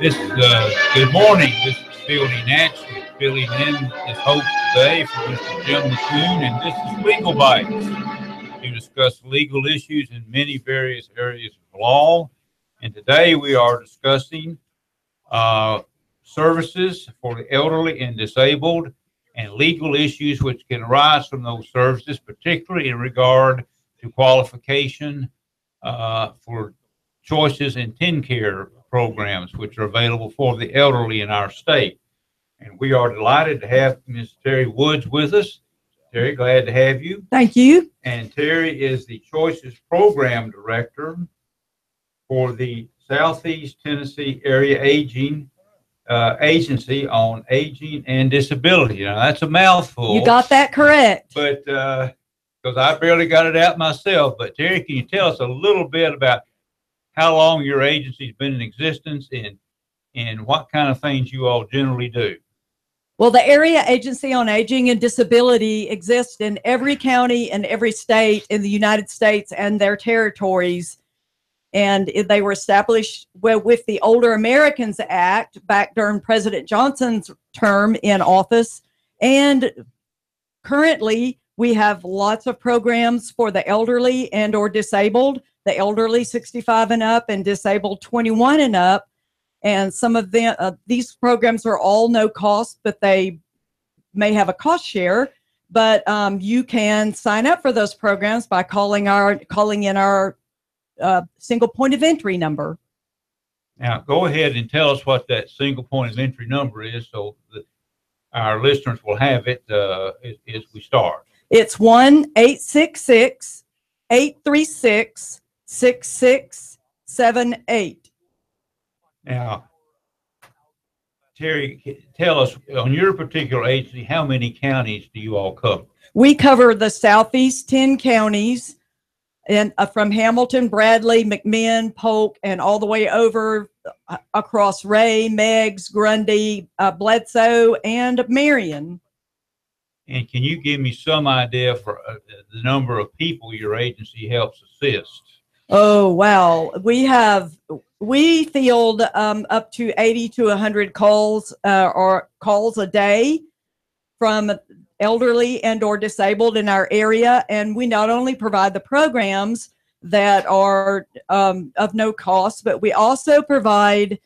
Good morning. This is Philly Atchlley, filling in as host today for Mr. Jim McCoon, and this is Legal Bites. We discuss legal issues in many various areas of law, and today we are discussing services for the elderly and disabled and legal issues which can arise from those services, particularly in regard to qualification for choices in TennCare programs which are available for the elderly in our state. And we are delighted to have Ms. Terry Woods with us. Terry, glad to have you. Thank you. And Terry is the Choices Program Director for the Southeast Tennessee Area Aging Agency on Aging and Disability. Now, that's a mouthful. You got that correct. But because I barely got it out myself. But Terry, can you tell us a little bit about how long your agency's been in existence and what kind of things you all generally do? Well, the Area Agency on Aging and Disability exists in every county and every state in the United States and their territories. And they were established with the Older Americans Act back during President Johnson's term in office. And currently, we have lots of programs for the elderly and or disabled, the elderly 65 and up and disabled 21 and up. And some of them, these programs are all no cost, but they may have a cost share. But you can sign up for those programs by calling in our single point of entry number. Now, go ahead and tell us what that single point of entry number is so that our listeners will have it as we start. It's 1-866-836-6678. Now, Terry, tell us, on your particular agency, how many counties do you all cover? We cover the southeast 10 counties, and from Hamilton, Bradley, McMinn, Polk, and all the way over across Ray, Meigs, Grundy, Bledsoe, and Marion. And can you give me some idea for the number of people your agency helps assist? Oh, wow. We field up to 80 to 100 calls or calls a day from elderly and or disabled in our area. And we not only provide the programs that are of no cost, but we also provide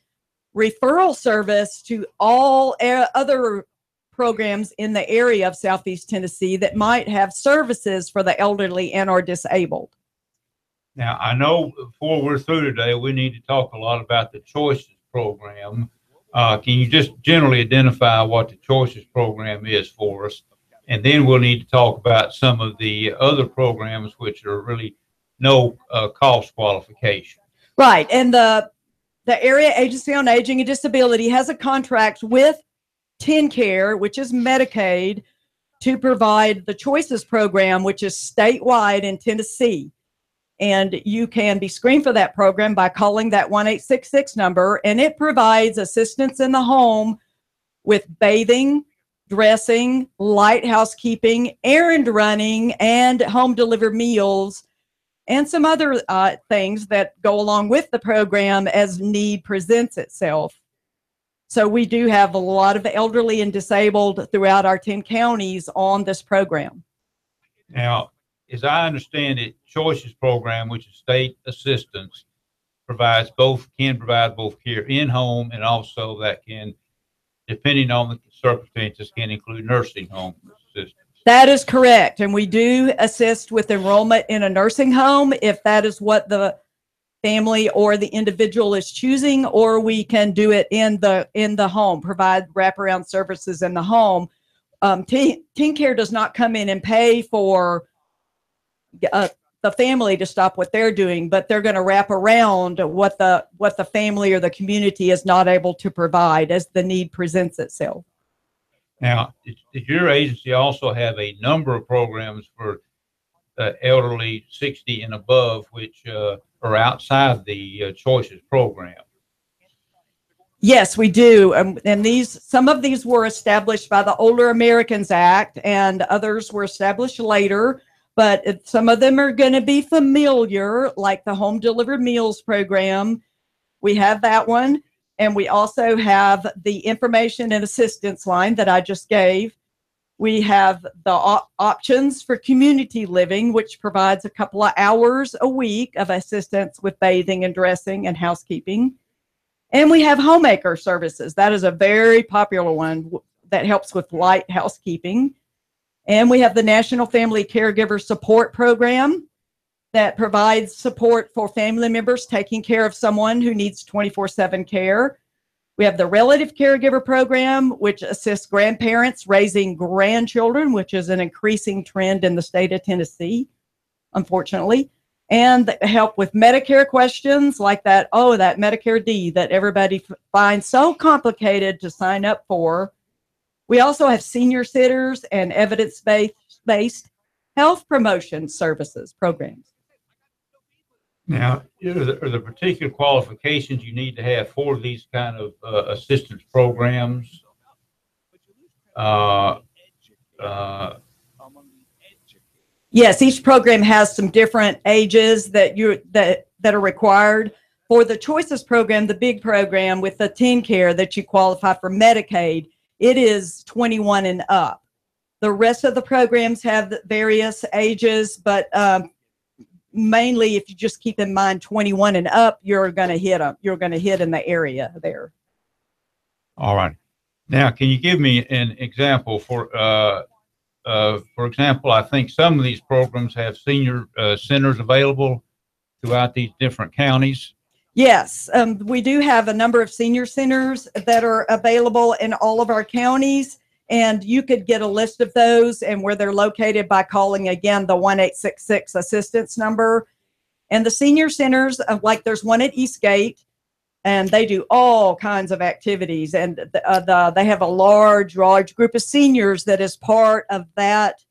referral service to all other programs in the area of Southeast Tennessee that might have services for the elderly and or disabled. Now, I know before we're through today, we need to talk a lot about the Choices program. Can you just generally identify what the Choices program is for us? And then we'll need to talk about some of the other programs which are really no cost qualification. Right. And the Area Agency on Aging and Disability has a contract with TennCare, which is Medicaid, to provide the Choices program, which is statewide in Tennessee. And you can be screened for that program by calling that 1-866 number, and it provides assistance in the home with bathing, dressing, light housekeeping, errand running, and home delivered meals, and some other things that go along with the program as need presents itself. So we do have a lot of elderly and disabled throughout our 10 counties on this program. Now, as I understand it, Choices program, which is state assistance, can provide both care in home, and also that can, depending on the circumstances, can include nursing home assistance. That is correct. And we do assist with enrollment in a nursing home if that is what the family or the individual is choosing, or we can do it in the home, provide wraparound services in the home. TennCare does not come in and pay for the family to stop what they're doing, but they're going to wrap around what the family or the community is not able to provide as the need presents itself. Now, does your agency also have a number of programs for elderly 60 and above, which are outside the Choices program? Yes, we do. And some of these were established by the Older Americans Act, and others were established later. But some of them are going to be familiar, like the Home Delivered Meals program. We have that one. And we also have the information and assistance line that I just gave. We have the options for community living, which provides a couple of hours a week of assistance with bathing and dressing and housekeeping. And we have homemaker services. That is a very popular one that helps with light housekeeping. And we have the National Family Caregiver Support Program that provides support for family members taking care of someone who needs 24/7 care. We have the Relative Caregiver Program, which assists grandparents raising grandchildren, which is an increasing trend in the state of Tennessee, unfortunately. And help with Medicare questions like that Medicare D that everybody finds so complicated to sign up for. We also have senior sitters and evidence-based health promotion services programs. Now, are the particular qualifications you need to have for these kind of assistance programs? Yes, each program has some different ages that are required. For the Choices program, the big program with the teen care that you qualify for Medicaid, it is 21 and up. The rest of the programs have various ages, but mainly, if you just keep in mind 21 and up, you're going to hit them. You're going to hit in the area there. All right. Now, can you give me an example? For example, I think some of these programs have senior centers available throughout these different counties. Yes, we do have a number of senior centers that are available in all of our counties. And you could get a list of those and where they're located by calling, again, the 1-866 assistance number. And the senior centers, like there's one at Eastgate, and they do all kinds of activities. And they have a large group of seniors that is part of that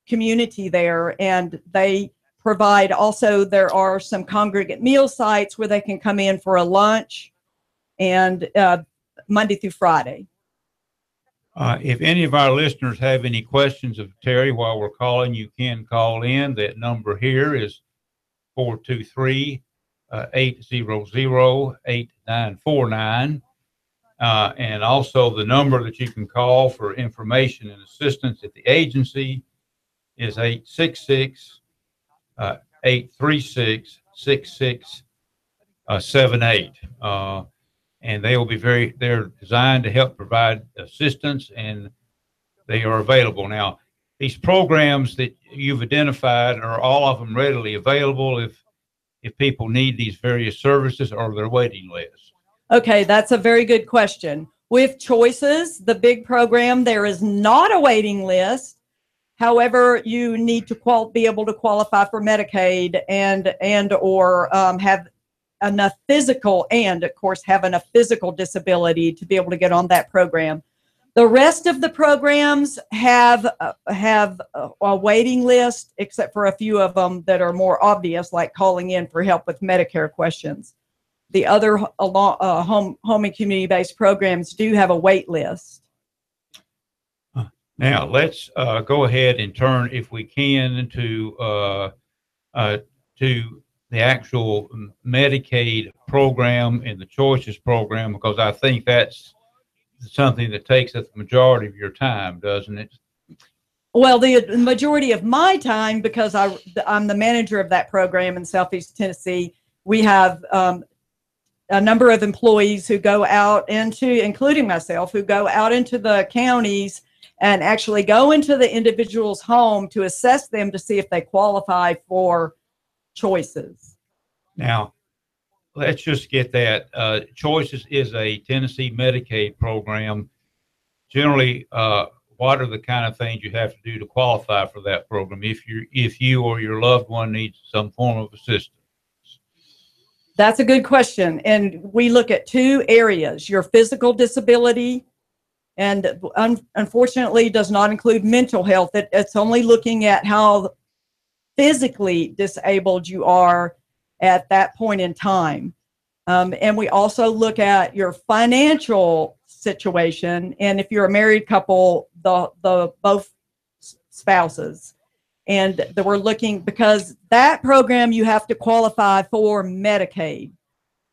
community there. And they provide also, there are some congregate meal sites where they can come in for a lunch and Monday through Friday. If any of our listeners have any questions of Terry while we're calling, you can call in. That number here is 423-800-8949. And also the number that you can call for information and assistance at the agency is 866-836-6678. And they will be they're designed to help provide assistance, and they are available. Now, these programs that you've identified, are all of them readily available if people need these various services, or their waiting list? Okay, that's a very good question. With Choices, the big program, there is not a waiting list. However, you need to be able to qualify for Medicaid or have enough physical, and of course have enough physical disability to be able to get on that program. The rest of the programs have a waiting list, except for a few of them that are more obvious, like calling in for help with Medicare questions. The other home and community-based programs do have a wait list. Now let's go ahead and turn, if we can, to the actual Medicaid program and the Choices program, because I think that's something that takes up the majority of your time, doesn't it? Well, the majority of my time, because I'm the manager of that program in Southeast Tennessee, we have a number of employees who go out including myself, who go out into the counties and actually go into the individual's home to assess them to see if they qualify for Choices. Now, let's just get that. Choices is a Tennessee Medicaid program. Generally, what are the kind of things you have to do to qualify for that program if you or your loved one needs some form of assistance? That's a good question. And we look at two areas: your physical disability, and unfortunately does not include mental health. It's only looking at how physically disabled you are at that point in time. And we also look at your financial situation, and if you're a married couple, the both spouses. And we're looking, because that program you have to qualify for Medicaid.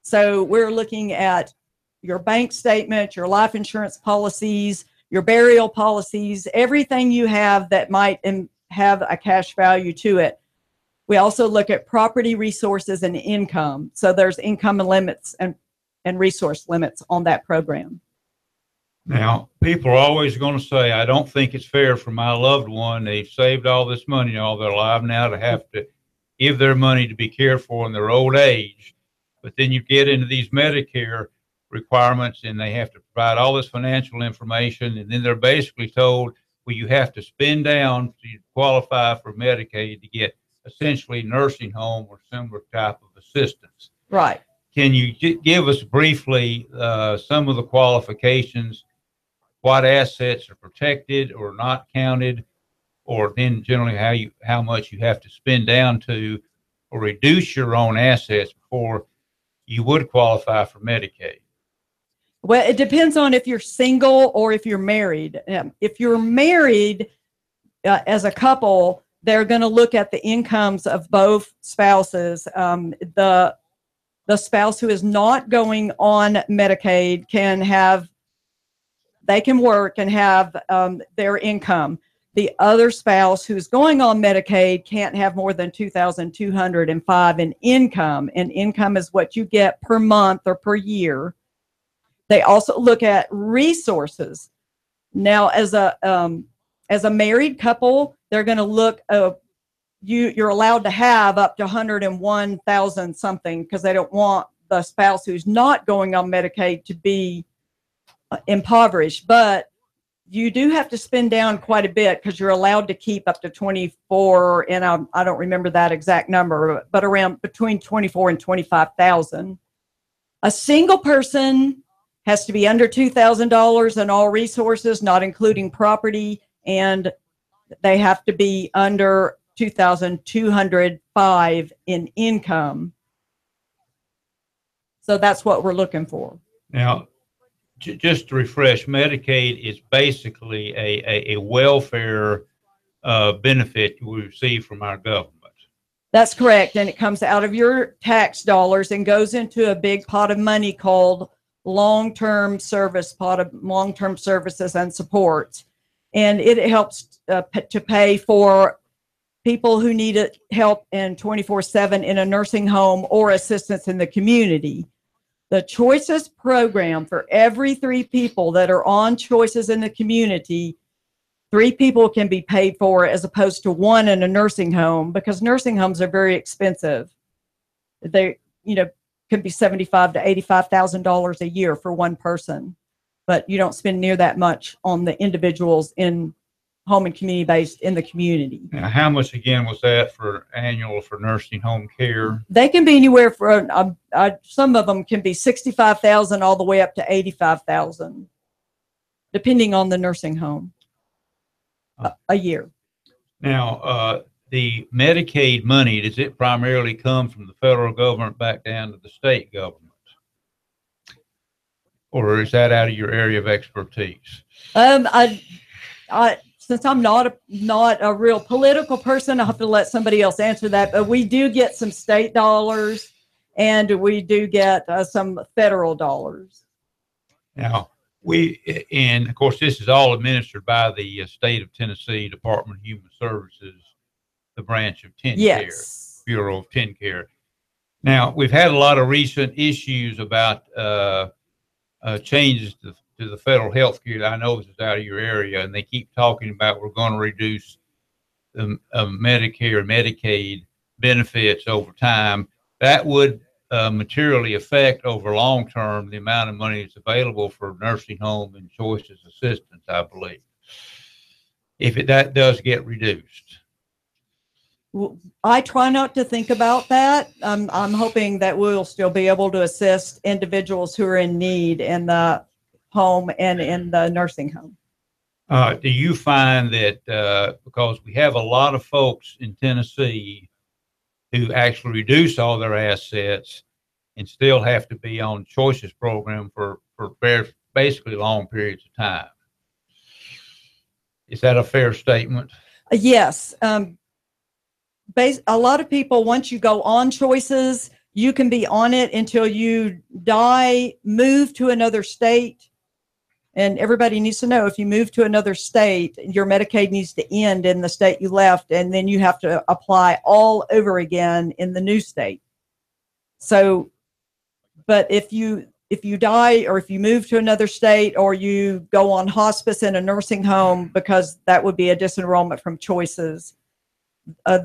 So we're looking at your bank statement, your life insurance policies, your burial policies, everything you have that might have a cash value to it. We also look at property, resources, and income. So there's income limits and resource limits on that program. Now, people are always going to say, I don't think it's fair for my loved one. They've saved all this money all their life now to have to give their money to be cared for in their old age. But then you get into these Medicare requirements and they have to provide all this financial information. And then they're basically told, well, you have to spend down to qualify for Medicaid to get essentially nursing home or similar type of assistance. Right. Can you give us briefly some of the qualifications, what assets are protected or not counted, or then generally how much you have to spend down to or reduce your own assets before you would qualify for Medicaid? Well, it depends on if you're single or if you're married. If you're married as a couple, they're going to look at the incomes of both spouses. The spouse who is not going on Medicaid can work and have their income. The other spouse who's going on Medicaid can't have more than $2,205 in income, and income is what you get per month or per year. They also look at resources. Now, as a married couple, they're going to look. You're allowed to have up to 101,000 something because they don't want the spouse who's not going on Medicaid to be impoverished. But you do have to spend down quite a bit because you're allowed to keep up to 24, and I don't remember that exact number, but around between 24 and 25,000. A single person has to be under $2,000 in all resources, not including property, and they have to be under $2,205 in income. So that's what we're looking for. Now, just to refresh, Medicaid is basically a welfare benefit we receive from our government. That's correct. And it comes out of your tax dollars and goes into a big pot of money called long-term services and supports. And it helps to pay for people who need help in 24/7 in a nursing home or assistance in the community. The Choices program, for every 3 people that are on Choices in the community, 3 people can be paid for as opposed to 1 in a nursing home, because nursing homes are very expensive. They, could be $75,000 to $85,000 a year for one person, but you don't spend near that much on the individuals in home and community based in the community. Now, how much again was that for annual for nursing home care? They can be anywhere from some of them can be $65,000 all the way up to $85,000, depending on the nursing home a year. Now, the Medicaid money, does it primarily come from the federal government back down to the state government? Or is that out of your area of expertise? Since I'm not a real political person, I'll have to let somebody else answer that. But we do get some state dollars, and we do get some federal dollars. Now, and of course, this is all administered by the state of Tennessee Department of Human Services, the branch of TennCare, Bureau of TennCare. Now, we've had a lot of recent issues about changes to the federal health care. I know this is out of your area, and they keep talking about we're going to reduce the Medicare and Medicaid benefits over time. That would materially affect over long term the amount of money that's available for nursing home and Choices assistance, I believe, if that does get reduced. I try not to think about that. I'm hoping that we'll still be able to assist individuals who are in need in the home and in the nursing home. Do you find that because we have a lot of folks in Tennessee who actually reduce all their assets and still have to be on Choices program for basically long periods of time? Is that a fair statement? Yes. A lot of people, once you go on Choices, you can be on it until you die, move to another state. And everybody needs to know, if you move to another state, your Medicaid needs to end in the state you left, and then you have to apply all over again in the new state. So, but if you die, or if you move to another state, or you go on hospice in a nursing home, because that would be a disenrollment from choices.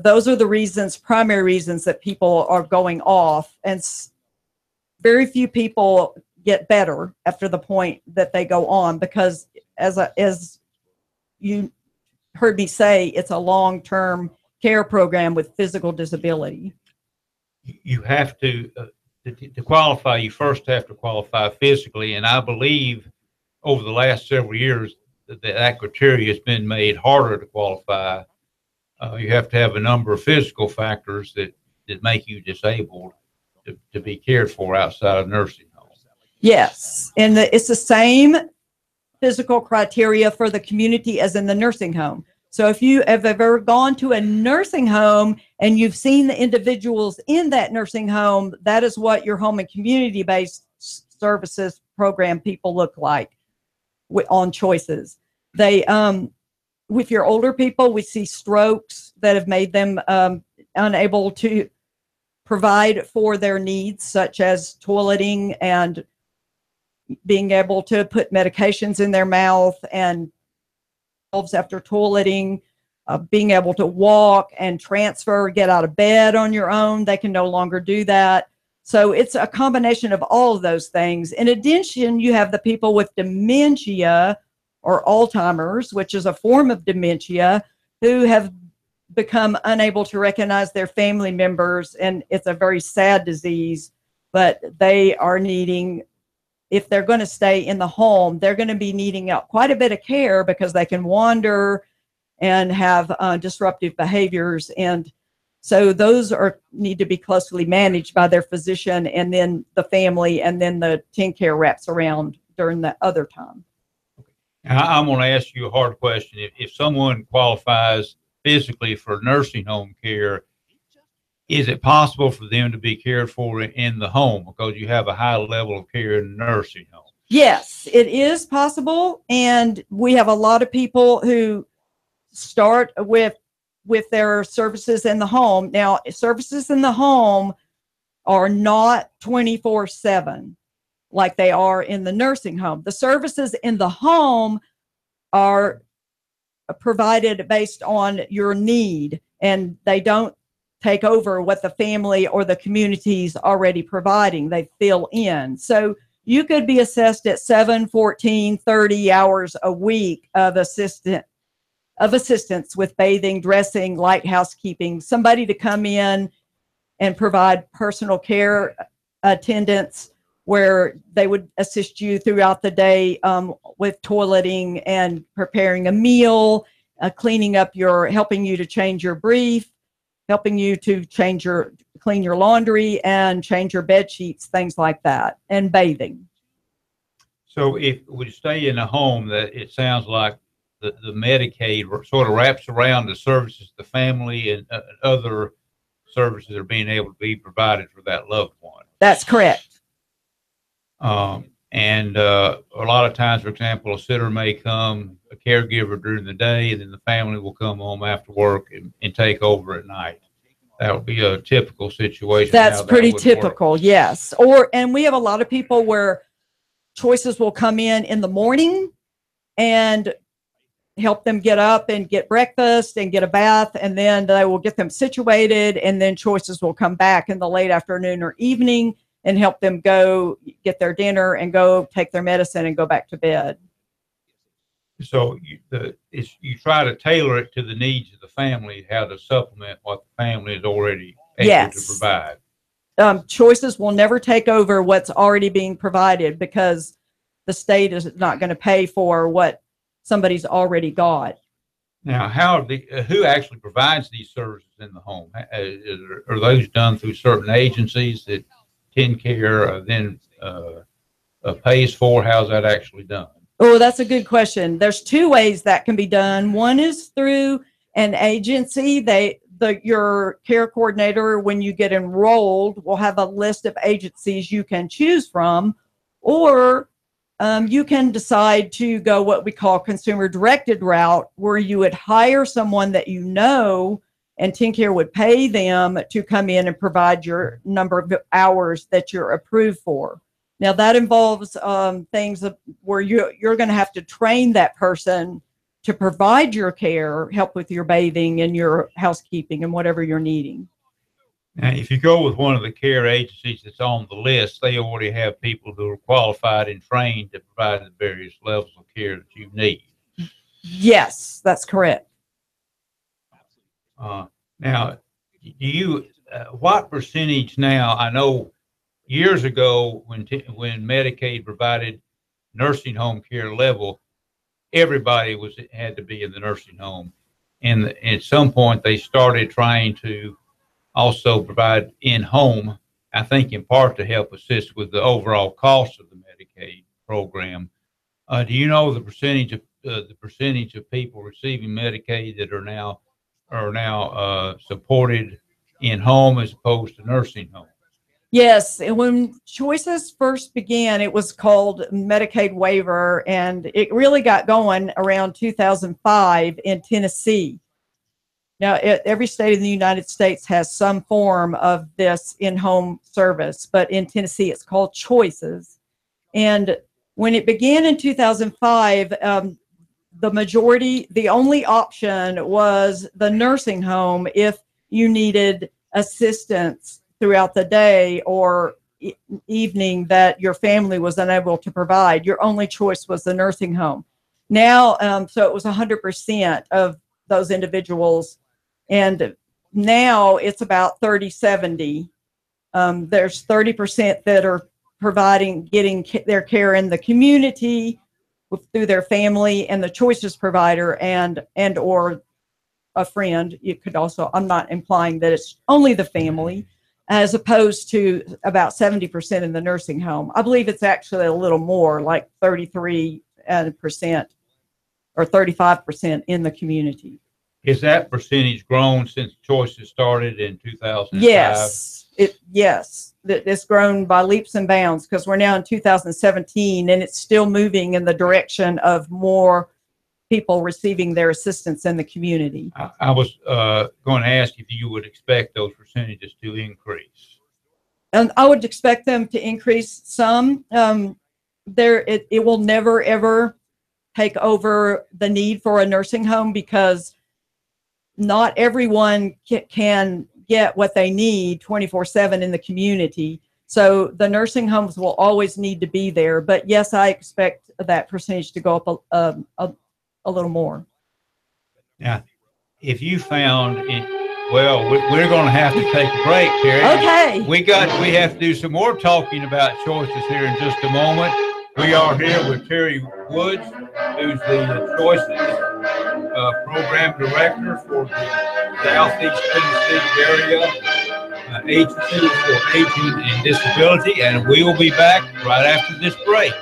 Those are the reasons, primary reasons, that people are going off, and very few people get better after the point that they go on, because as you heard me say, it's a long-term care program with physical disability. You have to qualify. You first have to qualify physically, and I believe over the last several years that criteria has been made harder to qualify. You have to have a number of physical factors that make you disabled to be cared for outside of nursing homes. Yes, and it's the same physical criteria for the community as in the nursing home. So if you have ever gone to a nursing home and you've seen the individuals in that nursing home, that is what your home and community-based services program people look like on choices. They with your older people, we see strokes that have made them unable to provide for their needs, such as toileting and being able to put medications in their mouth and after toileting, being able to walk and transfer, get out of bed on your own. They can no longer do that. So it's a combination of all of those things. In addition, you have the people with dementia or Alzheimer's, which is a form of dementia, who have become unable to recognize their family members. And it's a very sad disease, but they are needing, if they're going to stay in the home, they're going to be needing quite a bit of care, because they can wander and have disruptive behaviors. And so those need to be closely managed by their physician, and then the family, and then the TennCare wraps around during the other time. I'm going to ask you a hard question. If someone qualifies physically for nursing home care, is it possible for them to be cared for in the home, because you have a high level of care in the nursing home? Yes, it is possible. And we have a lot of people who start with their services in the home. Now, services in the home are not 24/7 like they are in the nursing home. The services in the home are provided based on your need, and they don't take over what the family or the community's already providing. They fill in. So you could be assessed at 7, 14, 30 hours a week of assistance with bathing, dressing, light housekeeping, somebody to come in and provide personal care attendance, where they would assist you throughout the day with toileting and preparing a meal, cleaning up helping you to change your brief, helping you to clean your laundry and change your bed sheets, things like that, and bathing. So if we stay in a home, that it sounds like the Medicaid sort of wraps around the services, the family, and other services are being able to be provided for that loved one. That's correct. And a lot of times, for example, a sitter may come, a caregiver during the day, and then the family will come home after work and take over at night. That would be a typical situation. That's pretty typical, yes. And we have a lot of people where choices will come in the morning and help them get up and get breakfast and get a bath, and then they will get them situated, and then choices will come back in the late afternoon or evening and help them go get their dinner and go take their medicine and go back to bed. So you try to tailor it to the needs of the family, how to supplement what the family is already able to provide. Choices will never take over what's already being provided, because the state is not going to pay for what somebody's already got. Now, who actually provides these services in the home? Are those done through certain agencies that TennCare then pays for? How's that actually done? Oh, that's a good question. There's two ways that can be done. One is through an agency. your care coordinator, when you get enrolled, will have a list of agencies you can choose from, or you can decide to go what we call consumer directed route, where you would hire someone that you know, and TennCare would pay them to come in and provide your number of hours that you're approved for. Now that involves things where you're going to have to train that person to provide your care, help with your bathing and your housekeeping and whatever you're needing. Now, if you go with one of the care agencies that's on the list, they already have people who are qualified and trained to provide the various levels of care that you need. Yes, that's correct. Now, do you what percentage now? I know years ago when Medicaid provided nursing home care level, everybody had to be in the nursing home, and at some point they started trying to also provide in-home, I think in part to help assist with the overall cost of the Medicaid program. Do you know the percentage of people receiving Medicaid that are now supported in home as opposed to nursing home? Yes, and when Choices first began, it was called Medicaid waiver, and it really got going around 2005 in Tennessee. Now, every state in the United States has some form of this in-home service, but in Tennessee, it's called Choices. And when it began in 2005, the only option was the nursing home if you needed assistance throughout the day or evening that your family was unable to provide. Your only choice was the nursing home. Now, so it was 100% of those individuals. And now it's about 30-70. There's 30% that are getting their care in the community through their family and the Choices provider and or a friend. You could also, I'm not implying that it's only the family, as opposed to about 70% in the nursing home. I believe it's actually a little more, like 33% or 35% in the community. Is that percentage grown since Choices started in 2005? Yes, it's grown by leaps and bounds, because we're now in 2017 and it's still moving in the direction of more people receiving their assistance in the community. I was going to ask if you would expect those percentages to increase. And I would expect them to increase some. It will never, ever take over the need for a nursing home, because not everyone can get what they need 24/7 in the community. So the nursing homes will always need to be there. But yes, I expect that percentage to go up a little more. Now, if you found it, well, we're going to have to take a break, Terry. Okay. We have to do some more talking about Choices here in just a moment. We are here with Terry Woods, who's the Choices program director for the Southeast Tennessee area agency for aging and disability, and we will be back right after this break.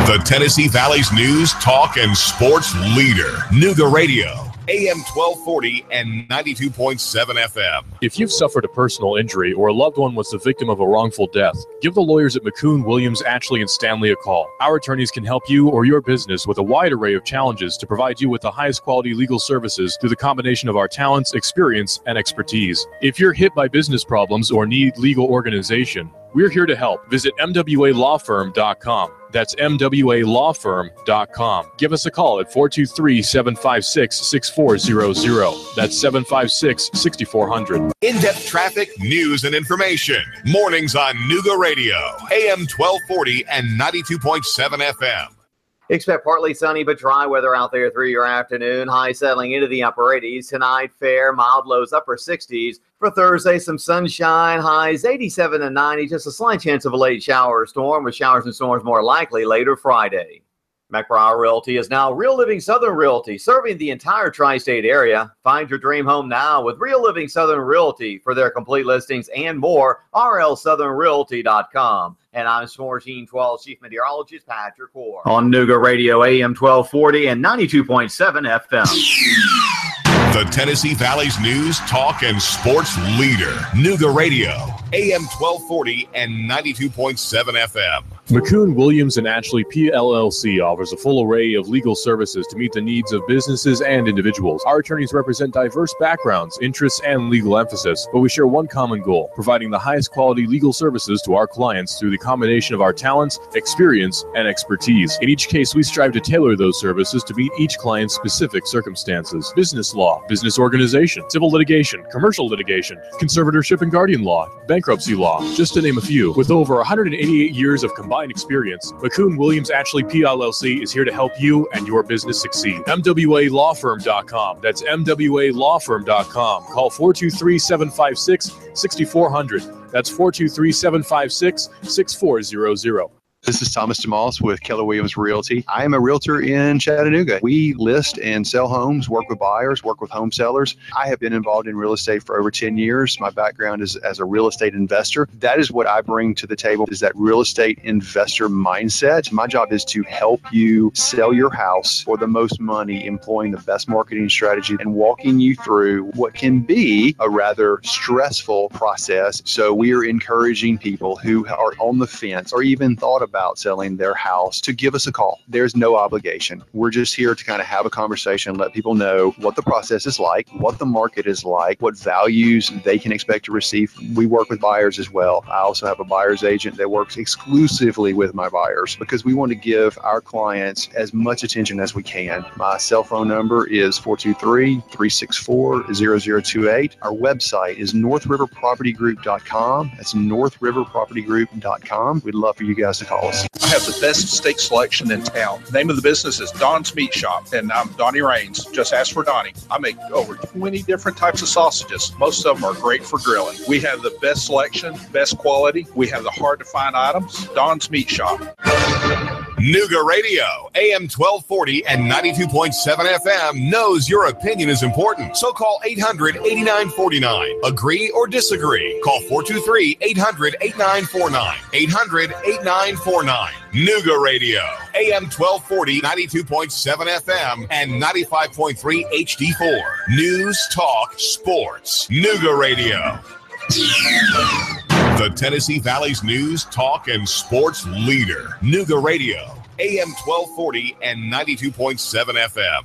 The Tennessee Valley's news, talk, and sports leader. Nooga Radio, AM 1240 and 92.7 FM. If you've suffered a personal injury or a loved one was the victim of a wrongful death, give the lawyers at McCoon, Williams, Atchlley, and Stanley a call. Our attorneys can help you or your business with a wide array of challenges to provide you with the highest quality legal services through the combination of our talents, experience, and expertise. If you're hit by business problems or need legal organization, we're here to help. Visit MWALawFirm.com. That's MWALawFirm.com. Give us a call at 423-756-6400. That's 756-6400. In-depth traffic, news, and information. Mornings on Nooga Radio, AM 1240 and 92.7 FM. Expect partly sunny but dry weather out there through your afternoon. High settling into the upper 80s. Tonight, fair, mild lows, upper 60s. For Thursday, some sunshine, highs 87 and 90. Just a slight chance of a late shower or storm, with showers and storms more likely later Friday. McBriar Realty is now Real Living Southern Realty, serving the entire tri-state area. Find your dream home now with Real Living Southern Realty. For their complete listings and more, rlsouthernrealty.com. And I'm Sports Team 12 Chief Meteorologist Patrick Ward. On Nooga Radio, AM 1240 and 92.7 FM. The Tennessee Valley's news, talk, and sports leader. Nooga Radio, AM 1240 and 92.7 FM. McCune, Williams, and Atchlley PLLC offers a full array of legal services to meet the needs of businesses and individuals. Our attorneys represent diverse backgrounds, interests, and legal emphasis, but we share one common goal: providing the highest quality legal services to our clients through the combination of our talents, experience, and expertise. In each case, we strive to tailor those services to meet each client's specific circumstances. Business law, business organization, civil litigation, commercial litigation, conservatorship and guardian law, bankruptcy law, just to name a few. With over 188 years of combined experience, McCune, Williams, Atchlley PLLC is here to help you and your business succeed. MWALawFirm.com. That's MWALawFirm.com. Call 423-756-6400. That's 423-756-6400. This is Thomas DeMoss with Keller Williams Realty. I am a realtor in Chattanooga. We list and sell homes, work with buyers, work with home sellers. I have been involved in real estate for over 10 years. My background is as a real estate investor. That is what I bring to the table, is that real estate investor mindset. My job is to help you sell your house for the most money, employing the best marketing strategy and walking you through what can be a rather stressful process. So we are encouraging people who are on the fence or even thought about selling their house to give us a call. There's no obligation. We're just here to kind of have a conversation, let people know what the process is like, what the market is like, what values they can expect to receive. We work with buyers as well. I also have a buyer's agent that works exclusively with my buyers because we want to give our clients as much attention as we can. My cell phone number is 423-364-0028. Our website is northriverpropertygroup.com. That's northriverpropertygroup.com. We'd love for you guys to call us. I have the best steak selection in town. The name of the business is Don's Meat Shop, and I'm Donnie Raines. Just ask for Donnie. I make over 20 different types of sausages. Most of them are great for grilling. We have the best selection, best quality. We have the hard-to-find items. Don's Meat Shop. Nooga Radio, AM 1240 and 92.7 FM knows your opinion is important. So call 800-8949. Agree or disagree? Call 423-800-8949. 800-8949. Nooga Radio, AM 1240, 92.7 FM, and 95.3 HD4. News, talk, sports. Nooga Radio. The Tennessee Valley's news, talk, and sports leader. Nooga Radio, AM 1240 and 92.7 FM.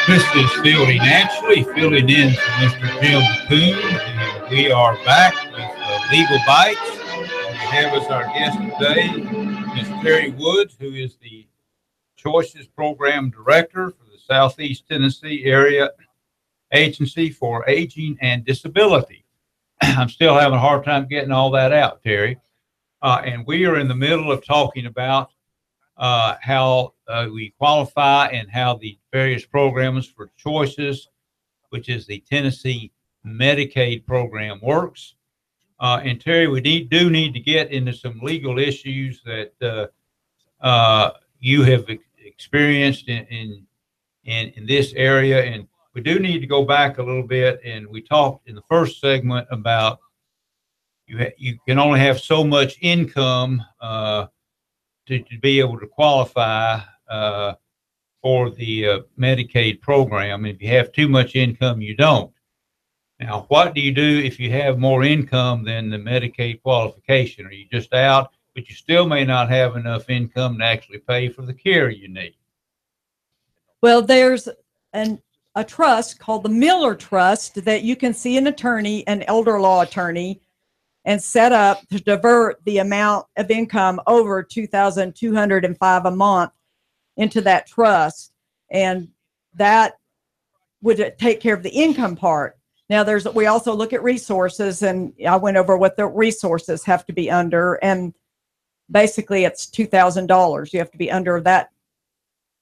This is Fielding Atchlley, filling in for Mr. Jim McCune, and we are back with Legal Bites. We have as our guest today Ms. Terry Woods, who is the Choices Program Director for the Southeast Tennessee Area Agency for Aging and Disability. I'm still having a hard time getting all that out, Terry. And we are in the middle of talking about how we qualify and how the various programs for Choices, which is the Tennessee Medicaid program, works. And Terry, we do need to get into some legal issues that you have experienced in this area, and we do need to go back a little bit. And we talked in the first segment about you can only have so much income to be able to qualify for the Medicaid program. If you have too much income, you don't. Now, what do you do if you have more income than the Medicaid qualification? Are you just out, but you still may not have enough income to actually pay for the care you need? Well, there's a trust called the Miller Trust that you can see an attorney, an elder law attorney, and set up to divert the amount of income over $2,205 a month into that trust. And that would take care of the income part. Now we also look at resources, and I went over what the resources have to be under, and basically it's $2,000. You have to be under that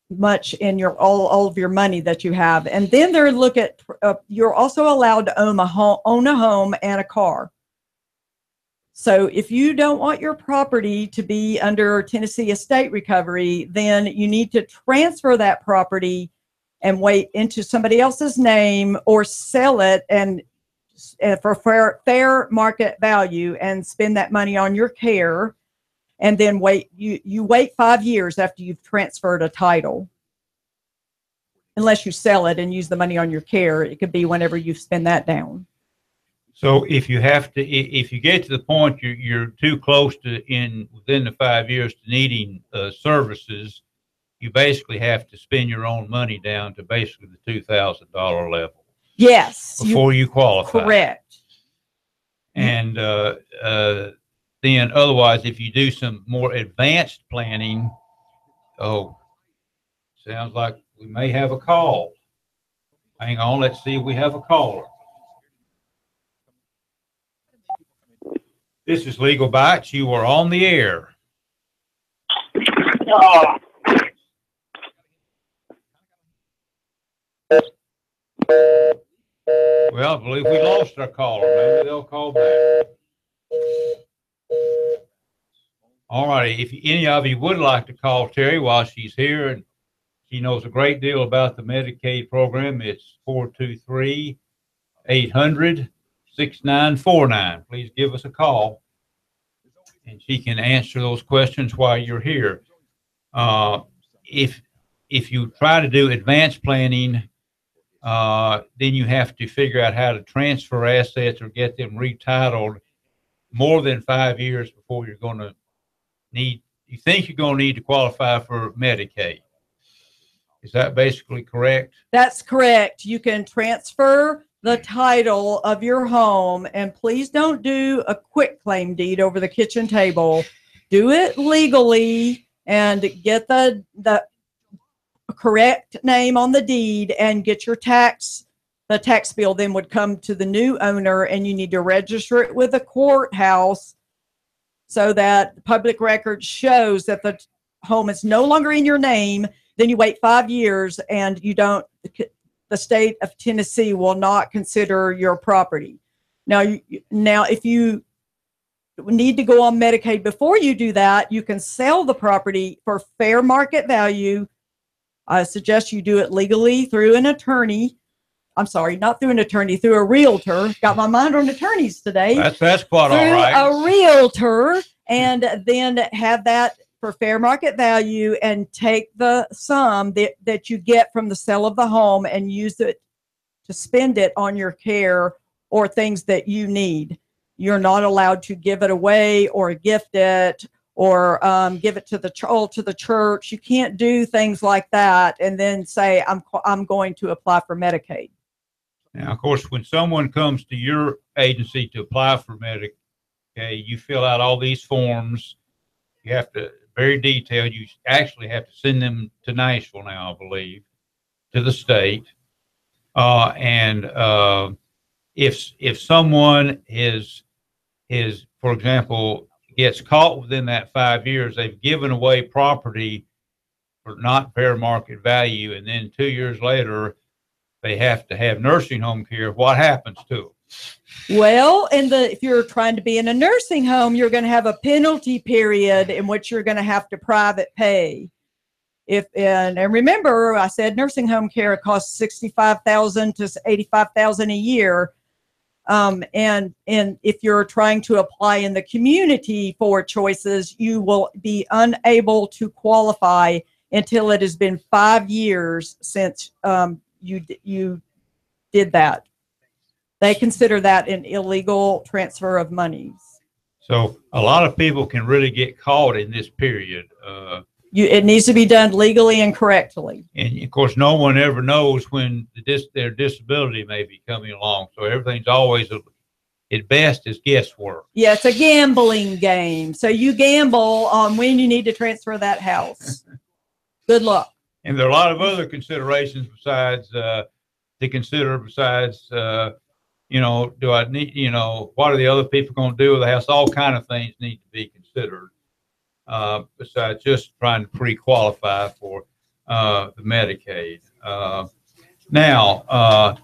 much in your all of your money that you have. And then they look at you're also allowed to own a home and a car. So if you don't want your property to be under Tennessee estate recovery, then you need to transfer that property and wait into somebody else's name or sell it and for fair market value and spend that money on your care. And then you wait 5 years after you've transferred a title. Unless you sell it and use the money on your care, it could be whenever you spend that down. So if you get to the point you're too close to within the 5 years to needing services, you basically have to spend your own money down to basically the $2,000 level. Yes. Before you qualify. Correct. And then otherwise, if you do some more advanced planning, sounds like we may have a call. Hang on, let's see if we have a caller. This is Legal Bites. You are on the air. Well, I believe we lost our caller. Maybe they'll call back. All right. If any of you would like to call Terry while she's here, and she knows a great deal about the Medicaid program, it's 423-800-6949. Please give us a call, and she can answer those questions while you're here. If you try to do advanced planning, then you have to figure out how to transfer assets or get them retitled more than 5 years before you're going to need to qualify for Medicaid. Is that basically correct? That's correct. You can transfer the title of your home, and please don't do a quick claim deed over the kitchen table. Do it legally and get the correct name on the deed and get your the tax bill then would come to the new owner, and you need to register it with the courthouse so that the public record shows that the home is no longer in your name. Then you wait 5 years, and the state of Tennessee will not consider your property. Now, if you need to go on Medicaid before you do that, you can sell the property for fair market value. I suggest you do it legally through an attorney. I'm sorry, not through an attorney, through a realtor. Got my mind on attorneys today. That's quite all right. A realtor, and then have that for fair market value, and take the sum that you get from the sale of the home and use it to spend it on your care or things that you need. You're not allowed to give it away or gift it or give it to the church. You can't do things like that and then say, I'm going to apply for Medicaid. Now, of course, when someone comes to your agency to apply for Medicaid, you fill out all these forms. You have to, very detailed, you actually have to send them to Nashville now, I believe, to the state. If someone is, for example, gets caught within that 5 years, they've given away property for not fair market value, and then 2 years later, they have to have nursing home care. What happens to them? Well, if you're trying to be in a nursing home, you're going to have a penalty period in which you're going to have to private pay. And remember, I said nursing home care costs $65,000 to $85,000 a year. And if you're trying to apply in the community for choices, you will be unable to qualify until it has been 5 years since you did that. They consider that an illegal transfer of monies. So a lot of people can really get caught in this period. It needs to be done legally and correctly. And of course, no one ever knows when their disability may be coming along. So everything's always, at best, is guesswork. Yeah, it's a gambling game. So you gamble on when you need to transfer that house. Good luck. And there are a lot of other considerations besides do I need, what are the other people going to do with the house? All kind of things need to be considered. Besides just trying to pre-qualify for the Medicaid. Now,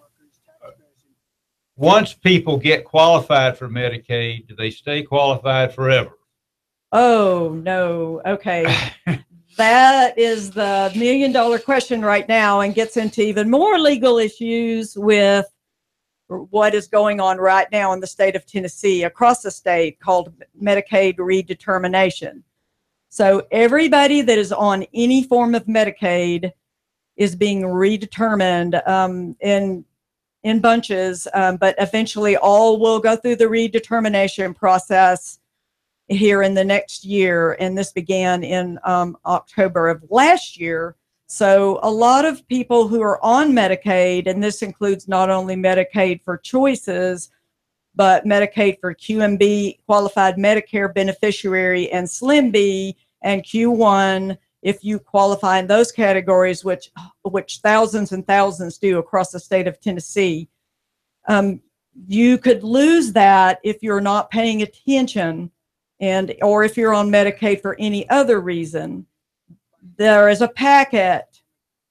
once people get qualified for Medicaid, do they stay qualified forever? Oh, no. Okay. That is the million-dollar question right now, and gets into even more legal issues with what is going on right now in the state of Tennessee, across the state, called Medicaid redetermination. So everybody that is on any form of Medicaid is being redetermined in bunches, but eventually all will go through the redetermination process here in the next year. And this began in October of last year. So a lot of people who are on Medicaid, and this includes not only Medicaid for choices, but Medicaid for QMB, qualified Medicare beneficiary, and Slim B, and Q1, if you qualify in those categories, which thousands and thousands do across the state of Tennessee. You could lose that if you're not paying attention, or if you're on Medicaid for any other reason. There is a packet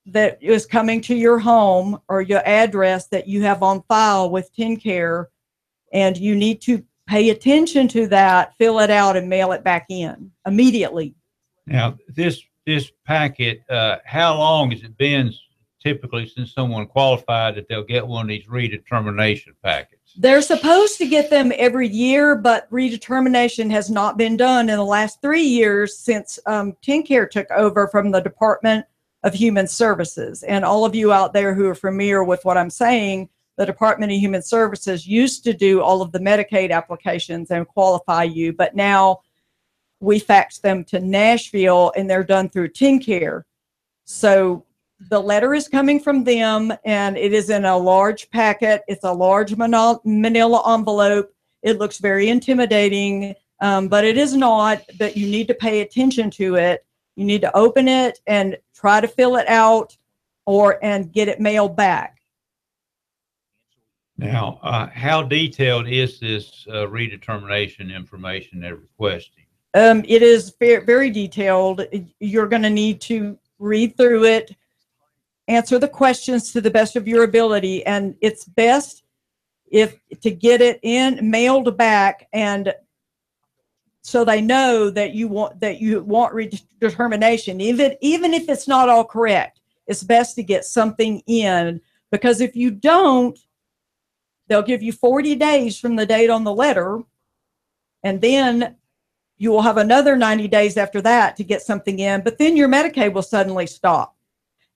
that is coming to your home or your address that you have on file with TennCare, and you need to pay attention to that, fill it out, and mail it back in immediately. Now, this packet, how long has it been typically since someone qualified that they'll get one of these redetermination packets? They're supposed to get them every year, but redetermination has not been done in the last 3 years since TennCare took over from the Department of Human Services. And all of you out there who are familiar with what I'm saying, the Department of Human Services used to do all of the Medicaid applications and qualify you, but now we fax them to Nashville and they're done through TennCare. So the letter is coming from them, and it is in a large packet. It's a large manila envelope. It looks very intimidating, but it is not. But you need to pay attention to it. You need to open it and try to fill it out, and get it mailed back. Now, how detailed is this redetermination information they're requesting? It is very detailed. You're going to need to read through it, answer the questions to the best of your ability, and it's best to get it mailed back, and so they know that you want redetermination, even if it's not all correct. It's best to get something in, because if you don't, they'll give you 40 days from the date on the letter, and then you will have another 90 days after that to get something in, but then your Medicaid will suddenly stop.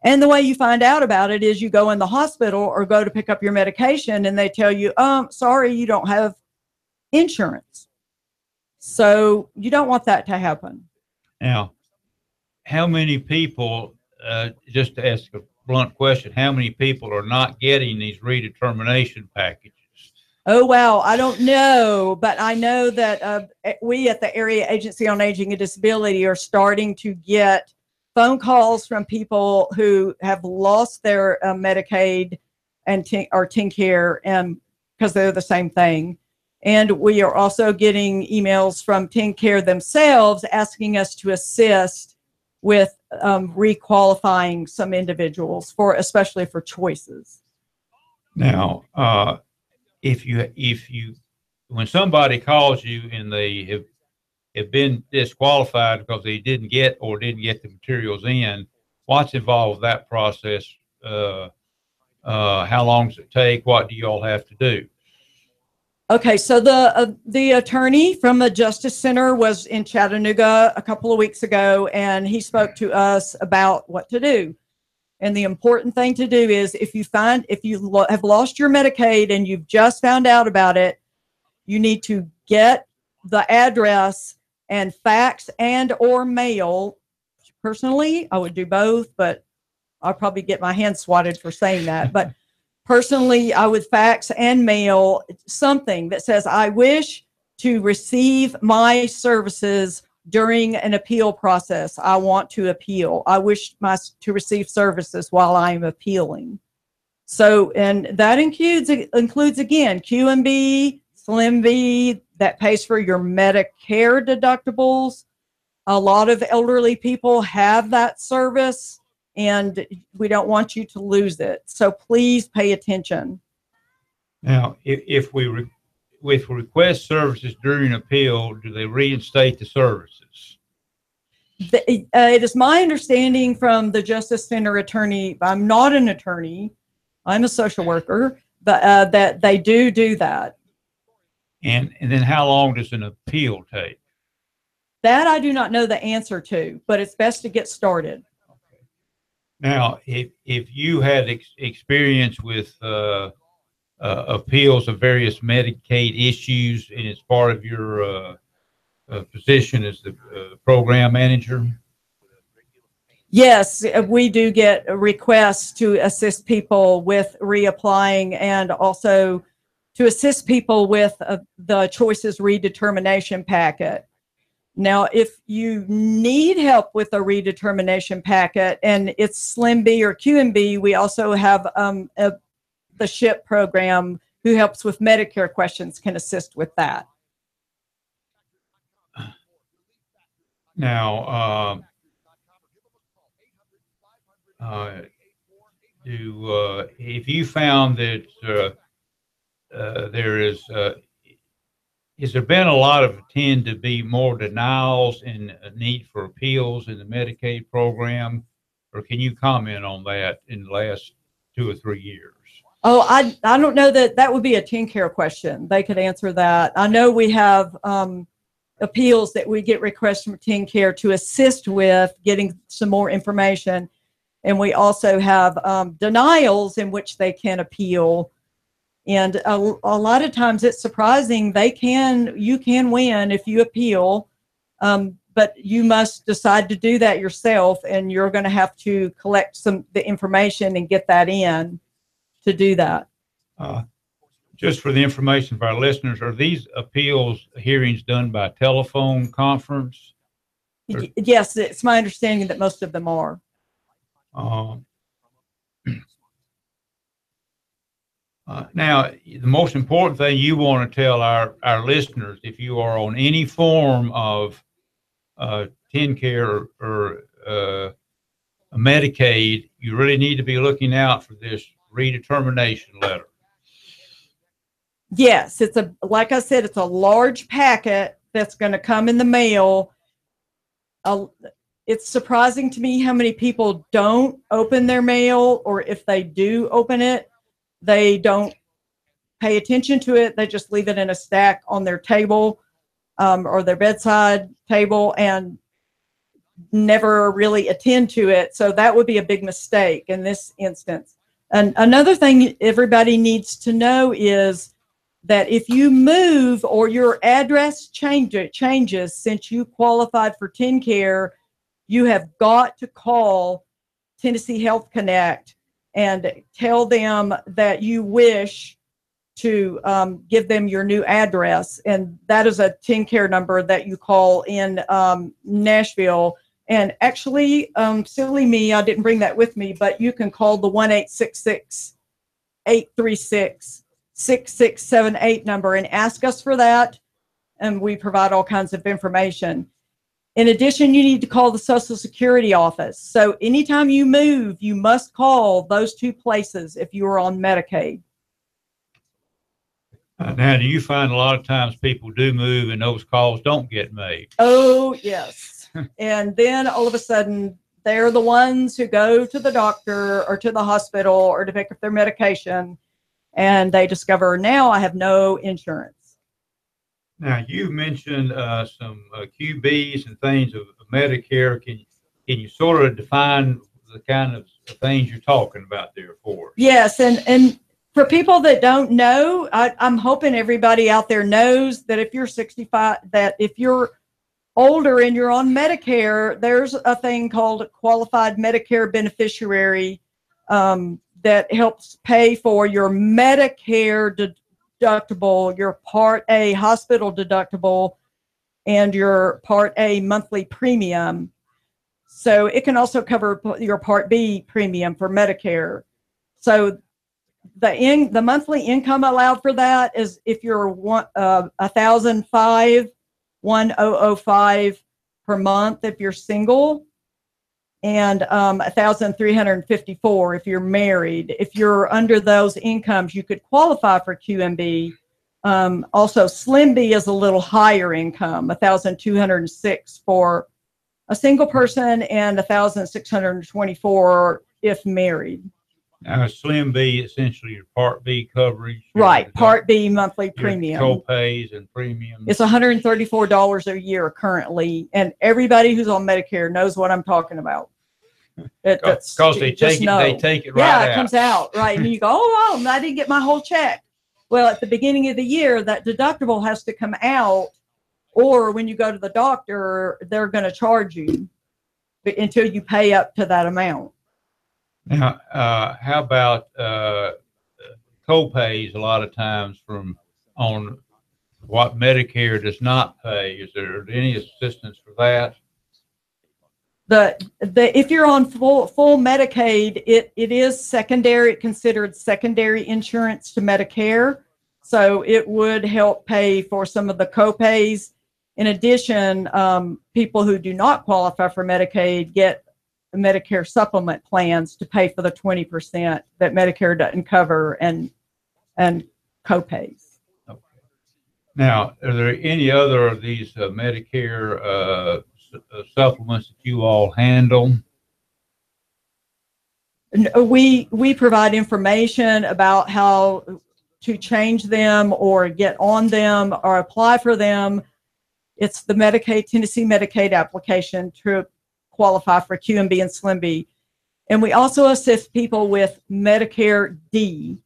And the way you find out about it is you go in the hospital or go to pick up your medication, and they tell you, sorry, you don't have insurance. So you don't want that to happen. Now, how many people, just to ask a blunt question, how many people are not getting these redetermination packages? Oh, wow. I don't know, but I know that we at the Area Agency on Aging and Disability are starting to get phone calls from people who have lost their Medicaid or TennCare, because they're the same thing. And we are also getting emails from TennCare themselves asking us to assist with requalifying some individuals, especially for choices. Now, when somebody calls you and they have been disqualified because they didn't get the materials in, what's involved with that process? How long does it take? What do you all have to do? Okay, so the attorney from the Justice Center was in Chattanooga a couple of weeks ago, and he spoke to us about what to do. And the important thing to do is if you have lost your Medicaid and you've just found out about it, you need to get the address and fax and or mail. Personally, I would do both, but I'll probably get my hand swatted for saying that. But personally, I would fax and mail something that says, I wish to receive my services during an appeal process. I want to appeal. I wish to receive services while I'm appealing. So, and that includes again, QMB, Slim B, that pays for your Medicare deductibles. A lot of elderly people have that service, and we don't want you to lose it. So please pay attention. Now, if we request services during appeal, do they reinstate the services? It is my understanding from the Justice Center attorney, I'm not an attorney, I'm a social worker, but that they do that. And then how long does an appeal take? That I do not know the answer to, but it's best to get started. Okay. Now, if you had experience with appeals of various Medicaid issues, and it's part of your position as the program manager? Yes, we do get requests to assist people with reapplying, and also to assist people with the choices redetermination packet. Now, if you need help with a redetermination packet and it's Slim B or QMB, we also have the SHIP program who helps with Medicare questions, can assist with that. Now, if you found that has there been a lot of tend to be more denials and a need for appeals in the Medicaid program, or can you comment on that in the last 2 or 3 years? Oh, I don't know that would be a TennCare question. They could answer that. I know we have appeals that we get requests from TennCare to assist with getting some more information. And we also have denials in which they can appeal. And a lot of times it's surprising you can win if you appeal, but you must decide to do that yourself, and you're going to have to collect the information and get that in to do that. Just for the information of our listeners, are these appeals hearings done by telephone conference? Yes, it's my understanding that most of them are. Now, the most important thing you want to tell our listeners, if you are on any form of TennCare or Medicaid, you really need to be looking out for this redetermination letter. Yes, like I said, it's a large packet that's going to come in the mail. It's surprising to me how many people don't open their mail, or if they do open it, they don't pay attention to it. They just leave it in a stack on their table or their bedside table and never really attend to it. So that would be a big mistake in this instance. And another thing everybody needs to know is that if you move or your address changes since you qualified for TennCare, you have got to call Tennessee Health Connect and tell them that you wish to give them your new address. And that is a TennCare number that you call in Nashville. And actually, silly me, I didn't bring that with me, but you can call the 1-866-836-6678 number and ask us for that. And we provide all kinds of information. In addition, you need to call the Social Security office. So anytime you move, you must call those two places if you are on Medicaid. Now, do you find a lot of times people do move and those calls don't get made? Oh, yes. And then all of a sudden, they're the ones who go to the doctor or to the hospital or to pick up their medication, and they discover, now I have no insurance. Now, you mentioned some QBs and things of Medicare. Can you sort of define the kind of things you're talking about there for us? Yes, and for people that don't know, I'm hoping everybody out there knows that if you're 65, that if you're older and you're on Medicare, there's a thing called a qualified Medicare beneficiary that helps pay for your Medicare deductible, your Part A hospital deductible, and your Part A monthly premium. So it can also cover your Part B premium for Medicare. So the monthly income allowed for that is if you're $1,005 per month if you're single, and $1,354 if you're married. If you're under those incomes, you could qualify for QMB. Also, Slim B is a little higher income, $1,206 for a single person and $1,624 if married. Now, Slim B, essentially your Part B coverage. Right, Part B monthly premium. Co-pays and premiums. It's $134 a year currently, and everybody who's on Medicare knows what I'm talking about. Because they take it right out. Yeah, it comes out, right? And you go, oh, I didn't get my whole check. Well, at the beginning of the year, that deductible has to come out, or when you go to the doctor, they're going to charge you until you pay up to that amount. Now, how about co-pays a lot of times on what Medicare does not pay? Is there any assistance for that? If you're on full Medicaid, it is considered secondary insurance to Medicare. So it would help pay for some of the co-pays. In addition, people who do not qualify for Medicaid get Medicare supplement plans to pay for the 20% that Medicare doesn't cover and co-pays. Okay. Now, are there any other of these Medicare supplements that you all handle? We provide information about how to change them or get on them or apply for them. It's the Tennessee Medicaid application to qualify for QMB and Slim B. And we also assist people with Medicare D.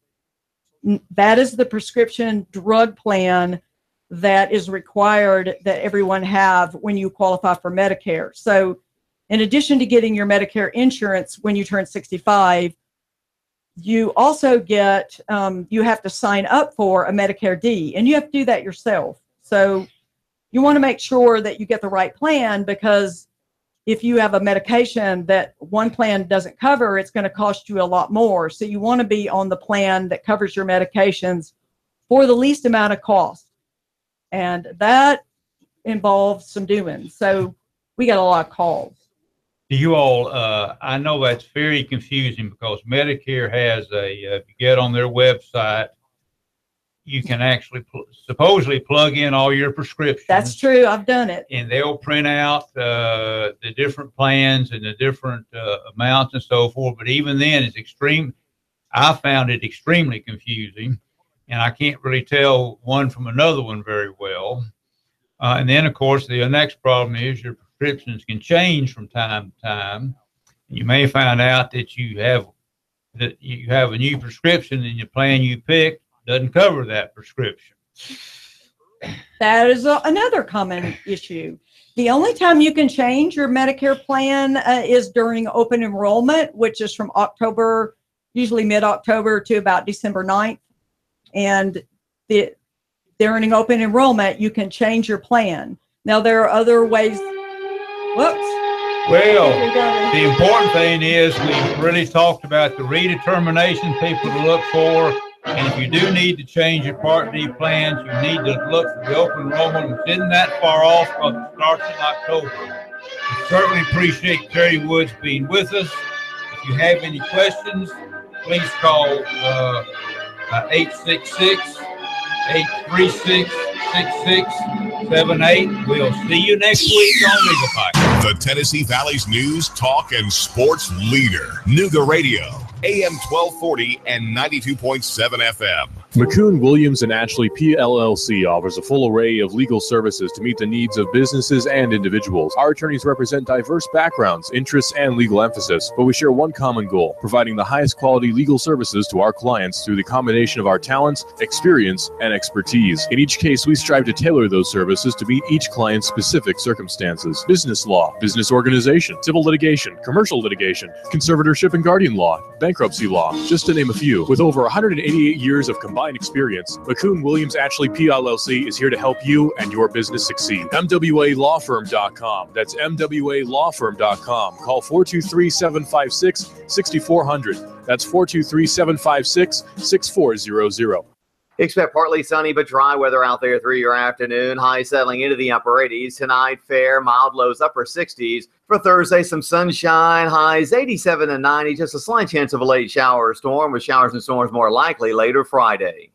That is the prescription drug plan that is required that everyone have when you qualify for Medicare. So in addition to getting your Medicare insurance when you turn 65, you also get, you have to sign up for a Medicare D, and you have to do that yourself. So you want to make sure that you get the right plan, because if you have a medication that one plan doesn't cover, it's going to cost you a lot more. So you want to be on the plan that covers your medications for the least amount of cost. And that involves some doing. So we got a lot of calls. Do you all, I know that's very confusing, because Medicare has if you get on their website, you can actually supposedly plug in all your prescriptions. That's true. I've done it. And they'll print out the different plans and the different amounts and so forth. But even then, it's I found it extremely confusing, and I can't really tell one from another one very well. And then, of course, the next problem is your prescriptions can change from time to time. You may find out that you have a new prescription, and the plan you picked doesn't cover that prescription. That is another common issue. The only time you can change your Medicare plan is during open enrollment, which is from October, usually mid-October, to about December 9th. And during open enrollment, you can change your plan. Now, there are other ways. Whoops. Well, the important thing is we've really talked about the redetermination people to look for. And if you do need to change your Part D plans, you need to look for the open enrollment, which isn't that far off, because it starts in October. We certainly appreciate Terry Woods being with us. If you have any questions, please call 866-836-6678. We'll see you next week on Legal Fight. The Tennessee Valley's news, talk, and sports leader. Nooga Radio, AM 1240 and 92.7 FM. McCune, Williams & Atchlley PLLC offers a full array of legal services to meet the needs of businesses and individuals. Our attorneys represent diverse backgrounds, interests, and legal emphasis, but we share one common goal: providing the highest quality legal services to our clients through the combination of our talents, experience, and expertise. In each case, we strive to tailor those services to meet each client's specific circumstances. Business law, business organization, civil litigation, commercial litigation, conservatorship and guardian law, bankruptcy law, just to name a few. With over 188 years of combined buy an experience, McCoon Williams Atchlley PLLC is here to help you and your business succeed. MWALawfirm.com. That's MWALawfirm.com. Call 423-756-6400. That's 423-756-6400. Expect partly sunny but dry weather out there through your afternoon. High settling into the upper 80s. Tonight, fair, mild lows, upper 60s. For Thursday, some sunshine. Highs 87 and 90. Just a slight chance of a late shower or storm, with showers and storms more likely later Friday.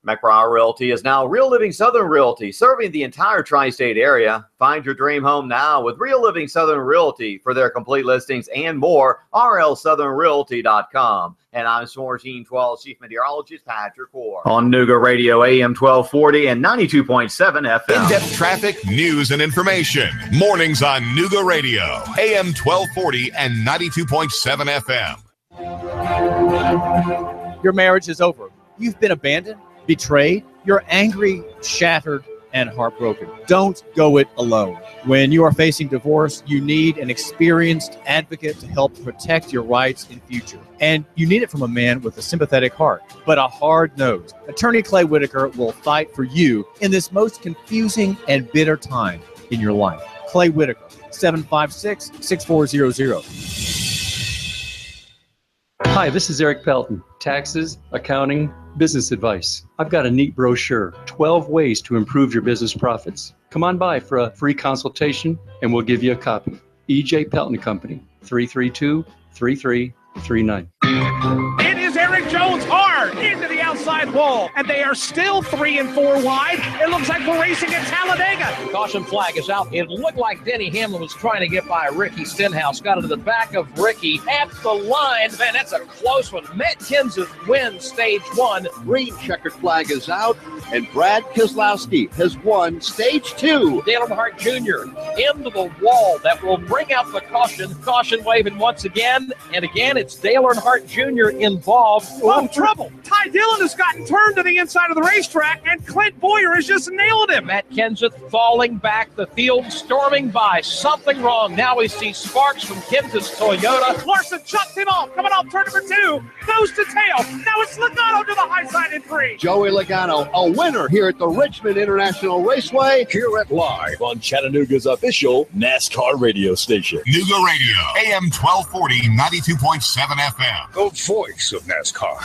McBriar Realty is now Real Living Southern Realty, serving the entire tri-state area. Find your dream home now with Real Living Southern Realty. For their complete listings and more, rlsouthernrealty.com. And I'm Swarm Team 12 Chief Meteorologist Patrick Ward. On Nooga Radio, AM 1240 and 92.7 FM. In-depth traffic, news, and information. Mornings on Nooga Radio, AM 1240 and 92.7 FM. Your marriage is over. You've been abandoned, betrayed. You're angry, shattered, and heartbroken. Don't go it alone. When you are facing divorce, you need an experienced advocate to help protect your rights in future. And you need it from a man with a sympathetic heart, but a hard nose. Attorney Clay Whitaker will fight for you in this most confusing and bitter time in your life. Clay Whitaker, 756-6400. Hi, this is Eric Pelton. Taxes, accounting, business advice. I've got a neat brochure, 12 ways to improve your business profits. Come on by for a free consultation and we'll give you a copy. E.J. Pelton Company, 332-3339. It is Eric Jones hard into the outside wall, and they are still 3 and 4 wide. It looks like we're racing at Talladega. Caution flag is out. It looked like Denny Hamlin was trying to get by Ricky Stenhouse. Got into the back of Ricky at the line. Man, that's a close one. Matt Kenseth wins stage 1. Green checkered flag is out, and Brad Keselowski has won stage 2. Dale Earnhardt Jr. into the wall. That will bring out the caution. Caution waving once again. And again, it's Dale Earnhardt Jr. involved. Oh, trouble. Ty Dillon has gotten turned to the inside of the racetrack, and Clint Boyer has just nailed him. Matt Kenseth falling back, the field storming by. Something wrong. Now we see sparks from Kenseth's Toyota. Larson chucks him off. Coming off turn number 2. Nose to tail. Now it's Logano to the high side in 3. Joey Logano, a winner here at the Richmond International Raceway. Here at Live on Chattanooga's official NASCAR radio station. Nooga Radio, AM 1240, 92.7 FM. The voice of NASCAR.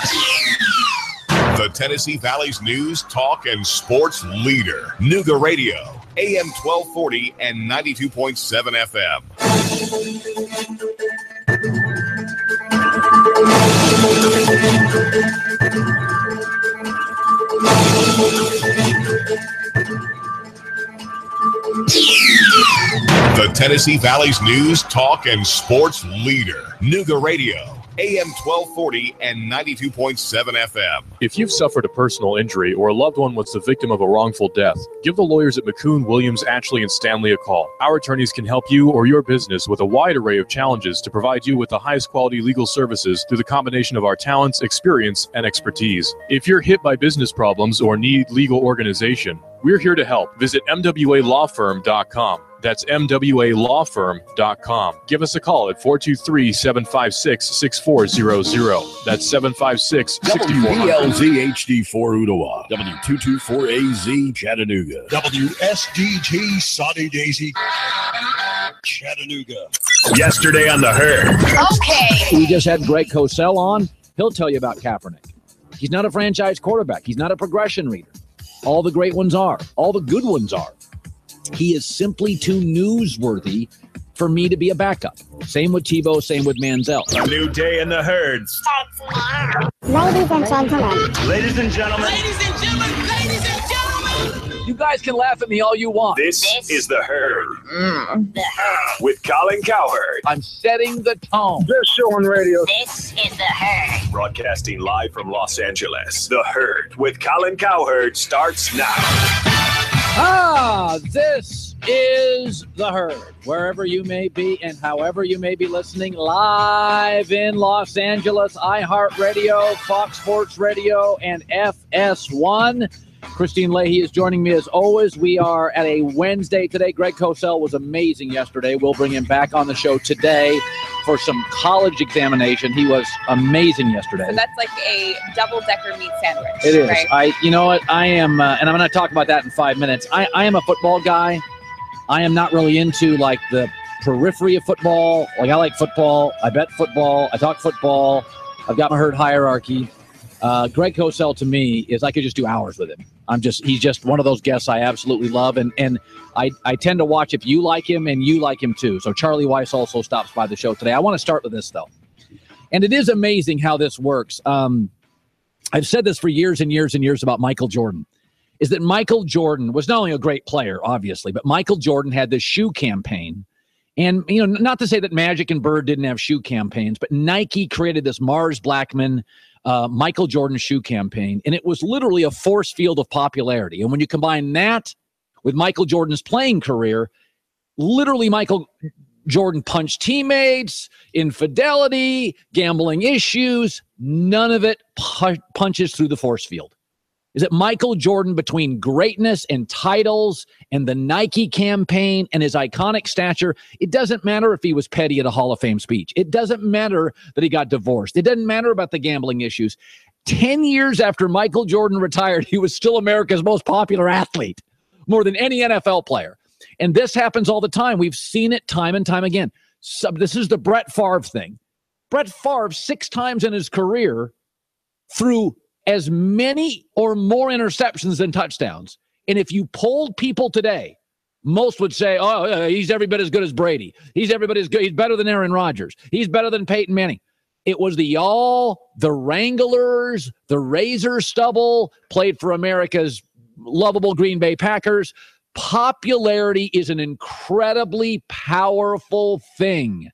The Tennessee Valley's news, talk, and sports leader. Nooga Radio, AM 1240 and 92.7 FM. The Tennessee Valley's news, talk, and sports leader. Nooga Radio, AM 1240 and 92.7 FM. If you've suffered a personal injury or a loved one was the victim of a wrongful death, give the lawyers at McCoon, Williams, Atchlley, and Stanley a call. Our attorneys can help you or your business with a wide array of challenges to provide you with the highest quality legal services through the combination of our talents, experience, and expertise. If you're hit by business problems or need legal organization, we're here to help. Visit MWALawfirm.com. That's MWALawfirm.com. Give us a call at 423-756-6400. That's 756-6400. WBLZ HD4 Ottawa. W224AZ Chattanooga. WSDT Sunny Daisy Chattanooga. Yesterday on The Herd. Okay. We just had Greg Cosell on. He'll tell you about Kaepernick. He's not a franchise quarterback. He's not a progression reader. All the great ones are. All the good ones are. He is simply too newsworthy for me to be a backup. Same with Tebow, same with Manziel. A new day in the Herd. Ladies and gentlemen. Ladies and gentlemen. Ladies and gentlemen. Ladies and gentlemen. You guys can laugh at me all you want. This is The Herd. The Herd. With Colin Cowherd. I'm setting the tone. Best show on radio. This is The Herd. Broadcasting live from Los Angeles. The Herd with Colin Cowherd starts now. This is The Herd. Wherever you may be and however you may be listening, live in Los Angeles, iHeartRadio, Fox Sports Radio, and FS1. Christine Leahy is joining me as always. We are at a Wednesday today. Greg Cosell was amazing yesterday. We'll bring him back on the show today. for some college examination. He was amazing yesterday. So that's like a double-decker meat sandwich. It is. Right? You know what? I am, and I'm going to talk about that in 5 minutes. I am a football guy. I am not really into like the periphery of football. Like I like football. I bet football. I talk football. I've got my herd hierarchy. Greg Cosell to me is I could just do hours with him. He's just one of those guests I absolutely love. And I tend to watch if you like him and you like him too. So Charlie Weiss also stops by the show today. I want to start with this though. And it is amazing how this works. I've said this for years and years and years about Michael Jordan, is that Michael Jordan was not only a great player, obviously, but Michael Jordan had this shoe campaign. And, you know, not to say that Magic and Bird didn't have shoe campaigns, but Nike created this Mars Blackmon Michael Jordan shoe campaign, and it was literally a force field of popularity. And when you combine that with Michael Jordan's playing career, literally Michael Jordan punched teammates, infidelity, gambling issues, none of it punches through the force field. Is it Michael Jordan between greatness and titles and the Nike campaign and his iconic stature? It doesn't matter if he was petty at a Hall of Fame speech. It doesn't matter that he got divorced. It doesn't matter about the gambling issues. 10 years after Michael Jordan retired, he was still America's most popular athlete, more than any NFL player. And this happens all the time. We've seen it time and time again. So this is the Brett Favre thing. Brett Favre 6 times in his career threw as many or more interceptions than touchdowns. And if you polled people today, most would say, oh, yeah, he's every bit as good as Brady. He's every bit as good. He's better than Aaron Rodgers. He's better than Peyton Manning. It was the Wranglers, the Razor Stubble, played for America's lovable Green Bay Packers. Popularity is an incredibly powerful thing.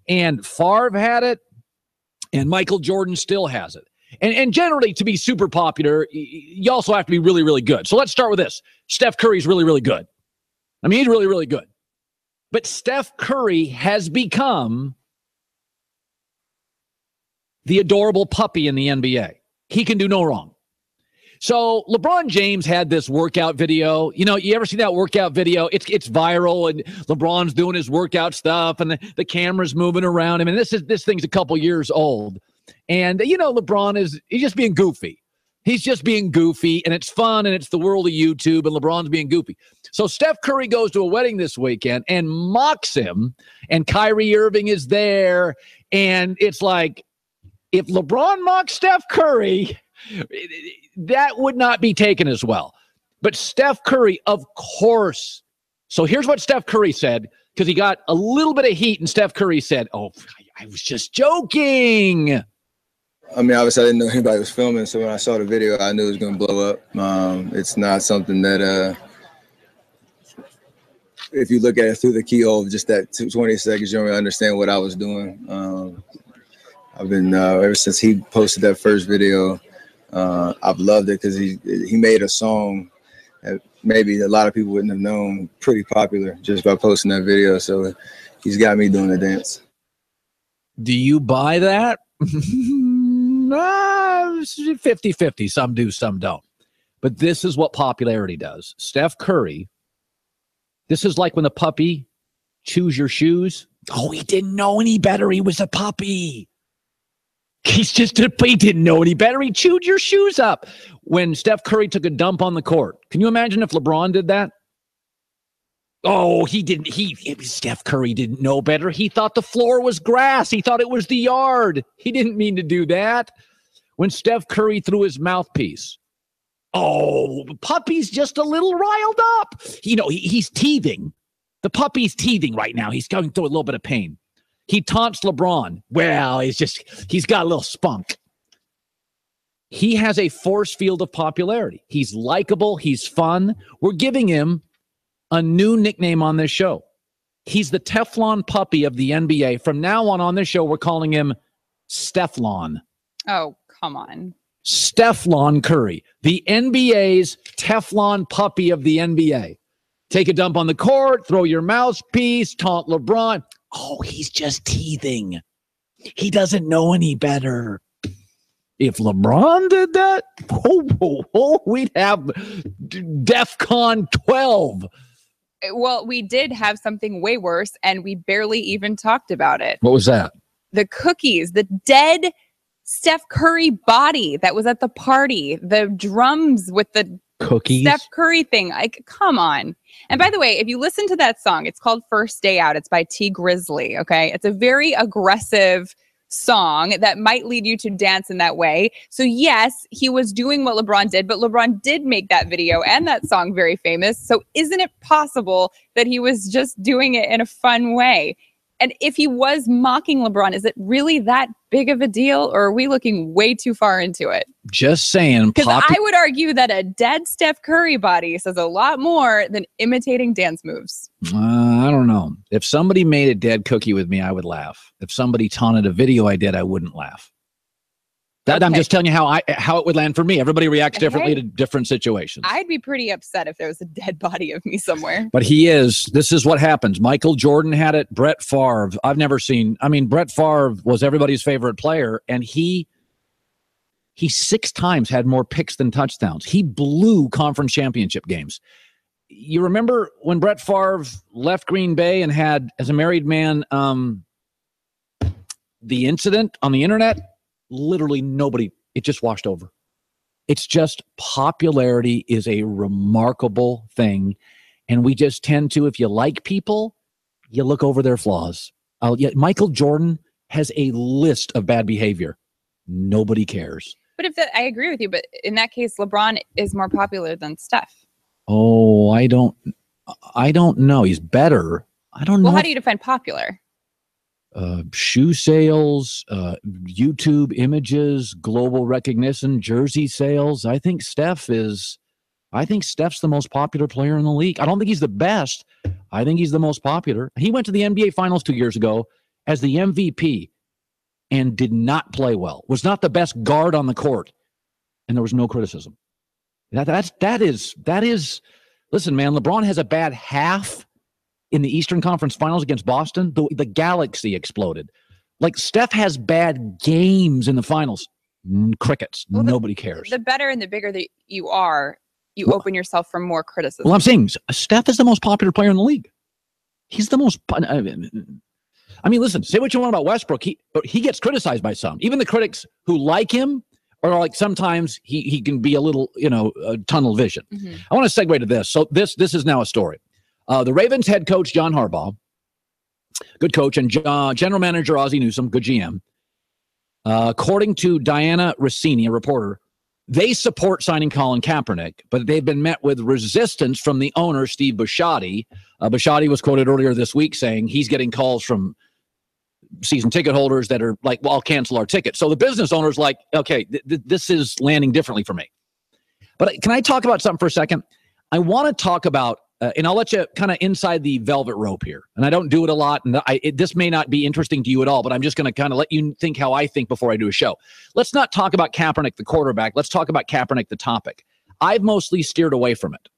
And Favre had it, and Michael Jordan still has it. And generally, to be super popular, you also have to be really, really good. So let's start with this. Steph Curry's really, really good. I mean, he's really, really good. But Steph Curry has become the adorable puppy in the NBA. He can do no wrong. So LeBron James had this workout video. You know, you ever see that workout video? It's viral, and LeBron's doing his workout stuff, and the camera's moving around him. And this thing's a couple years old. And, you know, he's just being goofy. He's just being goofy, and it's fun, and it's the world of YouTube, and LeBron's being goofy. So Steph Curry goes to a wedding this weekend and mocks him, and Kyrie Irving is there. And it's like, if LeBron mocks Steph Curry, that would not be taken as well. But Steph Curry, of course. So here's what Steph Curry said, because he got a little bit of heat, and Steph Curry said, oh, I was just joking. I mean, obviously, I didn't know anybody was filming, so when I saw the video, I knew it was going to blow up. It's not something that, if you look at it through the keyhole of just that 20 seconds, you don't really understand what I was doing. I've been, ever since he posted that first video, I've loved it because he made a song that maybe a lot of people wouldn't have known, pretty popular just by posting that video. So he's got me doing the dance. Do you buy that? 50-50. Some do, some don't. But this is what popularity does. Steph Curry, this is like when the puppy chews your shoes. Oh, he didn't know any better. He was a puppy. He didn't know any better. He chewed your shoes up. When Steph Curry took a dump on the court, can you imagine if LeBron did that? Oh, he didn't. Steph Curry didn't know better. He thought the floor was grass. He thought it was the yard. He didn't mean to do that. When Steph Curry threw his mouthpiece, oh, the puppy's just a little riled up. You know, he's teething. The puppy's teething right now. He's going through a little bit of pain. He taunts LeBron. Well, he's got a little spunk. He has a force field of popularity. He's likable. He's fun. We're giving him a new nickname on this show. He's the Teflon puppy of the NBA. From now on this show, we're calling him Steflon. Oh, come on. Steflon Curry, the NBA's Teflon puppy of the NBA. Take a dump on the court, throw your mouthpiece, taunt LeBron. Oh, he's just teething. He doesn't know any better. If LeBron did that, we'd have DEFCON 12. Well, we did have something way worse, and we barely even talked about it. What was that? The cookies, the dead Steph Curry body that was at the party, the drums with the cookies, Steph Curry thing. Like, come on. And by the way, if you listen to that song, it's called First Day Out. It's by T Grizzly. Okay. It's a very aggressive song that might lead you to dance in that way. So yes, he was doing what LeBron did, but LeBron did make that video and that song very famous. So isn't it possible that he was just doing it in a fun way? And if he was mocking LeBron, is it really that big of a deal, or are we looking way too far into it? Just saying. Because I would argue that a dead Steph Curry body says a lot more than imitating dance moves. I don't know. If somebody made a dead cookie with me, I would laugh. If somebody taunted a video I did, I wouldn't laugh. That, I'm just telling you how it would land for me. Everybody reacts differently to different situations. I'd be pretty upset if there was a dead body of me somewhere. But this is what happens. Michael Jordan had it. Brett Favre. I've never seen. I mean, Brett Favre was everybody's favorite player, and he 6 times had more picks than touchdowns. He blew conference championship games. You remember when Brett Favre left Green Bay and had, as a married man, the incident on the internet? Literally nobody, it just washed over. It's just, popularity is a remarkable thing. And we just tend to, if you like people, you look over their flaws. Michael Jordan has a list of bad behavior. Nobody cares. But I agree with you, but in that case, LeBron is more popular than Steph. Oh, I don't know. He's better. I don't know. Well, how do you define popular? Shoe sales, YouTube images, global recognition, jersey sales. I think Steph's the most popular player in the league. I don't think he's the best. I think he's the most popular. He went to the NBA Finals 2 years ago as the MVP and did not play well. Was not the best guard on the court, and there was no criticism. That is. Listen, man, LeBron has a bad half in the Eastern Conference Finals against Boston. The galaxy exploded. Like, Steph has bad games in the finals. Crickets. Well, nobody cares. The better and the bigger that you are, you open yourself for more criticism. Well, I'm saying Steph is the most popular player in the league. He's the most. I mean, listen, say what you want about Westbrook. But he gets criticized by some. Even the critics who like him are like, sometimes he can be a little, tunnel vision. Mm-hmm. I want to segue to this. So this is now a story. The Ravens head coach, John Harbaugh, good coach, and general manager, Ozzie Newsome, good GM. According to Diana Rossini, a reporter, they support signing Colin Kaepernick, but they've been met with resistance from the owner, Steve Bisciotti. Bisciotti was quoted earlier this week saying he's getting calls from season ticket holders that are like, well, I'll cancel our ticket. So the business owner's like, okay, this is landing differently for me. But can I talk about something for a second? I want to talk about, and I'll let you kind of inside the velvet rope here. And I don't do it a lot, and this may not be interesting to you at all, but I'm just going to kind of let you think how I think before I do a show. Let's not talk about Kaepernick, the quarterback. Let's talk about Kaepernick, the topic. I've mostly steered away from it.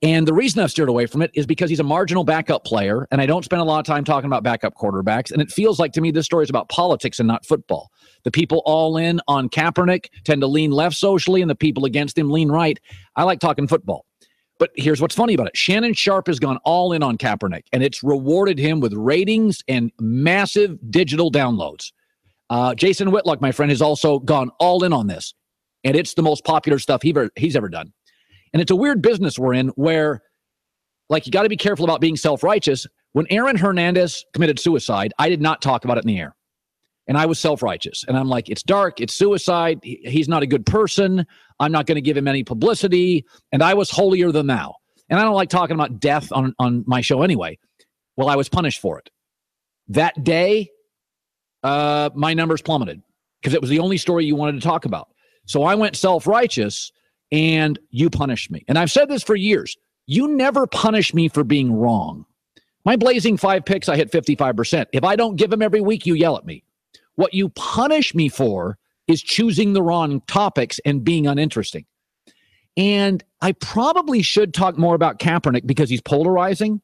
And the reason I've steered away from it is because he's a marginal backup player, and I don't spend a lot of time talking about backup quarterbacks. And it feels like to me this story is about politics and not football. The people all in on Kaepernick tend to lean left socially, and the people against him lean right. I like talking football. But here's what's funny about it. Shannon Sharp has gone all in on Kaepernick, and it's rewarded him with ratings and massive digital downloads. Jason Whitlock, my friend, has also gone all in on this, and it's the most popular stuff he's ever done. And it's a weird business we're in where, like, you got to be careful about being self-righteous. When Aaron Hernandez committed suicide, I did not talk about it in the air. And I was self-righteous. And I'm like, it's dark. It's suicide. He's not a good person. I'm not going to give him any publicity. And I was holier than thou. And I don't like talking about death on my show anyway. Well, I was punished for it. That day, my numbers plummeted because it was the only story you wanted to talk about. So I went self-righteous, and you punished me. And I've said this for years. You never punish me for being wrong. My Blazing 5 picks, I hit 55%. If I don't give them every week, you yell at me. What you punish me for is choosing the wrong topics and being uninteresting. And I probably should talk more about Kaepernick because he's polarizing.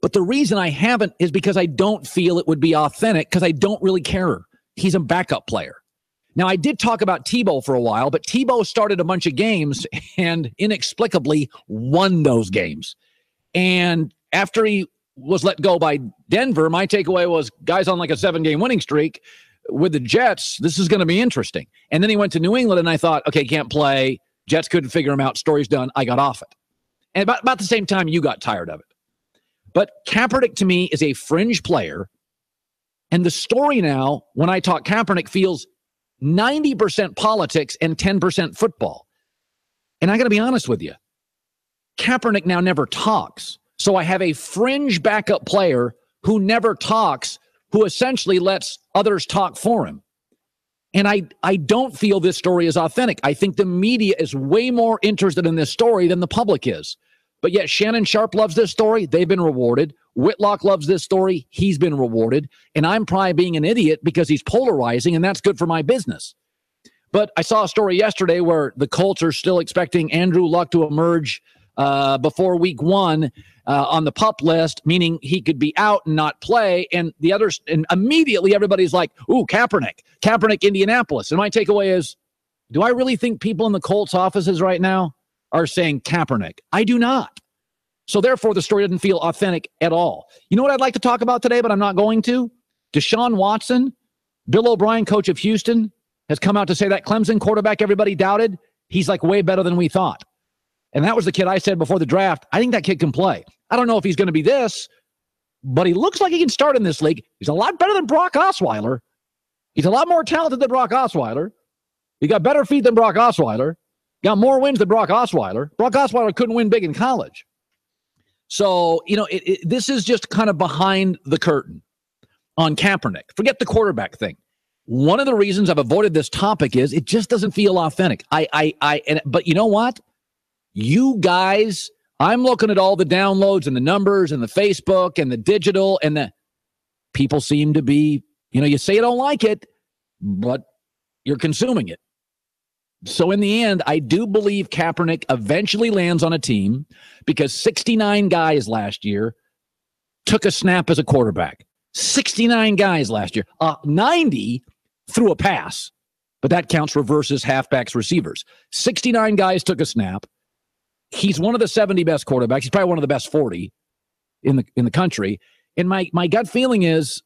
But the reason I haven't is because I don't feel it would be authentic because I don't really care. He's a backup player. Now, I did talk about Tebow for a while, but Tebow started a bunch of games and inexplicably won those games. And after he was let go by Denver, my takeaway was guys on like a 7-game winning streak with the Jets, this is going to be interesting. And then he went to New England, and I thought, okay, can't play. Jets couldn't figure him out. Story's done. I got off it. And about the same time, you got tired of it. But Kaepernick, to me, is a fringe player. And the story now, when I talk Kaepernick, feels 90% politics and 10% football. And I got to be honest with you. Kaepernick now never talks. So I have a fringe backup player who never talks, who essentially lets others talk for him. And I don't feel this story is authentic. I think the media is way more interested in this story than the public is. But yet Shannon Sharp loves this story. They've been rewarded. Whitlock loves this story. He's been rewarded. And I'm probably being an idiot because he's polarizing, and that's good for my business. But I saw a story yesterday where the Colts are still expecting Andrew Luck to emerge before week 1 on the PUP list, meaning he could be out and not play. And the others, and immediately everybody's like, ooh, Kaepernick, Indianapolis. And my takeaway is, do I really think people in the Colts offices right now are saying Kaepernick? I do not. So therefore, the story doesn't feel authentic at all. You know what I'd like to talk about today, but I'm not going to? Deshaun Watson, Bill O'Brien, coach of Houston, has come out to say that Clemson quarterback everybody doubted, he's like way better than we thought. And that was the kid I said before the draft, I think that kid can play. I don't know if he's going to be this, but he looks like he can start in this league. He's a lot better than Brock Osweiler. He's a lot more talented than Brock Osweiler. He got better feet than Brock Osweiler. Got more wins than Brock Osweiler. Brock Osweiler couldn't win big in college. So, this is just kind of behind the curtain on Kaepernick. Forget the quarterback thing. One of the reasons I've avoided this topic is it just doesn't feel authentic. But you know what? You guys, I'm looking at all the downloads and the numbers and the Facebook and the digital, and the people seem to be, you say you don't like it, but you're consuming it. So in the end, I do believe Kaepernick eventually lands on a team because 69 guys last year took a snap as a quarterback. 69 guys last year. 90 threw a pass, but that counts reverses, halfbacks, receivers. 69 guys took a snap. He's one of the 70 best quarterbacks. He's probably one of the best 40 in the country. And my gut feeling is,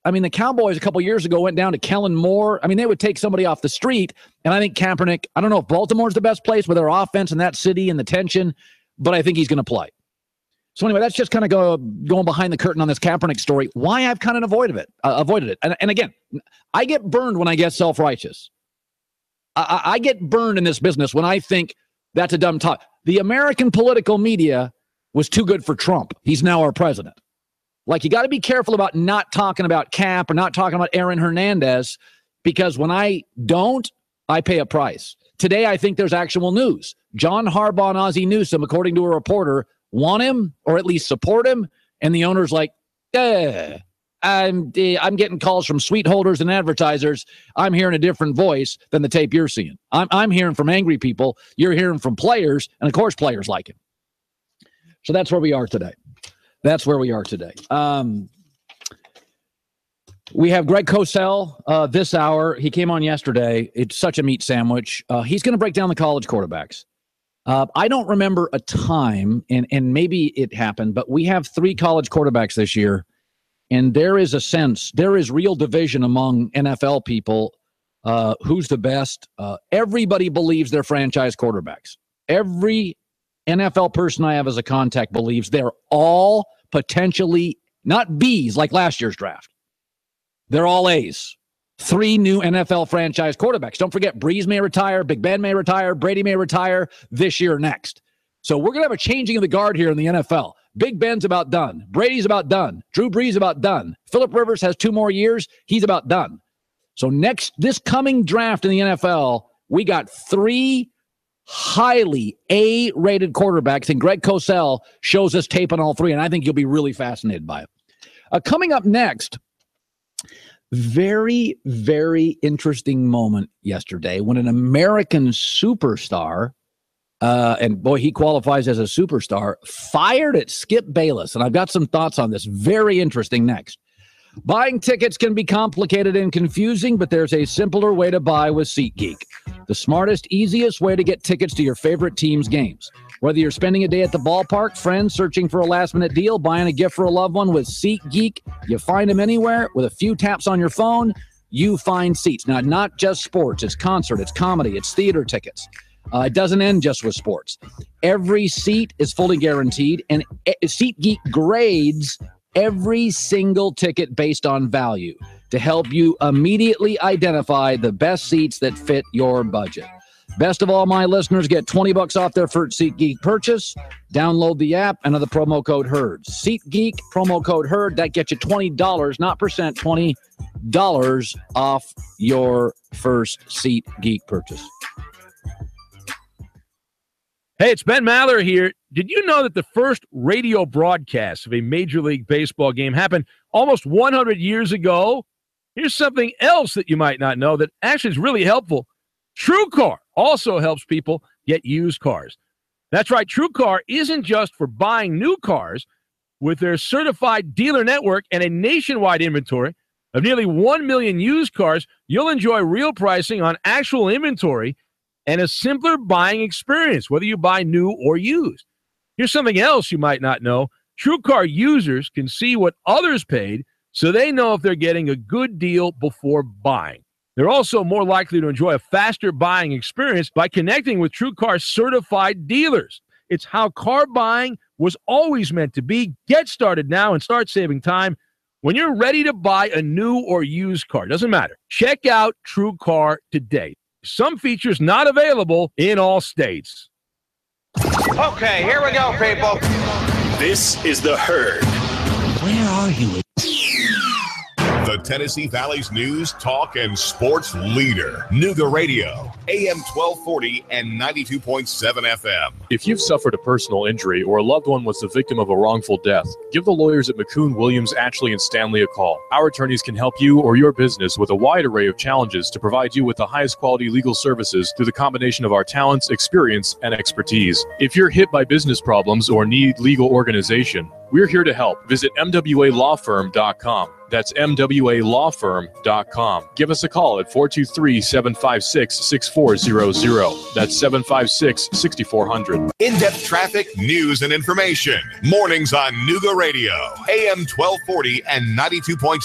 the Cowboys a couple years ago went down to Kellen Moore. They would take somebody off the street. And I think Kaepernick, I don't know if Baltimore's the best place with their offense in that city and the tension, but I think he's going to play. So anyway, that's just kind of going behind the curtain on this Kaepernick story. Why I've kind of avoided it. And again, I get burned when I get self-righteous. I get burned in this business when I think that's a dumb talk. The American political media was too good for Trump. He's now our president. Like, you got to be careful about not talking about Cap or not talking about Aaron Hernandez, because when I don't, I pay a price. Today, I think there's actual news. John Harbaugh and Ozzie Newsome, according to a reporter, want him or at least support him. And the owner's like, I'm getting calls from suite holders and advertisers. I'm hearing a different voice than the tape you're seeing. I'm hearing from angry people. You're hearing from players. And of course, players like him. So that's where we are today. We have Greg Cosell this hour. He came on yesterday. It's such a meat sandwich. He's going to break down the college quarterbacks. I don't remember a time, and maybe it happened, but we have 3 college quarterbacks this year. And there is real division among NFL people. Who's the best? Everybody believes they're franchise quarterbacks. Every NFL person I have as a contact believes they're all potentially not Bs like last year's draft. They're all A's. 3 new NFL franchise quarterbacks. Don't forget, Breeze may retire, Big Ben may retire, Brady may retire this year or next. So we're going to have a changing of the guard here in the NFL. Big Ben's about done. Brady's about done. Drew Brees about done. Phillip Rivers has 2 more years. He's about done. So this coming draft in the NFL, we got 3 highly A-rated quarterbacks, and Greg Cosell shows us tape on all 3, and I think you'll be really fascinated by it. Coming up next, very, very interesting moment yesterday when an American superstar, and boy, he qualifies as a superstar, fired at Skip Bayless. And I've got some thoughts on this. Very interesting next. Buying tickets can be complicated and confusing, but there's a simpler way to buy with SeatGeek. The smartest, easiest way to get tickets to your favorite team's games. Whether you're spending a day at the ballpark, friends searching for a last-minute deal, buying a gift for a loved one, with SeatGeek, you find them anywhere. With a few taps on your phone, you find seats. Now, not just sports. It's concert, it's comedy, it's theater tickets. It doesn't end just with sports. Every seat is fully guaranteed, and SeatGeek grades every single ticket based on value to help you immediately identify the best seats that fit your budget. Best of all, my listeners get $20 off their first SeatGeek purchase. Download the app, enter the promo code HERD. SeatGeek, promo code HERD. That gets you $20, not percent, $20 off your first SeatGeek purchase. Hey, it's Ben Maller here. Did you know that the first radio broadcast of a Major League Baseball game happened almost 100 years ago? Here's something else that you might not know that actually is really helpful. TrueCar also helps people get used cars. That's right, TrueCar isn't just for buying new cars. With their certified dealer network and a nationwide inventory of nearly 1 million used cars, you'll enjoy real pricing on actual inventory and a simpler buying experience, whether you buy new or used. Here's something else you might not know. TrueCar users can see what others paid, so they know if they're getting a good deal before buying. They're also more likely to enjoy a faster buying experience by connecting with TrueCar certified dealers. It's how car buying was always meant to be. Get started now and start saving time when you're ready to buy a new or used car. Doesn't matter. Check out TrueCar today. Some features not available in all states. Okay, here we go, people. This is The Herd. Where are you? The Tennessee Valley's news, talk, and sports leader. Nooga Radio, AM 1240 and 92.7 FM. If you've suffered a personal injury or a loved one was the victim of a wrongful death, give the lawyers at McCune, Williams, Atchlley, and Stanley a call. Our attorneys can help you or your business with a wide array of challenges to provide you with the highest quality legal services through the combination of our talents, experience, and expertise. If you're hit by business problems or need legal organization, we're here to help. Visit MWALawFirm.com. That's MWALawFirm.com. Give us a call at 423-756-6400. That's 756-6400. In-depth traffic, news, and information. Mornings on Nooga Radio, AM 1240 and 92.7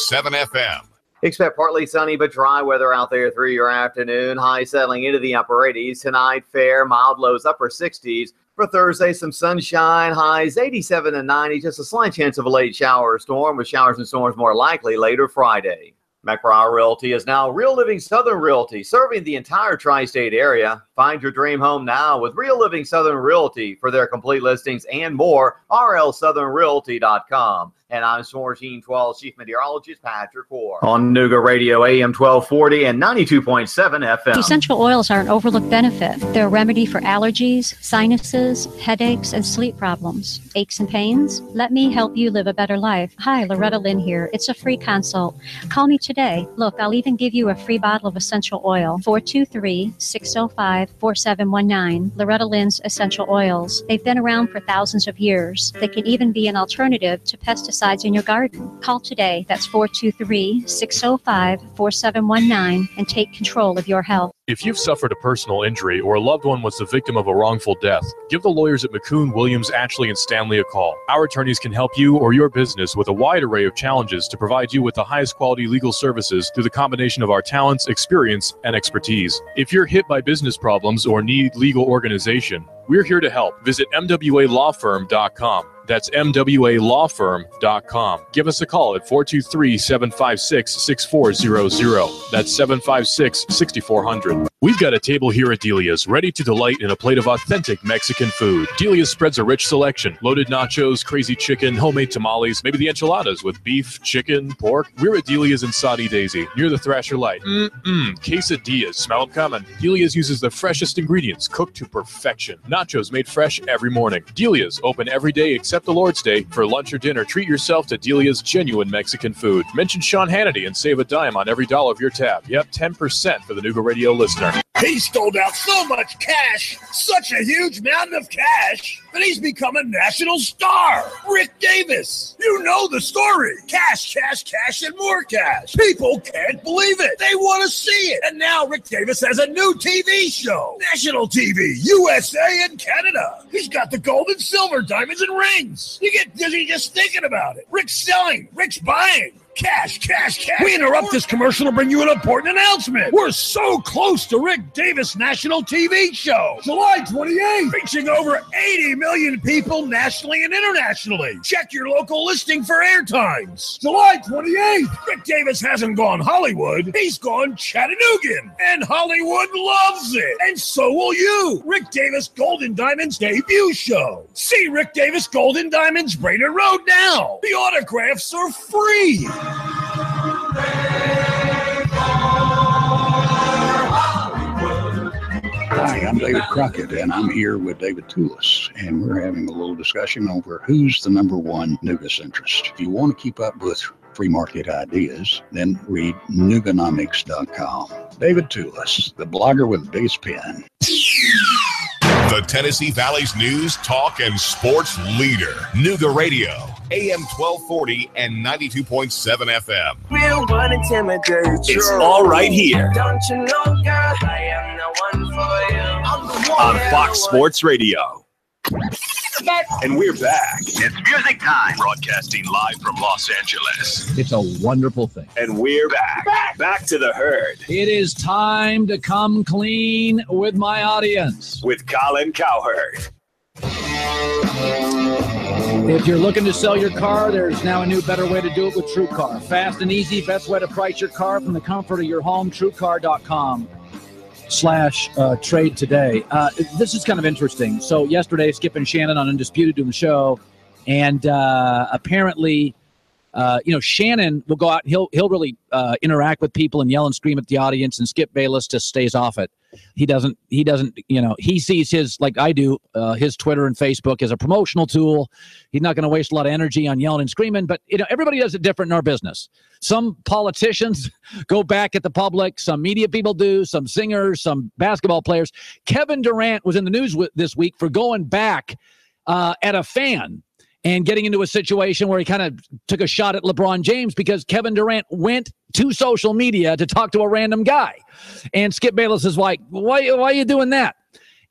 FM. Expect partly sunny but dry weather out there through your afternoon. High settling into the upper 80s. Tonight, fair, mild lows, upper 60s. For Thursday, some sunshine, highs 87 and 90. Just a slight chance of a late shower or storm, with showers and storms more likely later Friday. McBriar Realty is now Real Living Southern Realty, serving the entire tri-state area. Find your dream home now with Real Living Southern Realty. For their complete listings and more, rlsouthernrealty.com. And I'm Storm Team 12 Chief Meteorologist Patrick Orr. On Nooga Radio, AM 1240 and 92.7 FM. Essential oils are an overlooked benefit. They're a remedy for allergies, sinuses, headaches, and sleep problems. Aches and pains? Let me help you live a better life. Hi, Loretta Lynn here. It's a free consult. Call me today. Look, I'll even give you a free bottle of essential oil. 423-605-4719. Loretta Lynn's Essential Oils. They've been around for thousands of years. They can even be an alternative to pesticides in your garden. Call today. That's 423-605-4719 and take control of your health. If you've suffered a personal injury or a loved one was the victim of a wrongful death, give the lawyers at McCune, Williams, Atchlley, and Stanley a call. Our attorneys can help you or your business with a wide array of challenges to provide you with the highest quality legal services through the combination of our talents, experience, and expertise. If you're hit by business problems or need legal organization, we're here to help. Visit MWALawFirm.com. That's MWALawFirm.com. Give us a call at 423-756-6400. That's 756-6400. We've got a table here at Delia's ready to delight in a plate of authentic Mexican food. Delia's spreads a rich selection. Loaded nachos, crazy chicken, homemade tamales, maybe the enchiladas with beef, chicken, pork. We're at Delia's in Saudi Daisy, near the Thrasher Light. Quesadillas. Smell them coming. Delia's uses the freshest ingredients, cooked to perfection. Nachos made fresh every morning. Delia's open every day except the Lord's Day. For lunch or dinner, treat yourself to Delia's genuine Mexican food. Mention Sean Hannity and save a dime on every dollar of your tab. Yep, 10% for the Nooga Radio listener. He stole out so much cash, such a huge mountain of cash, that he's become a national star. Rick Davis. You know the story. Cash, cash, cash, and more cash. People can't believe it. They want to see it. And now Rick Davis has a new TV show. National TV, USA and Canada. He's got the gold and silver, diamonds and rings. You get dizzy just thinking about it. Rick's selling. Rick's buying. Cash, cash, cash. We interrupt this commercial to bring you an important announcement. We're so close to Rick Davis' national TV show. July 28th, reaching over 80 million people nationally and internationally. Check your local listing for airtimes. July 28th, Rick Davis hasn't gone Hollywood. He's gone Chattanoogan. And Hollywood loves it. And so will you. Rick Davis Gold and Diamonds debut show. See Rick Davis Gold and Diamonds Brainerd Road now. The autographs are free. Hi, I'm David Crockett, and I'm here with David Tulis, and we're having a little discussion over who's the number one Nooga centrist. If you want to keep up with free market ideas, then read Nooganomics.com. David Tulis, the blogger with the biggest pen. The Tennessee Valley's news, talk, and sports leader. Nooga Radio, AM 1240 and 92.7 FM. Real one intimidate. It's all right here. Don't you know, girl, I am the one for you. I'm the one on Fox Sports Radio. And we're back. It's music time. Broadcasting live from Los Angeles. It's a wonderful thing. And we're back. Back to the herd. It is time to come clean with my audience. With Colin Cowherd. If you're looking to sell your car, there's now a new, better way to do it with TrueCar. Fast and easy, best way to price your car from the comfort of your home, TrueCar.com/trade today. This is kind of interesting. So yesterday, Skip and Shannon on Undisputed doing the show, and apparently, Shannon will go out. He'll really interact with people and yell and scream at the audience, and Skip Bayless just stays off it. He doesn't. He sees his, like I do, his Twitter and Facebook as a promotional tool. He's not going to waste a lot of energy on yelling and screaming. But everybody does it different in our business. Some politicians go back at the public. Some media people do. Some singers. Some basketball players. Kevin Durant was in the news this week for going back at a fan and getting into a situation where he kind of took a shot at LeBron James because Kevin Durant went to social media to talk to a random guy. And Skip Bayless is like, why are you doing that?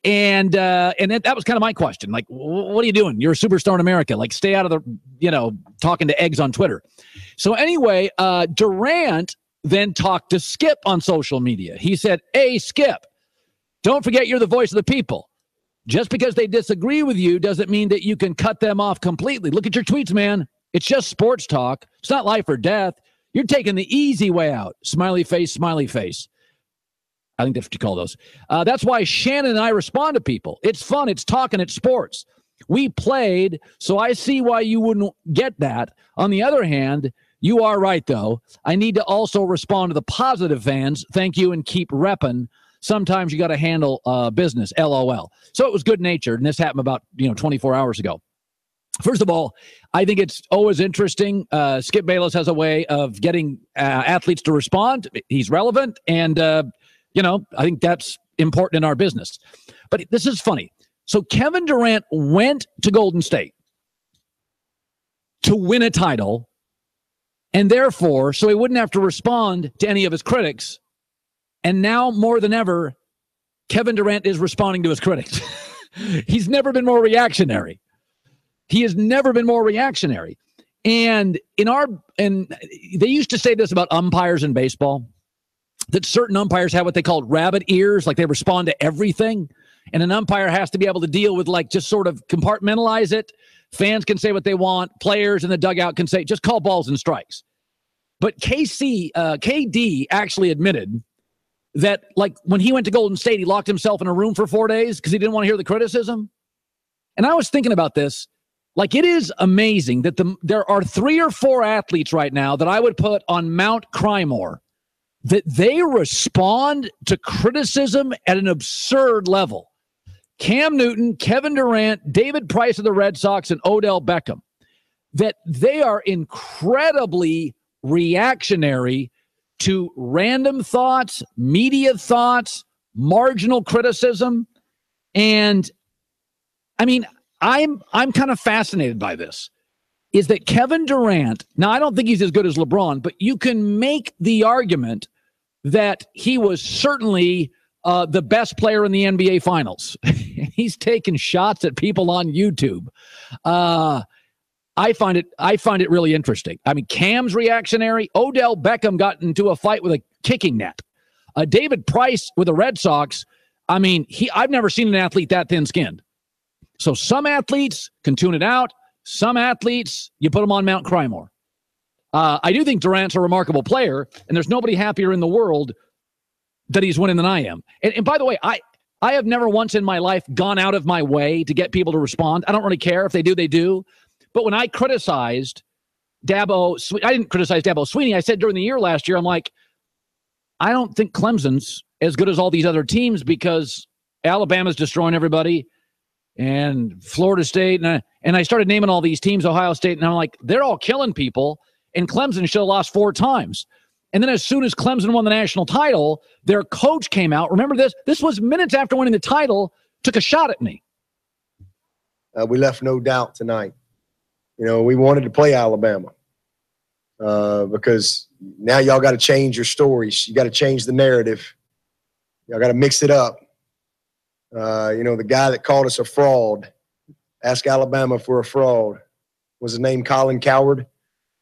And that was kind of my question. Like, what are you doing? You're a superstar in America. Like, stay out of the, talking to eggs on Twitter. So anyway, Durant then talked to Skip on social media. He said, hey, Skip, don't forget you're the voice of the people. Just because they disagree with you doesn't mean that you can cut them off completely. Look at your tweets, man. It's just sports talk. It's not life or death. You're taking the easy way out. Smiley face, smiley face. I think that's what you call those. That's why Shannon and I respond to people. It's fun. It's talking. It's sports. We played, so I see why you wouldn't get that. On the other hand, you are right, though. I need to also respond to the positive fans. Thank you and keep repping. Sometimes you got to handle business, LOL. So it was good-natured, and this happened about 24 hours ago. First of all, I think it's always interesting. Skip Bayless has a way of getting athletes to respond. He's relevant, and, I think that's important in our business. But this is funny. So Kevin Durant went to Golden State to win a title, and therefore, so he wouldn't have to respond to any of his critics. And now, more than ever, Kevin Durant is responding to his critics. He's never been more reactionary. He has never been more reactionary. And they used to say this about umpires in baseball, that certain umpires have what they call rabbit ears, like they respond to everything. And an umpire has to be able to deal with, like, just sort of compartmentalize it. Fans can say what they want. Players in the dugout can say, just call balls and strikes. But KD actually admitted that, like, when he went to Golden State, he locked himself in a room for 4 days because he didn't want to hear the criticism. And I was thinking about this. Like, it is amazing that there are 3 or 4 athletes right now that I would put on Mount Crymore, that they respond to criticism at an absurd level. Cam Newton, Kevin Durant, David Price of the Red Sox, and Odell Beckham. That they are incredibly reactionary to random thoughts, media thoughts, marginal criticism. And I mean, I'm kind of fascinated by this, is that Kevin Durant, now I don't think he's as good as LeBron, but you can make the argument that he was certainly the best player in the NBA Finals. He's taking shots at people on YouTube. I find it really interesting. I mean, Cam's reactionary. Odell Beckham got into a fight with a kicking net. David Price with the Red Sox. I mean, I've never seen an athlete that thin-skinned. So some athletes can tune it out. Some athletes, you put them on Mount Crymore. I do think Durant's a remarkable player, and there's nobody happier in the world that he's winning than I am. And by the way, I have never once in my life gone out of my way to get people to respond. I don't really care. If they do, they do. But when I criticized Dabo, I didn't criticize Dabo Swinney. I said during the year last year, I'm like, I don't think Clemson's as good as all these other teams because Alabama's destroying everybody and Florida State. And I started naming all these teams, Ohio State, and I'm like, they're all killing people. And Clemson should have lost 4 times. And then as soon as Clemson won the national title, their coach came out. Remember this? This was minutes after winning the title, took a shot at me. We left no doubt tonight. You know, we wanted to play Alabama because now y'all got to change your stories. You got to change the narrative. Y'all got to mix it up. You know, the guy that called us a fraud, ask Alabama if we're a fraud. Was his name Colin Cowherd?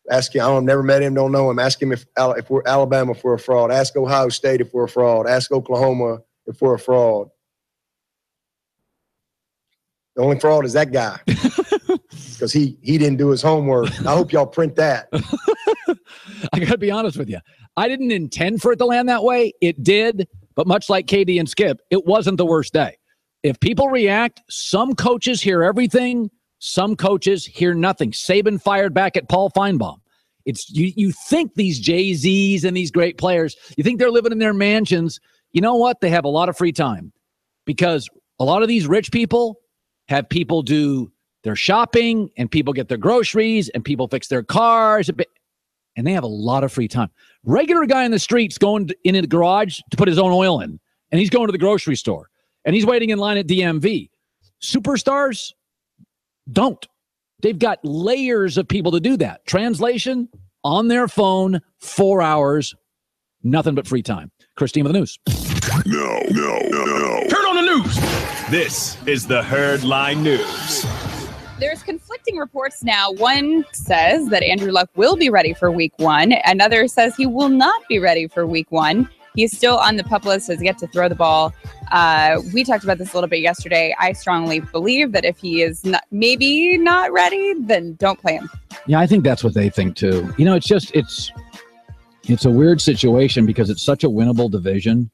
Ask him. I've never met him, don't know him. Ask him if we're Alabama if we're a fraud. Ask Ohio State if we're a fraud. Ask Oklahoma if we're a fraud. The only fraud is that guy because he didn't do his homework. I hope y'all print that. I got to be honest with you. I didn't intend for it to land that way. It did, but much like KD and Skip, it wasn't the worst day. If people react, some coaches hear everything. Some coaches hear nothing. Saban fired back at Paul Feinbaum. It's you think these Jay-Z's and these great players, you think they're living in their mansions. You know what? They have a lot of free time because a lot of these rich people have people do their shopping and people get their groceries and people fix their cars and they have a lot of free time. Regular guy in the street's going in the garage to put his own oil in and he's going to the grocery store and he's waiting in line at DMV. Superstars don't. They've got layers of people to do that. Translation, on their phone, 4 hours, nothing but free time. Christine with the news. No. Turn on the news. This is the Herd Line News. There's conflicting reports now. One says that Andrew Luck will be ready for week 1. Another says he will not be ready for week 1. He's still on the PUP list, has yet to throw the ball. We talked about this a little bit yesterday. I strongly believe that if he is maybe not ready, then don't play him. Yeah, I think that's what they think too. You know, it's a weird situation because it's such a winnable division.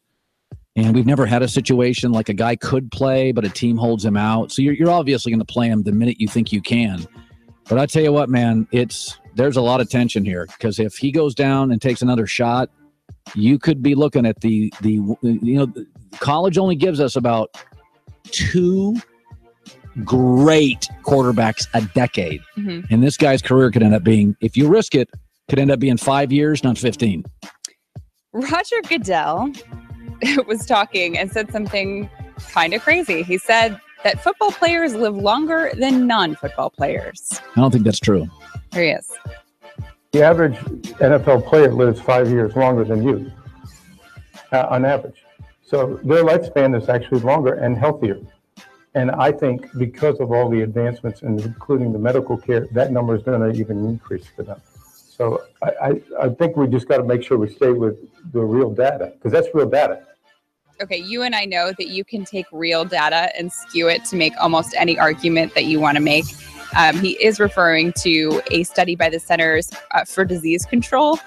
And we've never had a situation like a guy could play, but a team holds him out. So you're obviously going to play him the minute you think you can. But I tell you what, man, there's a lot of tension here because if he goes down and takes another shot, you could be looking at college only gives us about 2 great quarterbacks a decade. Mm-hmm. And this guy's career could end up being, if you risk it, could end up being 5 years, not 15. Roger Goodell was talking and said something kind of crazy. He said that football players live longer than non-football players. I don't think that's true. Here he is. The average NFL player lives 5 years longer than you, on average. So their lifespan is actually longer and healthier. And I think because of all the advancements, including the medical care, that number is going to even increase for them. So I think we just got to make sure we stay with the real data, because that's real data. Okay, you and I know that you can take real data and skew it to make almost any argument that you want to make. He is referring to a study by the Centers for Disease Control.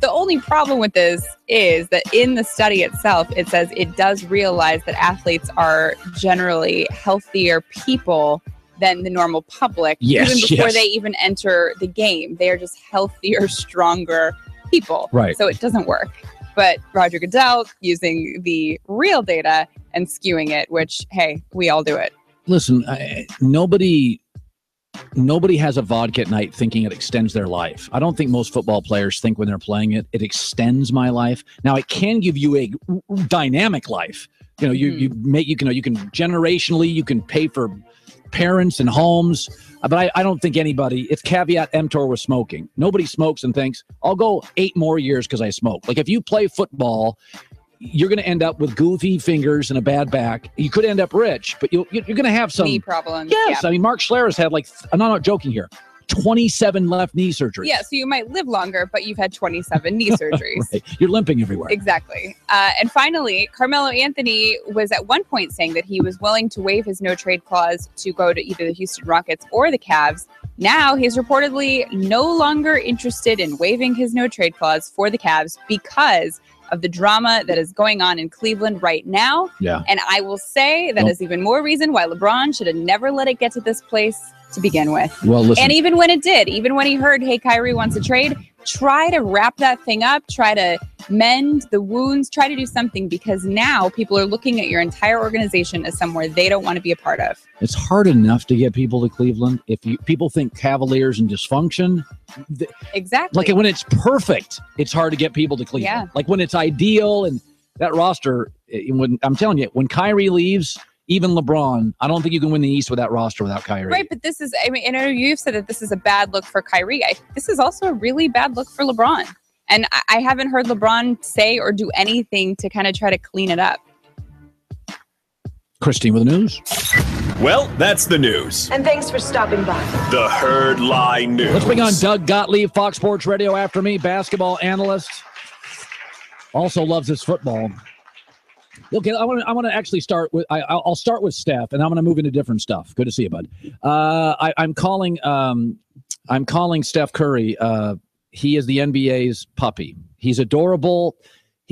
The only problem with this is that in the study itself, it says it does realize that athletes are generally healthier people than the normal public, even before they even enter the game. They are just healthier, stronger people. Right. So it doesn't work. But Roger Goodell using the real data and skewing it, which, hey, we all do it. Listen, nobody has a vodka at night thinking it extends their life. I don't think most football players think when they're playing it extends my life. Now, it can give you a dynamic life. You can generationally, you can pay for parents and homes. But I don't think anybody, it's caveat emptor with smoking. Nobody smokes and thinks, I'll go 8 more years because I smoke. Like if you play football, you're going to end up with goofy fingers and a bad back. You could end up rich, but you're going to have some knee problems. Yes. Yeah. I mean, Mark Schler's had I'm not joking here, 27 left knee surgeries. Yeah, so you might live longer, but you've had 27 knee surgeries. Right. You're limping everywhere. Exactly. And finally, Carmelo Anthony was at one point saying that he was willing to waive his no-trade clause to go to either the Houston Rockets or the Cavs. Now he's reportedly no longer interested in waiving his no-trade clause for the Cavs because of the drama that is going on in Cleveland right now. Yeah. And I will say that is even more reason why LeBron should have never let it get to this place to begin with. Well, listen. And even when it did, even when he heard, hey, Kyrie wants a trade, try to wrap that thing up, try to mend the wounds, try to do something, because now people are looking at your entire organization as somewhere they don't want to be a part of. It's hard enough to get people to Cleveland. If people think Cavaliers and dysfunction, exactly. Like when it's perfect, it's hard to get people to Cleveland. Yeah. Like when it's ideal and that roster, when I'm telling you, when Kyrie leaves, even LeBron, I don't think you can win the East with that roster without Kyrie. Right, but this is, I mean, I know you've said that this is a bad look for Kyrie. This is also a really bad look for LeBron. And I haven't heard LeBron say or do anything to kind of try to clean it up. Christine with the news. Well, that's the news. And thanks for stopping by. The Herd Lie News. Let's bring on Doug Gottlieb, Fox Sports Radio after me, basketball analyst. Also loves his football. Okay, I want to actually start with. I'll start with Steph, and I'm going to move into different stuff. Good to see you, bud. I'm calling Steph Curry. He is the NBA's puppy. He's adorable.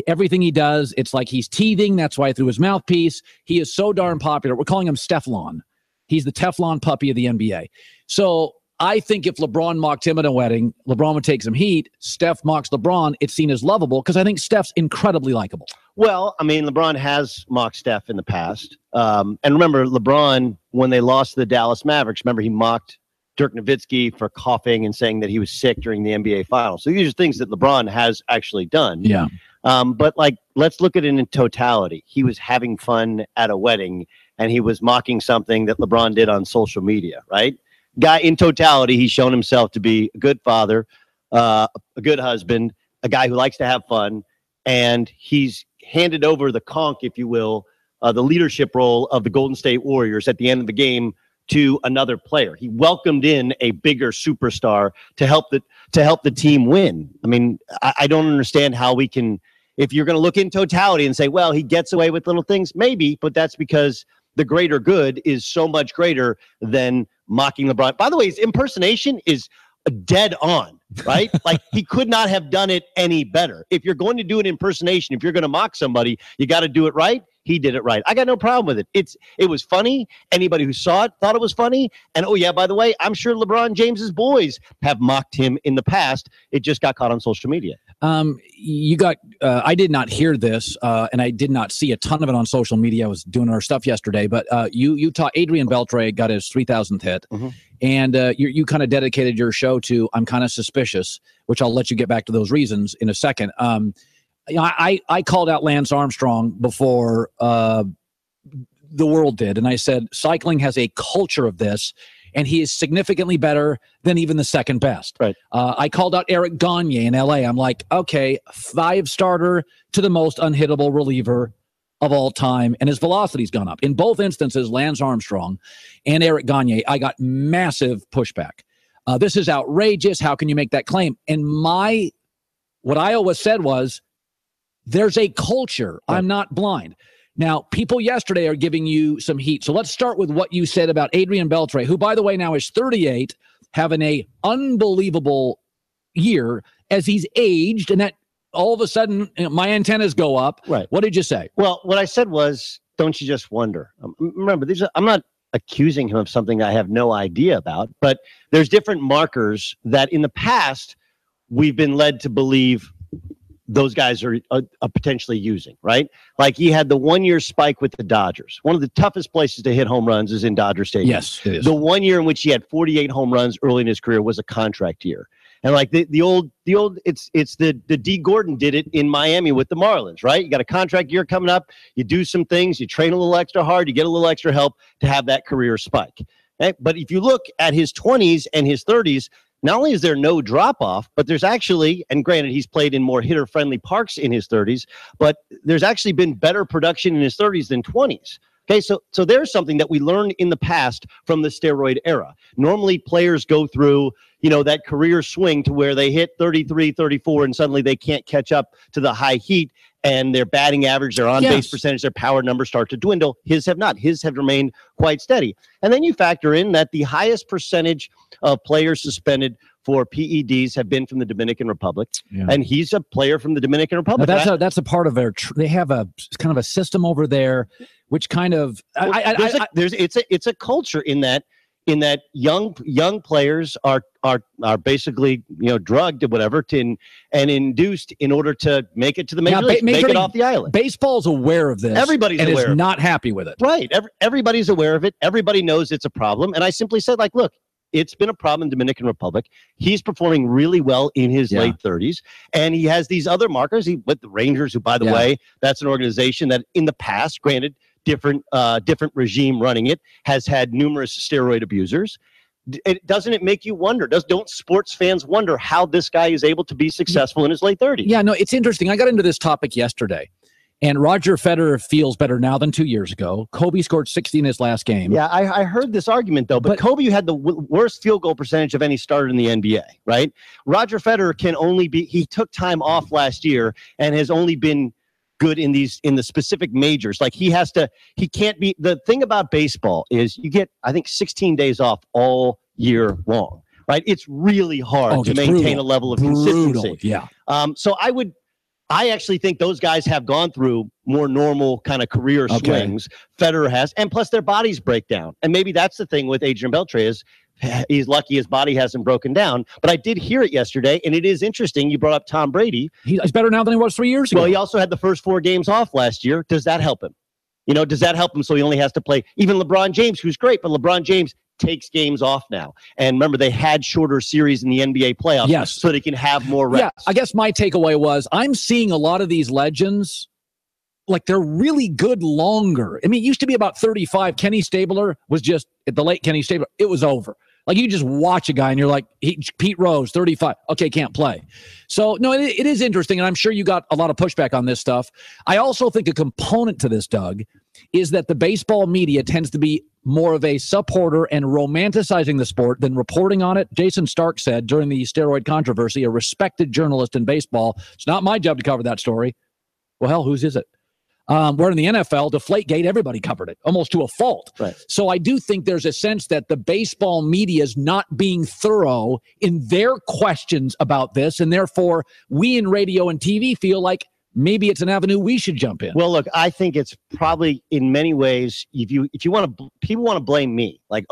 Everything he does, it's like he's teething. That's why I threw his mouthpiece. He is so darn popular. We're calling him Steflon. He's the Teflon puppy of the NBA. So I think if LeBron mocked him at a wedding, LeBron would take some heat. Steph mocks LeBron. It's seen as lovable because I think Steph's incredibly likable. Well, I mean, LeBron has mocked Steph in the past. And remember, LeBron, when they lost to the Dallas Mavericks, remember he mocked Dirk Nowitzki for coughing and saying that he was sick during the NBA Finals. So these are things that LeBron has actually done. Yeah. But let's look at it in totality. He was having fun at a wedding, and he was mocking something that LeBron did on social media, right? Guy, in totality, he's shown himself to be a good father, a good husband, a guy who likes to have fun, and he's handed over the conch, if you will, the leadership role of the Golden State Warriors at the end of the game to another player. He welcomed in a bigger superstar to help the team win. I mean, I don't understand how we can, if you're going to look in totality and say, well, he gets away with little things, maybe, but that's because the greater good is so much greater than mocking LeBron. By the way, his impersonation is dead on, right? Like he could not have done it any better. If you're going to do an impersonation, if you're going to mock somebody, you got to do it right. He did it right. I got no problem with it. It was funny. Anybody who saw it thought it was funny. And oh yeah, by the way, I'm sure LeBron James's boys have mocked him in the past. It just got caught on social media. I did not hear this, and I did not see a ton of it on social media. I was doing our stuff yesterday, but you taught Adrian Beltre got his 3,000th hit, and you kind of dedicated your show to I'm kind of suspicious, which I'll let you get back to those reasons in a second. I called out Lance Armstrong before the world did, and I said cycling has a culture of this, and he is significantly better than even the second best. Right. I called out Eric Gagne in LA. I'm like, okay, 5-starter to the most unhittable reliever of all time, and his velocity's gone up. In both instances, Lance Armstrong and Eric Gagne, I got massive pushback. This is outrageous. How can you make that claim? And what I always said was, there's a culture. Right. I'm not blind. Now, people yesterday are giving you some heat. So let's start with what you said about Adrian Beltre, who, by the way, now is 38, having a unbelievable year as he's aged, and that all of a sudden my antennas go up. Right. What did you say? Well, what I said was, don't you just wonder? Remember, I'm not accusing him of something I have no idea about, but there's different markers that in the past we've been led to believe those guys are potentially using, right? Like he had the 1-year spike with the Dodgers. One of the toughest places to hit home runs is in Dodger Stadium. Yes, it is. The 1 year in which he had 48 home runs early in his career was a contract year. And like the old, it's the D. Gordon did it in Miami with the Marlins, right? You got a contract year coming up. You do some things. You train a little extra hard. You get a little extra help to have that career spike. Okay? But if you look at his 20s and his 30s, not only is there no drop-off, but there's actually, and granted, he's played in more hitter-friendly parks in his 30s, but there's actually been better production in his 30s than 20s. Okay, so there's something that we learned in the past from the steroid era. Normally, players go through, that career swing to where they hit 33, 34, and suddenly they can't catch up to the high heat, and their batting average, their on-base percentage, their power numbers start to dwindle. His have not. His have remained quite steady. And then you factor in that the highest percentage of players suspended for PEDs have been from the Dominican Republic, and he's a player from the Dominican Republic. Now that's a part of their. They have a kind of a system over there, which kind of it's a culture in that young players are basically drugged or whatever and induced in order to make it to the major leagues, make it off the island. Baseball's aware of this. Everybody's aware of it. Not happy with it. Right. Everybody's aware of it. Everybody knows it's a problem. And I simply said, like, look, it's been a problem in Dominican Republic. He's performing really well in his late 30s, and he has these other markers. He with the Rangers, who, by the way, that's an organization that in the past, granted, different regime running it, has had numerous steroid abusers. Doesn't it make you wonder? Don't sports fans wonder how this guy is able to be successful in his late 30s? Yeah, no, it's interesting. I got into this topic yesterday, and Roger Federer feels better now than 2 years ago. Kobe scored 60 in his last game. Yeah, I heard this argument, though. But Kobe had the worst field goal percentage of any starter in the NBA, right? Roger Federer he took time off last year and has only been good in the specific majors. Like he can't be. The thing about baseball is you get, I think, 16 days off all year long, right? It's really hard to maintain a level of consistency. Yeah. So I actually think those guys have gone through more normal kind of career swings. Federer has, and plus their bodies break down. And maybe that's the thing with Adrian Beltre is he's lucky his body hasn't broken down. But I did hear it yesterday, and it is interesting. You brought up Tom Brady. He's better now than he was 3 years ago. Well, he also had the first 4 games off last year. Does that help him? Does that help him so he only has to play? Even LeBron James, who's great, but LeBron James takes games off now. And remember, they had shorter series in the NBA playoffs so they can have more reps. Yeah, I guess my takeaway was I'm seeing a lot of these legends, like they're really good longer. I mean, it used to be about 35. Kenny Stabler was just, the late Kenny Stabler, it was over. Like you just watch a guy and you're like, Pete Rose, 35. Okay, can't play. So, no, it is interesting. And I'm sure you got a lot of pushback on this stuff. I also think a component to this, Doug, is that the baseball media tends to be more of a supporter and romanticizing the sport than reporting on it. Jason Stark said during the steroid controversy, a respected journalist in baseball, it's not my job to cover that story. Well, hell, whose is it? Where in the NFL, Deflategate, everybody covered it, almost to a fault. Right. So I do think there's a sense that the baseball media is not being thorough in their questions about this, and therefore we in radio and TV feel like maybe it's an avenue we should jump in. Well, look, I think it's probably in many ways, if you want to, people want to blame me. Like,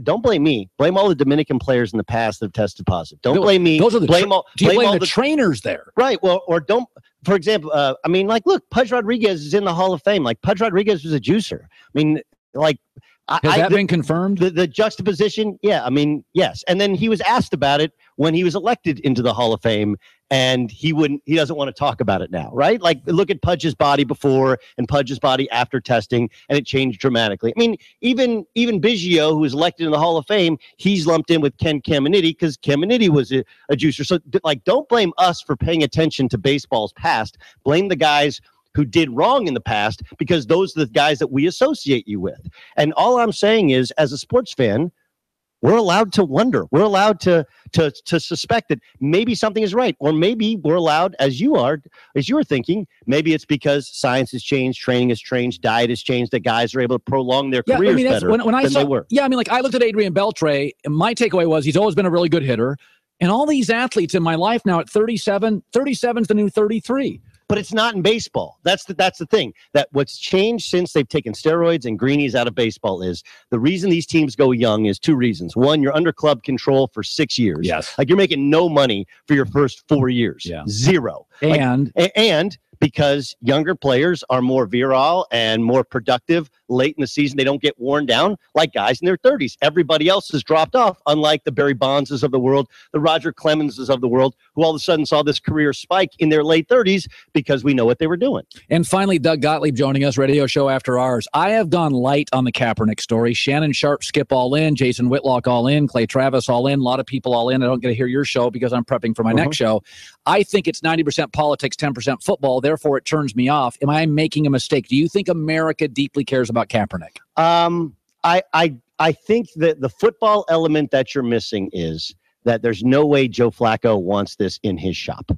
don't blame me. Blame all the Dominican players in the past that have tested positive. Don't blame me. Those are the blame all the trainers there. Right. Well, or don't. For example, look, Pudge Rodriguez is in the Hall of Fame. Like, Pudge Rodriguez was a juicer. I mean, like, has that been confirmed? The juxtaposition, yeah. I mean, yes. And then he was asked about it when he was elected into the Hall of Fame, and he doesn't want to talk about it now, right? Like, look at Pudge's body before and Pudge's body after testing, and it changed dramatically. I mean, even Biggio, who was elected in the Hall of Fame, he's lumped in with Ken Caminiti because Caminiti was a juicer. So, like, don't blame us for paying attention to baseball's past. Blame the guys who did wrong in the past, because those are the guys that we associate you with. And all I'm saying is, as a sports fan, we're allowed to wonder. We're allowed to suspect that maybe something is right, or maybe we're allowed, as you are thinking, maybe it's because science has changed, training has changed, diet has changed, that guys are able to prolong their careers better than they were. Yeah, I mean, like I looked at Adrian Beltre, and my takeaway was he's always been a really good hitter. And all these athletes in my life now at 37 is the new 33. But it's not in baseball. That's the thing. That what's changed since they've taken steroids and greenies out of baseball is the reason these teams go young is 2 reasons. One, you're under club control for 6 years. Yes. Like, you're making no money for your first 4 years. Yeah. Zero. And because younger players are more virile and more productive late in the season, they don't get worn down like guys in their 30s. Everybody else has dropped off, unlike the Barry Bondses of the world, the Roger Clemenses of the world, who all of a sudden saw this career spike in their late 30s because we know what they were doing. And finally, Doug Gottlieb joining us, radio show after ours. I have gone light on the Kaepernick story. Shannon Sharp, Skip all in, Jason Whitlock all in, Clay Travis all in, a lot of people all in. I don't get to hear your show because I'm prepping for my next show. I think it's 90% politics, 10% football. Therefore, it turns me off. Am I making a mistake? Do you think America deeply cares about Kaepernick? I think that the football element that you're missing is that there's no way Joe Flacco wants this in his shop.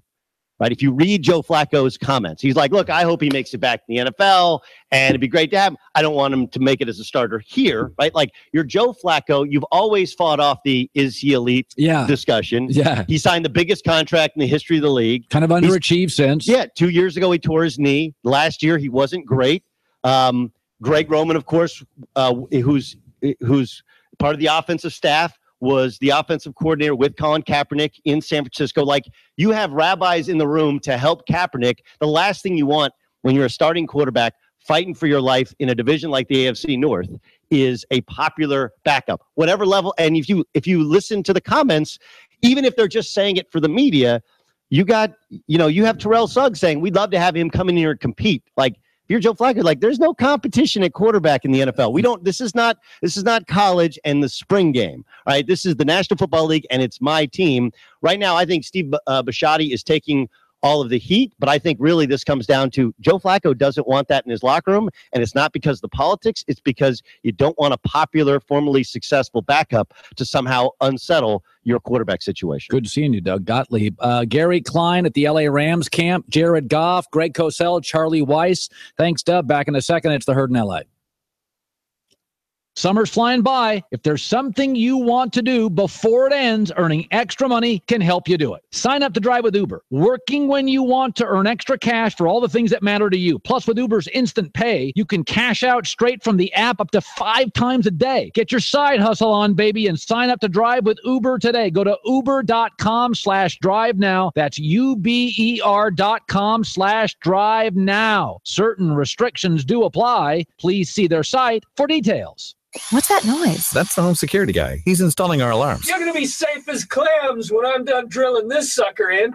Right? If you read Joe Flacco's comments, he's like, look, I hope he makes it back to the NFL, and it'd be great to have him. I don't want him to make it as a starter here, right? Like, you're Joe Flacco. You've always fought off the is he elite discussion. Yeah. He signed the biggest contract in the history of the league. Kind of underachieved since. Yeah. 2 years ago, he tore his knee. Last year, he wasn't great. Greg Roman, of course, who's part of the offensive staff, was the offensive coordinator with Colin Kaepernick in San Francisco. Like, you have rabbis in the room to help Kaepernick. The last thing you want when you're a starting quarterback fighting for your life in a division like the AFC North is a popular backup, whatever level. And if you listen to the comments, even if they're just saying it for the media, you have Terrell Suggs saying, we'd love to have him come in here and compete. Like, if you're Joe Flacco, like, there's no competition at quarterback in the NFL. This is not college and the spring game. All right. This is the National Football League, and it's my team. Right now, I think Steve Bisciotti is taking all of the heat, but I think really this comes down to Joe Flacco doesn't want that in his locker room, and it's not because of the politics. It's because you don't want a popular, formerly successful backup to somehow unsettle your quarterback situation. Good seeing you, Doug Gottlieb. Gary Klein at the LA Rams camp, Jared Goff, Greg Cosell, Charlie Weiss. Thanks, Doug. Back in a second. It's the Herd in LA. Summer's flying by. If there's something you want to do before it ends, earning extra money can help you do it. Sign up to drive with Uber. Working when you want to earn extra cash for all the things that matter to you. Plus, with Uber's Instant Pay, you can cash out straight from the app up to 5 times a day. Get your side hustle on, baby, and sign up to drive with Uber today. Go to uber.com/drive now. That's uber.com/drive now. Certain restrictions do apply. Please see their site for details. What's that noise? That's the home security guy. He's installing our alarms. You're going to be safe as clams when I'm done drilling this sucker in.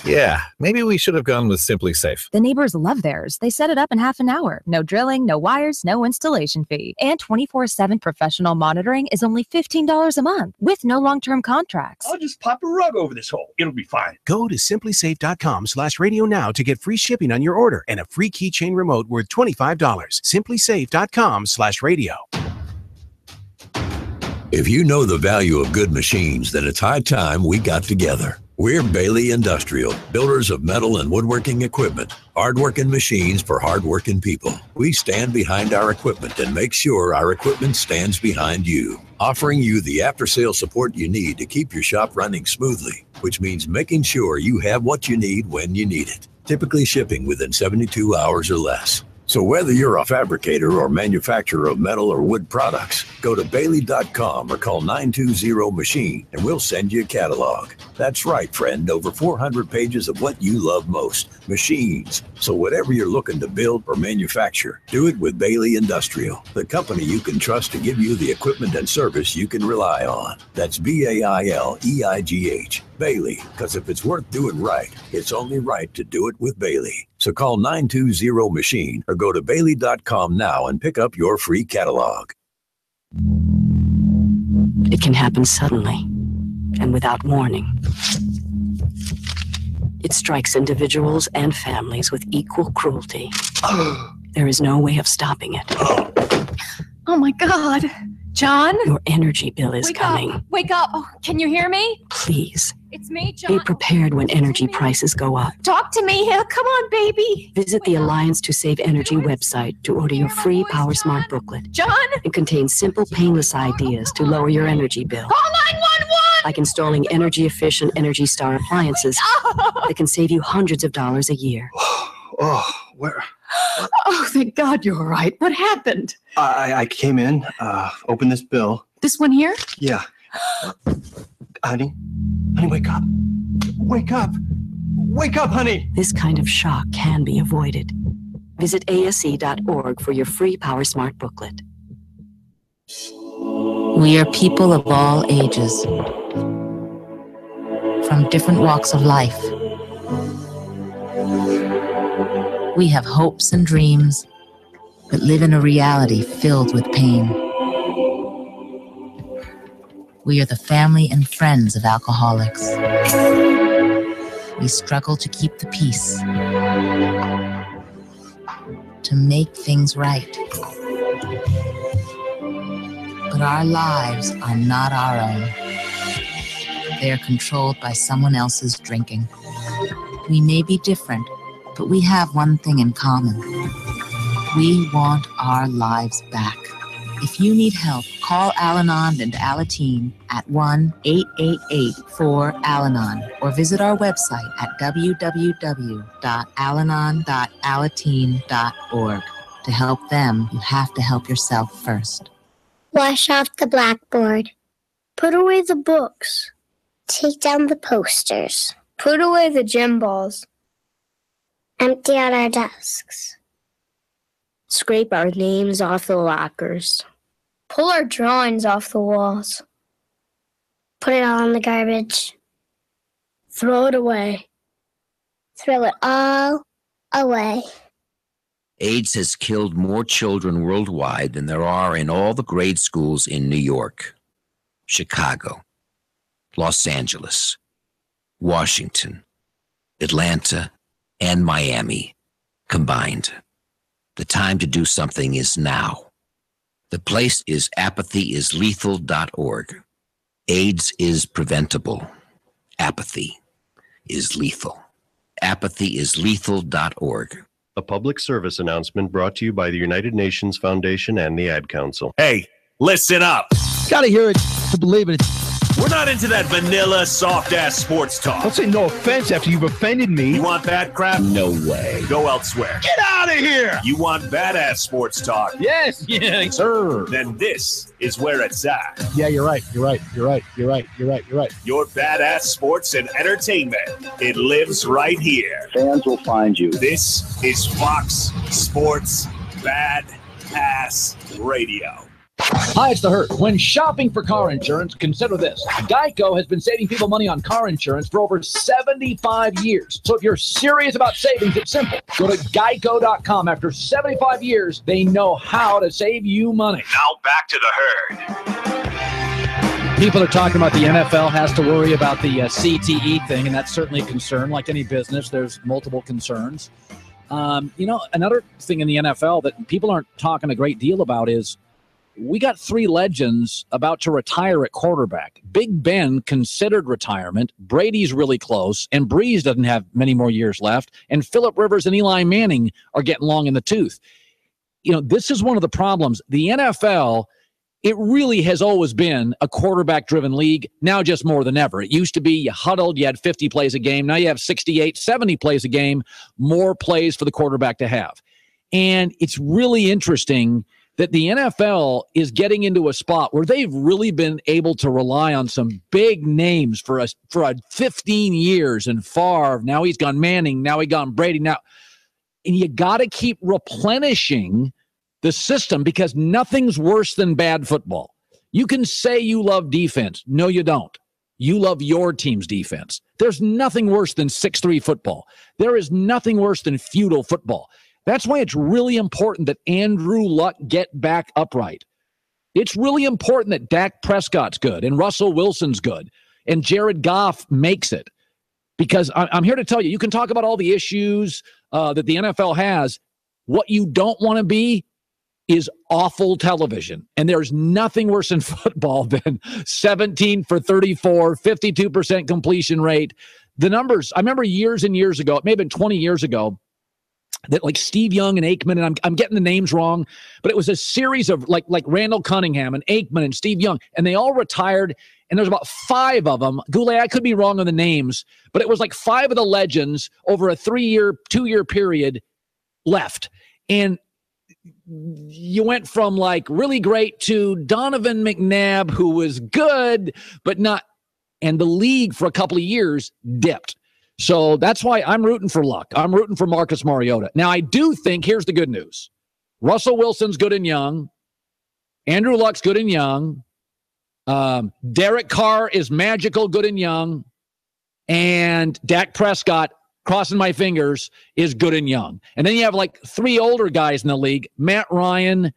Yeah, maybe we should have gone with Simply Safe. The neighbors love theirs. They set it up in half an hour. No drilling, no wires, no installation fee. And 24/7 professional monitoring is only $15 a month with no long-term contracts. I'll just pop a rug over this hole. It'll be fine. Go to simplysafe.com/radio now to get free shipping on your order and a free keychain remote worth $25. Simplysafe.com/radio. If you know the value of good machines, then it's high time we got together. We're Bailey Industrial, builders of metal and woodworking equipment, hardworking machines for hardworking people. We stand behind our equipment and make sure our equipment stands behind you, offering you the after-sale support you need to keep your shop running smoothly, which means making sure you have what you need when you need it, typically shipping within 72 hours or less. So whether you're a fabricator or manufacturer of metal or wood products, go to Bailey.com or call 920-MACHINE and we'll send you a catalog. That's right, friend. Over 400 pages of what you love most, machines. So whatever you're looking to build or manufacture, do it with Bailey Industrial, the company you can trust to give you the equipment and service you can rely on. That's BAILEIGH. Bailey, because if it's worth doing right, it's only right to do it with Bailey. So call 920-MACHINE or go to Bailey.com now and pick up your free catalog. It can happen suddenly and without warning. It strikes individuals and families with equal cruelty. There is no way of stopping it. Oh my God. John? Your energy bill is coming. Wake up. Oh, can you hear me? Please. It's me, John. Be prepared when energy prices go up. Talk to me. Come on, baby. Visit the Alliance to Save Energy website to order your free Power Smart booklet. John? It contains simple, painless ideas to lower your energy bill. Call 911! Like installing energy-efficient Energy Star appliances that can save you hundreds of dollars a year. Where? Oh, thank God you're all right. What happened? I came in, opened this bill. This one here? Yeah. Honey, wake up. Wake up. Wake up, honey. This kind of shock can be avoided. Visit ASE.org for your free Power Smart booklet. We are people of all ages, from different walks of life. We have hopes and dreams, but live in a reality filled with pain. We are the family and friends of alcoholics. We struggle to keep the peace, to make things right. But our lives are not our own. They are controlled by someone else's drinking. We may be different, but we have one thing in common. We want our lives back. If you need help, call Al-Anon and Alateen at 1-888-4-ALANON or visit our website at www.alanon.alateen.org. To help them, you have to help yourself first. Wash off the blackboard. Put away the books. Take down the posters. Put away the gym balls. Empty out our desks. Scrape our names off the lockers. Pull our drawings off the walls. Put it all in the garbage. Throw it away. Throw it all away. AIDS has killed more children worldwide than there are in all the grade schools in New York, Chicago, Los Angeles, Washington, Atlanta, and Miami combined. The time to do something is now. The place is apathyisLethal.org. AIDS is preventable. Apathy is lethal. ApathyisLethal.org. A public service announcement brought to you by the United Nations Foundation and the Ad Council. Hey, listen up. Gotta hear it to believe it. We're not into that vanilla, soft-ass sports talk. Don't say no offense after you've offended me. You want that crap? No way. Go elsewhere. Get out of here! You want badass sports talk? Yes, yeah, sir. Then this is where it's at. Yeah, you're right. You're right. Your badass sports and entertainment. It lives right here. Fans will find you. This is Fox Sports Badass Radio. Hi, it's The Herd. When shopping for car insurance, consider this. Geico has been saving people money on car insurance for over 75 years. So if you're serious about savings, it's simple. Go to geico.com. After 75 years, they know how to save you money. Now back to The Herd. People are talking about the NFL has to worry about the CTE thing, and that's certainly a concern. Like any business, there's multiple concerns. Another thing in the NFL that people aren't talking a great deal about is we got three legends about to retire at quarterback. Big Ben considered retirement. Brady's really close, and Breeze doesn't have many more years left. And Phillip Rivers and Eli Manning are getting long in the tooth. This is one of the problems. The NFL, it really has always been a quarterback-driven league, now just more than ever. It used to be you huddled, you had 50 plays a game. Now you have 68, 70 plays a game, more plays for the quarterback to have. And it's really interesting that the NFL is getting into a spot where they've really been able to rely on some big names for 15 years. And Favre, now he's gone Manning, now he gone Brady. And you got to keep replenishing the system because nothing's worse than bad football. You can say you love defense. No, you don't. You love your team's defense. There's nothing worse than 6-3 football. There is nothing worse than feudal football. That's why it's really important that Andrew Luck get back upright. It's really important that Dak Prescott's good and Russell Wilson's good and Jared Goff makes it. Because I'm here to tell you, you can talk about all the issues that the NFL has. What you don't want to be is awful television. And there's nothing worse in football than 17 for 34, 52% completion rate. The numbers, I remember years and years ago, it may have been 20 years ago, that like Steve Young and Aikman, and I'm getting the names wrong, but it was a series of like Randall Cunningham and Aikman and Steve Young, and they all retired, and there's about 5 of them. Goulet, I could be wrong on the names, but it was like 5 of the legends over a 2-year period left. And you went from like really great to Donovan McNabb, who was good, but not, and the league for a couple of years dipped. So that's why I'm rooting for Luck. I'm rooting for Marcus Mariota. Now, I do think, here's the good news. Russell Wilson's good and young. Andrew Luck's good and young. Derek Carr is magical, good and young. And Dak Prescott, crossing my fingers, is good and young. And then you have like 3 older guys in the league, Matt Ryan,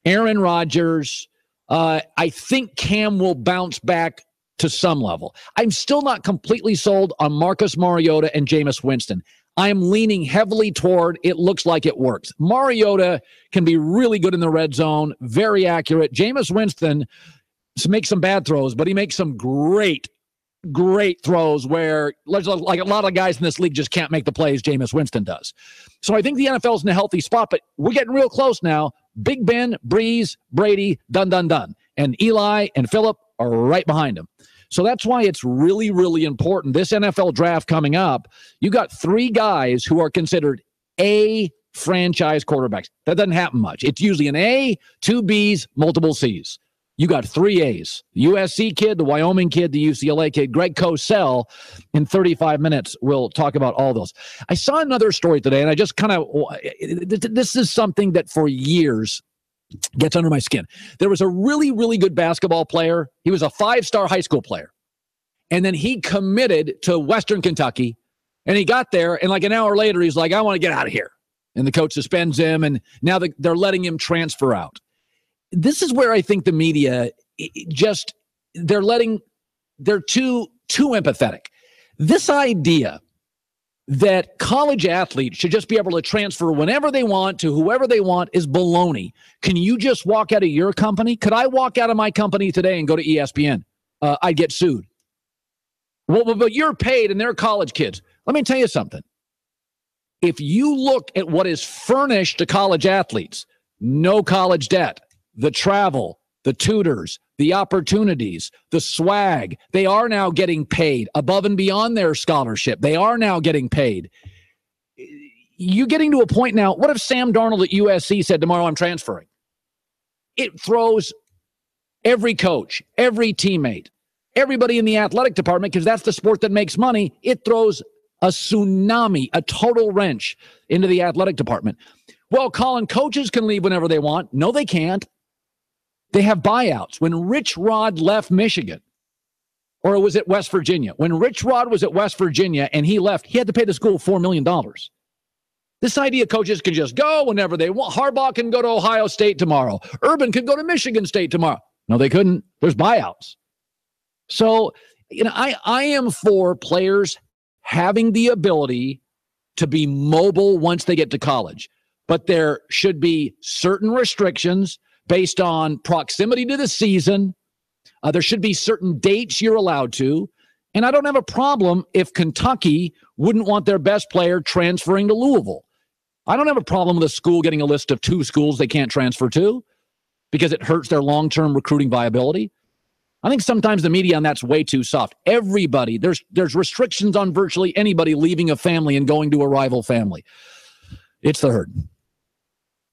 Aaron Rodgers. I think Cam will bounce back to some level. I'm still not completely sold on Marcus Mariota and Jameis Winston. I'm leaning heavily toward it looks like it works. Mariota can be really good in the red zone, very accurate. Jameis Winston makes some bad throws, but he makes some great throws where like a lot of guys in this league just can't make the plays Jameis Winston does. So I think the NFL's in a healthy spot, but we're getting real close now. Big Ben, Breeze, Brady, done. And Eli and Phillip are right behind him. So that's why it's really, really important. This NFL draft coming up, you got 3 guys who are considered A franchise quarterbacks. That doesn't happen much. It's usually an A, 2 Bs, multiple Cs. You got 3 A's, the USC kid, the Wyoming kid, the UCLA kid, Greg Cosell. In 35 minutes, we'll talk about all those. I saw another story today, and I just kind of, this is something that for years gets under my skin. There was a really, really good basketball player. He was a 5-star high school player. And then he committed to Western Kentucky, and he got there, and like an hour later, he's like, I want to get out of here. And the coach suspends him, and now they're letting him transfer out. This is where I think the media they're too empathetic. This idea that college athletes should just be able to transfer whenever they want to whoever they want is baloney. Can you just walk out of your company? Could I walk out of my company today and go to ESPN? I'd get sued. Well, but you're paid and they're college kids. Let me tell you something. If you look at what is furnished to college athletes, no college debt, the travel, the tutors, the opportunities, the swag, they are now getting paid above and beyond their scholarship. They are now getting paid. You're getting to a point now, what if Sam Darnold at USC said, tomorrow I'm transferring? It throws every coach, every teammate, everybody in the athletic department, because that's the sport that makes money. It throws a tsunami, a total wrench into the athletic department. Well, Colin, coaches can leave whenever they want. No, they can't. They have buyouts. When Rich Rod left Michigan, or it was at West Virginia, when Rich Rod was at West Virginia and he left, he had to pay the school $4 million. This idea coaches can just go whenever they want. Harbaugh can go to Ohio State tomorrow. Urban can go to Michigan State tomorrow. No, they couldn't. There's buyouts. So, I am for players having the ability to be mobile once they get to college. But there should be certain restrictions based on proximity to the season. There should be certain dates you're allowed to. And I don't have a problem if Kentucky wouldn't want their best player transferring to Louisville. I don't have a problem with a school getting a list of 2 schools they can't transfer to because it hurts their long-term recruiting viability. I think sometimes the media on that's way too soft. Everybody, there's restrictions on virtually anybody leaving a family and going to a rival family. It's the herd.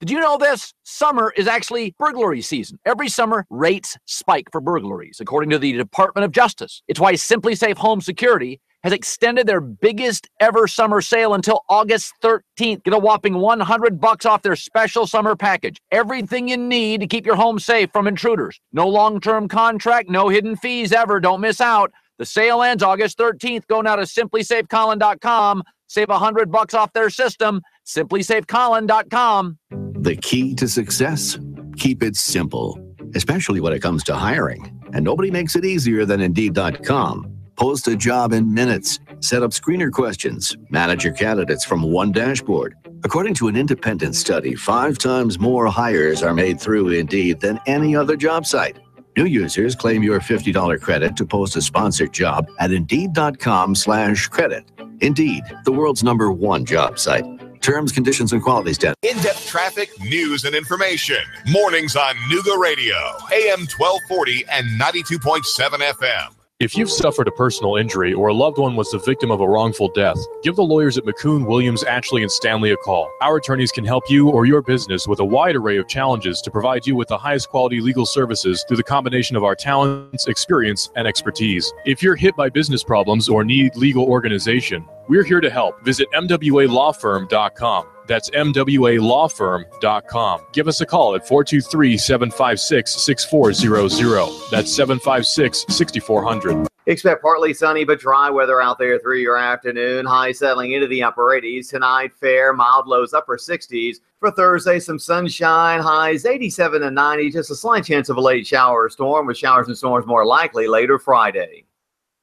Did you know this? Summer is actually burglary season. Every summer, rates spike for burglaries, according to the Department of Justice. It's why Simply Safe Home Security has extended their biggest ever summer sale until August 13th. Get a whopping $100 off their special summer package. Everything you need to keep your home safe from intruders. No long-term contract, no hidden fees ever. Don't miss out. The sale ends August 13th. Go now to simplysafecolin.com. Save $100 off their system. simplysafecolin.com. The key to success? Keep it simple, especially when it comes to hiring. And nobody makes it easier than Indeed.com. Post a job in minutes. Set up screener questions. Manage your candidates from one dashboard. According to an independent study, 5 times more hires are made through Indeed than any other job site. New users claim your $50 credit to post a sponsored job at Indeed.com/credit. Indeed, the world's #1 job site. Terms, conditions, and quality standards. In-depth traffic, news, and information. Mornings on Nooga Radio, AM 1240 and 92.7 FM. If you've suffered a personal injury or a loved one was the victim of a wrongful death, give the lawyers at McCoon, Williams, Atchlley, and Stanley a call. Our attorneys can help you or your business with a wide array of challenges to provide you with the highest quality legal services through the combination of our talents, experience, and expertise. If you're hit by business problems or need legal organization, we're here to help. Visit mwalawfirm.com. That's mwalawfirm.com. Give us a call at 423-756-6400. That's 756-6400. Expect partly sunny but dry weather out there through your afternoon. High settling into the upper 80s. Tonight, fair, mild lows, upper 60s. For Thursday, some sunshine, highs 87 and 90. Just a slight chance of a late shower or storm, with showers and storms more likely later Friday.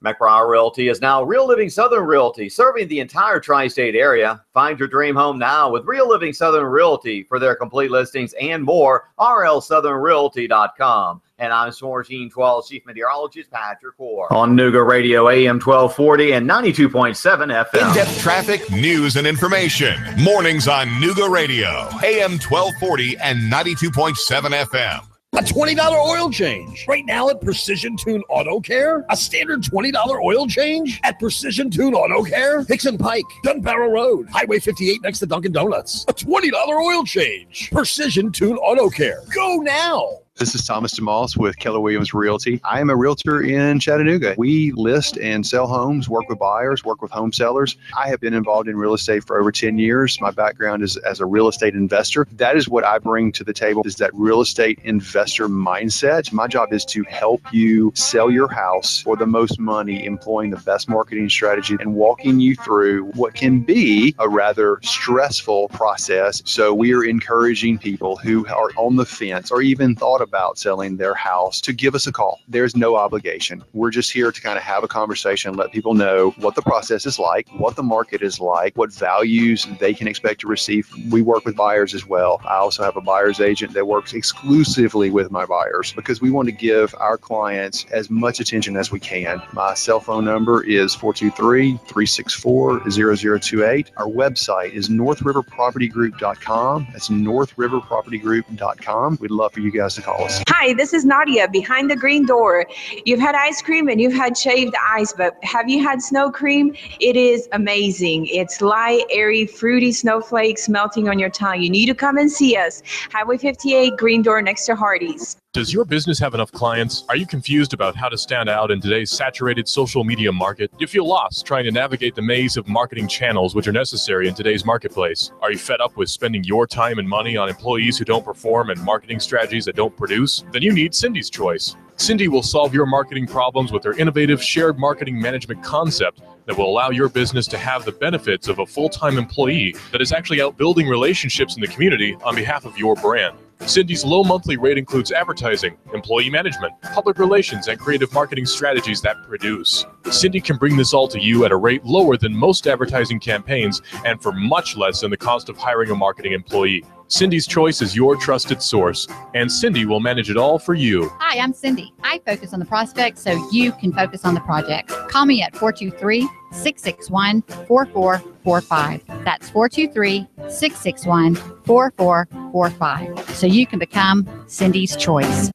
McBriar Realty is now Real Living Southern Realty, serving the entire tri-state area. Find your dream home now with Real Living Southern Realty. For their complete listings and more, rlsouthernrealty.com. And I'm Swargene 12 Chief Meteorologist Patrick Orr. On Nooga Radio AM 1240 and 92.7 FM. In-depth traffic, news, and information. Mornings on Nooga Radio, AM 1240 and 92.7 FM. A $20 oil change. Right now at Precision Tune Auto Care, a standard $20 oil change at Precision Tune Auto Care, Hickson Pike, Gun Barrel Road, Highway 58 next to Dunkin' Donuts. A $20 oil change. Precision Tune Auto Care. Go now. This is Thomas DeMoss with Keller Williams Realty. I am a realtor in Chattanooga. We list and sell homes, work with buyers, work with home sellers. I have been involved in real estate for over 10 years. My background is as a real estate investor. That is what I bring to the table, is that real estate investor mindset. My job is to help you sell your house for the most money, employing the best marketing strategy and walking you through what can be a rather stressful process. So we are encouraging people who are on the fence or even thought about selling their house to give us a call. There's no obligation. We're just here to kind of have a conversation, let people know what the process is like, what the market is like, what values they can expect to receive. We work with buyers as well. I also have a buyer's agent that works exclusively with my buyers because we want to give our clients as much attention as we can. My cell phone number is 423-364-0028. Our website is northriverpropertygroup.com. That's northriverpropertygroup.com. We'd love for you guys to call us. Hi, this is Nadia behind the green door. You've had ice cream and you've had shaved ice, but have you had snow cream? It is amazing. It's light, airy, fruity snowflakes melting on your tongue. You need to come and see us. Highway 58, green door next to Hardee's. Does your business have enough clients? Are you confused about how to stand out in today's saturated social media market? You feel lost trying to navigate the maze of marketing channels which are necessary in today's marketplace? Are you fed up with spending your time and money on employees who don't perform and marketing strategies that don't produce? Then you need Cindy's Choice. Cindy will solve your marketing problems with their innovative shared marketing management concept that will allow your business to have the benefits of a full-time employee that is actually out building relationships in the community on behalf of your brand. Cindy's low monthly rate includes advertising, employee management, public relations, and creative marketing strategies that produce. Cindy can bring this all to you at a rate lower than most advertising campaigns and for much less than the cost of hiring a marketing employee. Cindy's Choice is your trusted source, and Cindy will manage it all for you. Hi, I'm Cindy. I focus on the prospect so you can focus on the project. Call me at 423-661-4445. That's 423-661-4445. So you can become Cindy's Choice.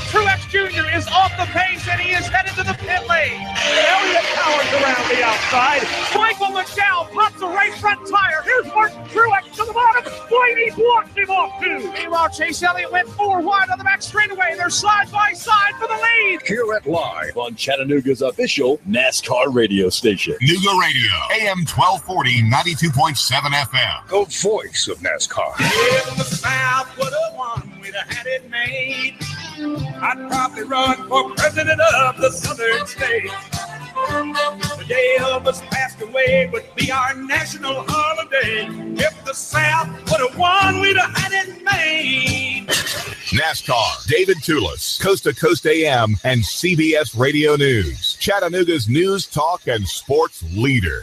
Truex Jr. is off the pace and he is headed to the pit lane. Elliott Howard's around the outside. Michael McDowell pops a right front tire. Here's Martin Truex to the bottom. Blaney blocks him off too. Meanwhile, Chase Elliott went 4 wide on the back straightaway. They're side by side for the lead. Hear it live on Chattanooga's official NASCAR radio station. Nooga Radio, AM 1240, 92.7 FM. The voice of NASCAR. If the South would have won, we'd have had it made. I'd probably run for president of the southern states. The day Elvis passed away would be our national holiday. If the South would have won, we'd have had it made. NASCAR, David Tulis, Coast to Coast AM, and CBS Radio News. Chattanooga's news, talk, and sports leader.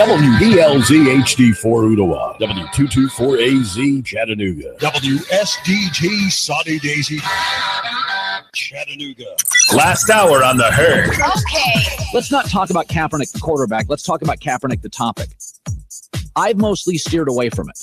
WDLZ HD4 Ottawa, W224AZ Chattanooga, WSDG Sunny Daisy Chattanooga. Last hour on the herd. Okay. Let's not talk about Kaepernick, the quarterback. Let's talk about Kaepernick, the topic. I've mostly steered away from it.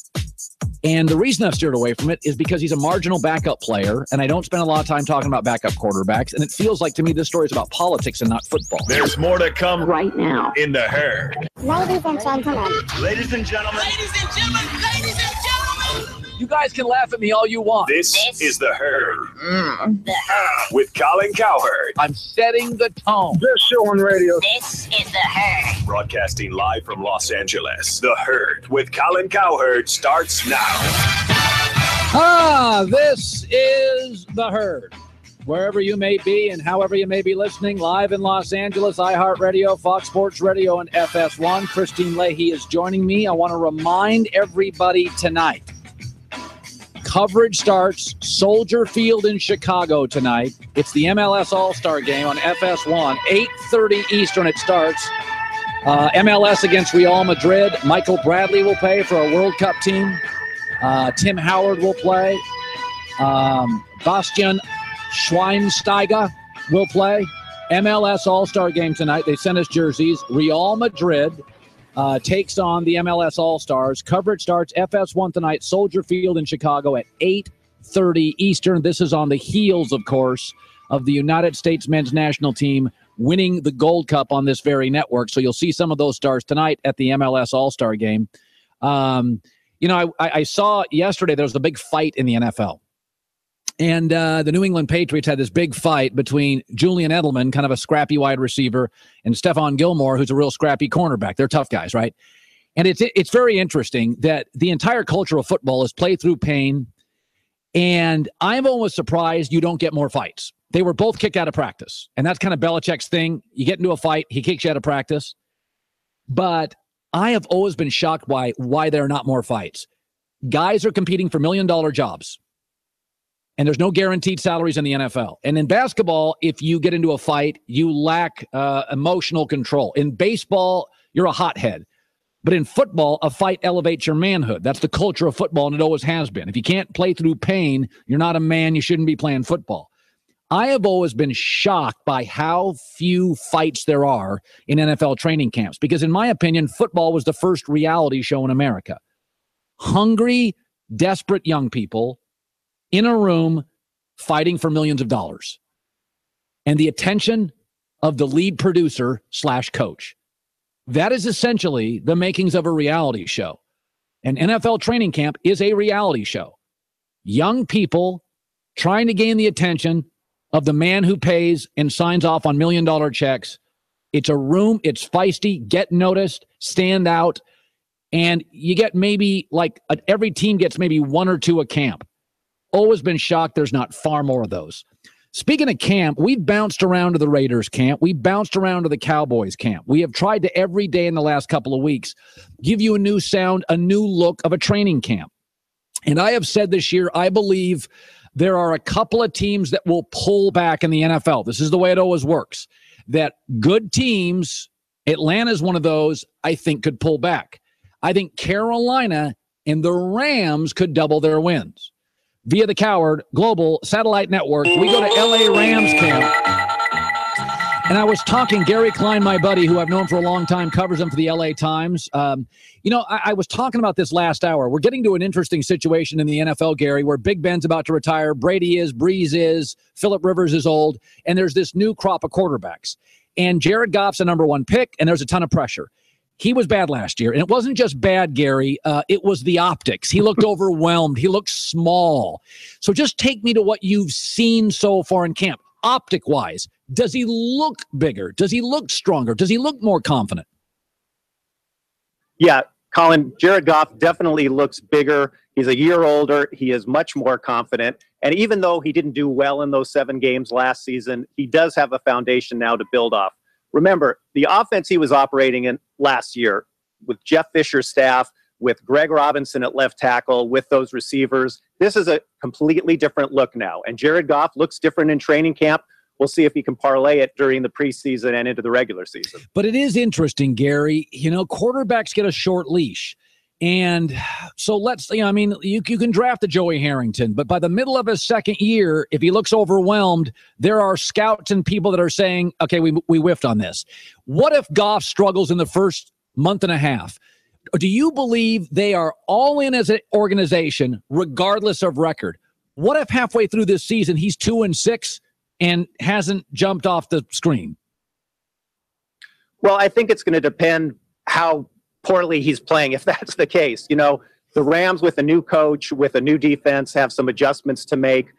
And the reason I've steered away from it is because he's a marginal backup player, and I don't spend a lot of time talking about backup quarterbacks, and it feels like to me this story is about politics and not football. There's more to come right now in the herd. Ladies and gentlemen. Ladies and gentlemen. Ladies and gentlemen. Ladies and gentlemen. You guys can laugh at me all you want. This is the herd. The herd. With Colin Cowherd. I'm setting the tone. Best show on radio. This is the herd. Broadcasting live from Los Angeles. The herd with Colin Cowherd starts now. This is the herd. Wherever you may be and however you may be listening, live in Los Angeles, iHeartRadio, Fox Sports Radio, and FS1. Christine Leahy is joining me. I want to remind everybody tonight, coverage starts Soldier Field in Chicago tonight. It's the MLS All-Star Game on FS1. 8:30 Eastern it starts. MLS against Real Madrid. Michael Bradley will play for a World Cup team. Tim Howard will play. Bastian Schweinsteiger will play. MLS All-Star Game tonight. They sent us jerseys. Real Madrid takes on the MLS All-Stars. Coverage starts FS1 tonight, Soldier Field in Chicago at 8:30 Eastern. This is on the heels, of course, of the United States men's national team winning the Gold Cup on this very network. So you'll see some of those stars tonight at the MLS All-Star Game. I saw yesterday there was the big fight in the NFL. And the New England Patriots had this big fight between Julian Edelman, kind of a scrappy wide receiver, and Stephon Gilmore, who's a real scrappy cornerback. They're tough guys, right? And it's very interesting that the entire culture of football is play through pain. And I'm almost surprised you don't get more fights. They were both kicked out of practice. And that's kind of Belichick's thing. You get into a fight, he kicks you out of practice. But I have always been shocked by why there are not more fights. Guys are competing for $1 million jobs. And there's no guaranteed salaries in the NFL. And in basketball, if you get into a fight, you lack emotional control. In baseball, you're a hothead. But in football, a fight elevates your manhood. That's the culture of football, and it always has been. If you can't play through pain, you're not a man. You shouldn't be playing football. I have always been shocked by how few fights there are in NFL training camps. Because in my opinion, football was the first reality show in America. Hungry, desperate young people in a room fighting for millions of dollars. And the attention of the lead producer / coach. That is essentially the makings of a reality show. And NFL training camp is a reality show. Young people trying to gain the attention of the man who pays and signs off on $1 million checks. It's a room, it's feisty, get noticed, stand out, and you get maybe every team gets maybe one or two a camp. Always been shocked there's not far more of those. Speaking of camp, we've bounced around to the Raiders camp. We bounced around to the Cowboys camp. We have tried to every day in the last couple of weeks give you a new sound, a new look of a training camp. And I have said this year, I believe there are a couple of teams that will pull back in the NFL. This is the way it always works. That good teams, Atlanta's one of those, I think could pull back. I think Carolina and the Rams could double their wins. Via the Cowherd Global Satellite Network, we go to LA Rams camp. And I was talking, Gary Klein, my buddy, who I've known for a long time, covers them for the LA Times. I was talking about this last hour. We're getting to an interesting situation in the NFL, Gary, where Big Ben's about to retire. Brady is, Breeze is, Phillip Rivers is old. And there's this new crop of quarterbacks. And Jared Goff's a number one pick, and there's a ton of pressure. He was bad last year, and it wasn't just bad, Gary. It was the optics. He looked overwhelmed. He looked small. So just take me to what you've seen so far in camp. Optic-wise, does he look bigger? Does he look stronger? Does he look more confident? Yeah, Colin, Jared Goff definitely looks bigger. He's a year older. He is much more confident. And even though he didn't do well in those 7 games last season, he does have a foundation now to build off. Remember, the offense he was operating in last year with Jeff Fisher's staff, with Greg Robinson at left tackle, with those receivers, this is a completely different look now. And Jared Goff looks different in training camp. We'll see if he can parlay it during the preseason and into the regular season. But it is interesting, Gary. Quarterbacks get a short leash. And so you can draft a Joey Harrington, but by the middle of his second year, if he looks overwhelmed, there are scouts and people that are saying, okay, we whiffed on this. What if Goff struggles in the first month and a half? Do you believe they are all in as an organization, regardless of record? What if halfway through this season, he's 2-6 and hasn't jumped off the screen? Well, I think it's going to depend how poorly he's playing, if that's the case. The Rams with a new coach, with a new defense, have some adjustments to make.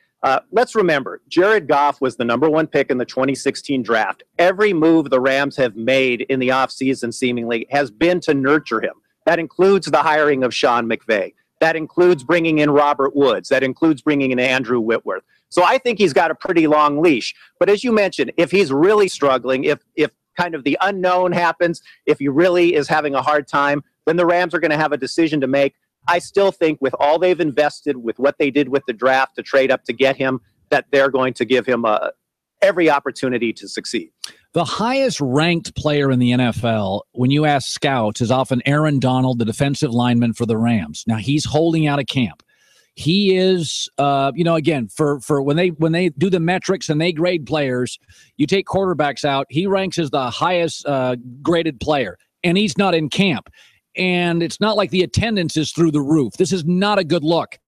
Let's remember, Jared Goff was the number 1 pick in the 2016 draft. Every move the Rams have made in the offseason seemingly has been to nurture him. That includes the hiring of Sean McVay. That includes bringing in Robert Woods. That includes bringing in Andrew Whitworth. So I think he's got a pretty long leash. But as you mentioned, if he's really struggling, if kind of the unknown happens, if he really is having a hard time, then the Rams are going to have a decision to make. I still think with all they've invested, with what they did with the draft to trade up to get him, that they're going to give him every opportunity to succeed. The highest ranked player in the NFL, when you ask scouts, is often Aaron Donald, the defensive lineman for the Rams. Now, he's holding out of camp. He is, again, for when they do the metrics and they grade players, you take quarterbacks out, he ranks as the highest graded player, and he's not in camp. And it's not like the attendance is through the roof. This is not a good look.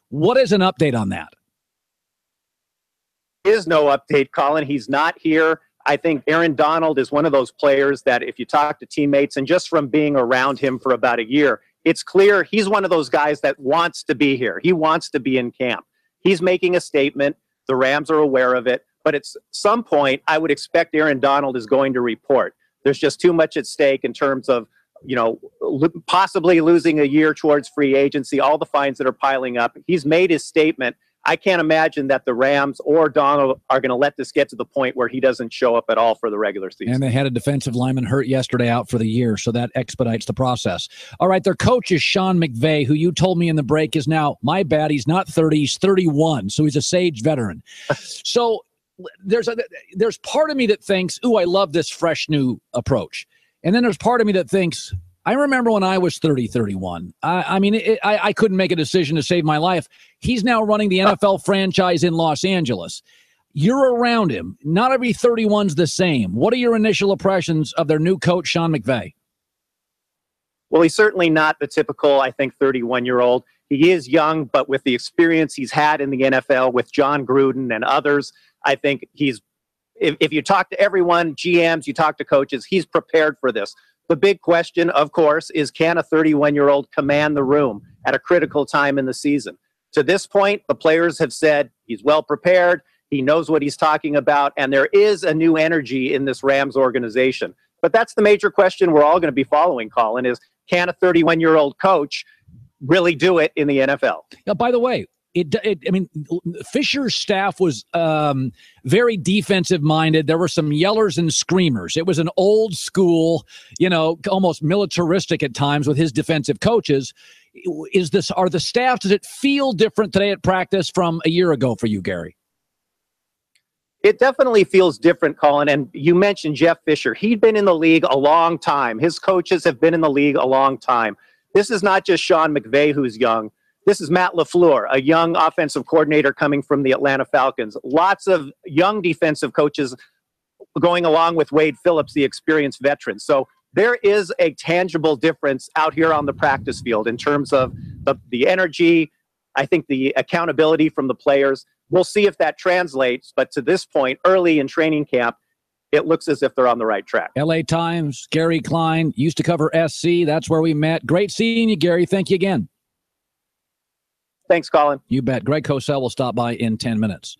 What is an update on that? There is no update, Colin. He's not here. I think Aaron Donald is one of those players that if you talk to teammates and just from being around him for about a year, it's clear he's one of those guys that wants to be here. He wants to be in camp. He's making a statement. The Rams are aware of it. But at some point, I would expect Aaron Donald is going to report. There's just too much at stake in terms of, possibly losing a year towards free agency, all the fines that are piling up. He's made his statement. I can't imagine that the Rams or Donald are going to let this get to the point where he doesn't show up at all for the regular season. And they had a defensive lineman hurt yesterday out for the year, so that expedites the process. All right, their coach is Sean McVay, who you told me in the break is now, my bad, he's not 30, he's 31, so he's a sage veteran. So there's part of me that thinks, ooh, I love this fresh new approach. And then there's part of me that thinks, I remember when I was 30, 31. I couldn't make a decision to save my life. He's now running the NFL franchise in Los Angeles. You're around him. Not every 31's the same. What are your initial impressions of their new coach, Sean McVay? Well, he's certainly not the typical, 31-year-old. He is young, but with the experience he's had in the NFL with John Gruden and others, I think if you talk to everyone, GMs, you talk to coaches, he's prepared for this. The big question, of course, is can a 31-year-old command the room at a critical time in the season? To this point, the players have said he's well prepared, he knows what he's talking about, and there is a new energy in this Rams organization. But that's the major question we're all going to be following, Colin, is can a 31-year-old coach really do it in the NFL? Now, by the way, Fisher's staff was very defensive-minded. There were some yellers and screamers. It was an old school, almost militaristic at times with his defensive coaches. Are the staff, does it feel different today at practice from a year ago for you, Gary? It definitely feels different, Colin. And you mentioned Jeff Fisher. He'd been in the league a long time. His coaches have been in the league a long time. This is not just Sean McVay who's young. This is Matt LaFleur, a young offensive coordinator coming from the Atlanta Falcons. Lots of young defensive coaches going along with Wade Phillips, the experienced veteran. So there is a tangible difference out here on the practice field in terms of the energy, I think the accountability from the players. We'll see if that translates. But to this point, early in training camp, it looks as if they're on the right track. LA Times, Gary Klein, used to cover SC. That's where we met. Great seeing you, Gary. Thank you again. Thanks, Colin. You bet. Greg Cosell will stop by in 10 minutes.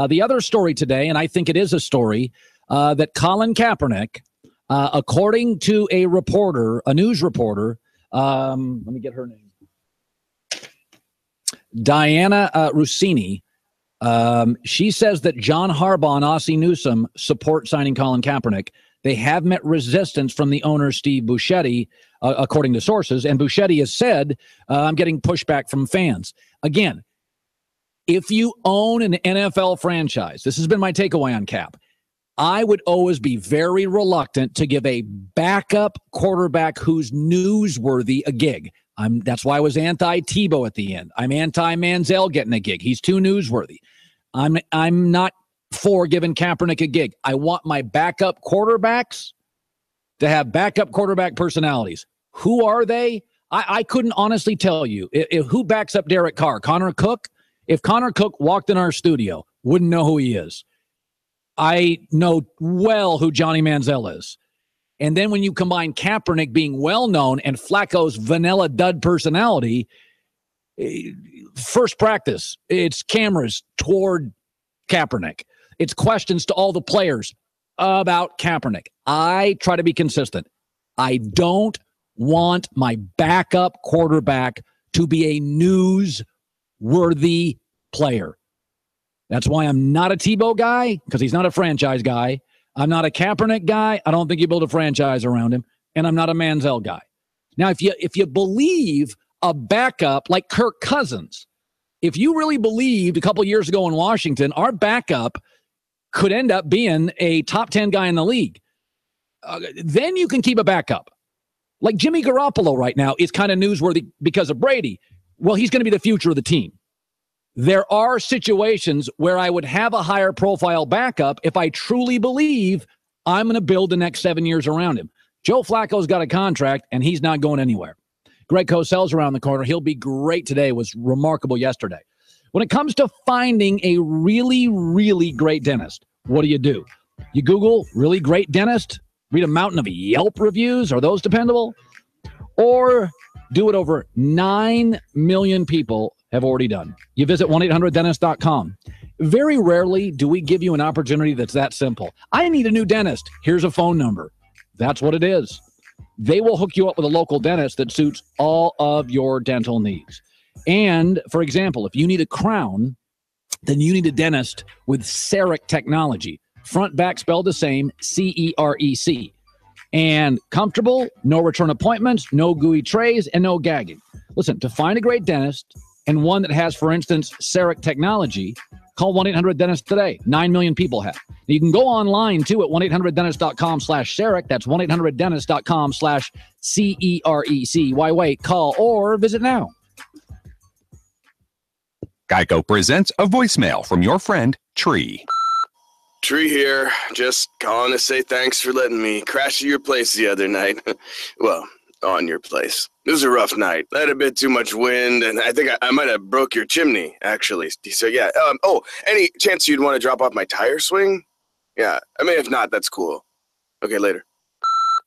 The other story today, and I think it is a story, that Colin Kaepernick, according to a news reporter, let me get her name, Diana Rossini, she says that John Harbaugh and Ossie Newsome support signing Colin Kaepernick. They have met resistance from the owner, Steve Buscemi, according to sources. And Buscemi has said, I'm getting pushback from fans. Again, if you own an NFL franchise, this has been my takeaway on Cap. I would always be very reluctant to give a backup quarterback who's newsworthy a gig. That's why I was anti-Tebow at the end. I'm anti-Manziel getting a gig. He's too newsworthy. I'm not for giving Kaepernick a gig. I want my backup quarterbacks to have backup quarterback personalities. Who are they? I couldn't honestly tell you. Who backs up Derek Carr? Connor Cook? If Connor Cook walked in our studio, wouldn't know who he is. I know well who Johnny Manziel is. And then when you combine Kaepernick being well-known and Flacco's vanilla dud personality, first practice, it's cameras toward Kaepernick. It's questions to all the players about Kaepernick. I try to be consistent. I don't want my backup quarterback to be a news-worthy player. That's why I'm not a Tebow guy, because he's not a franchise guy. I'm not a Kaepernick guy. I don't think you build a franchise around him. And I'm not a Manziel guy. Now, if you believe a backup like Kirk Cousins, if you really believed a couple years ago in Washington, our backup could end up being a top 10 guy in the league, then you can keep a backup. Like Jimmy Garoppolo right now is kind of newsworthy because of Brady. Well, he's going to be the future of the team. There are situations where I would have a higher profile backup if I truly believe I'm going to build the next 7 years around him. Joe Flacco's got a contract, and he's not going anywhere. Greg Cosell's around the corner. He'll be great today. Was remarkable yesterday. When it comes to finding a really, really great dentist, what do? You Google really great dentist, read a mountain of Yelp reviews. Are those dependable? Or do what over 9 million people have already done. You visit 1-800-dentist.com. Very rarely do we give you an opportunity that's that simple. I need a new dentist. Here's a phone number. That's what it is. They will hook you up with a local dentist that suits all of your dental needs. And, for example, if you need a crown, then you need a dentist with CEREC technology. Front, back spelled the same, CEREC. And comfortable, no return appointments, no gooey trays, and no gagging. Listen, to find a great dentist and one that has, for instance, CEREC technology, call 1-800-DENTIST today. 9 million people have. You can go online, too, at 1-800-DENTIST.com/CEREC. That's 1-800-DENTIST.com/CEREC. Why wait? Call or visit now. Geico presents a voicemail from your friend, Tree. Tree here. Just calling to say thanks for letting me crash at your place the other night. Well, on your place. It was a rough night. I had a bit too much wind, and I think I might have broke your chimney, actually. So, yeah. Any chance you'd want to drop off my tire swing? Yeah. I mean, if not, that's cool. Okay, later.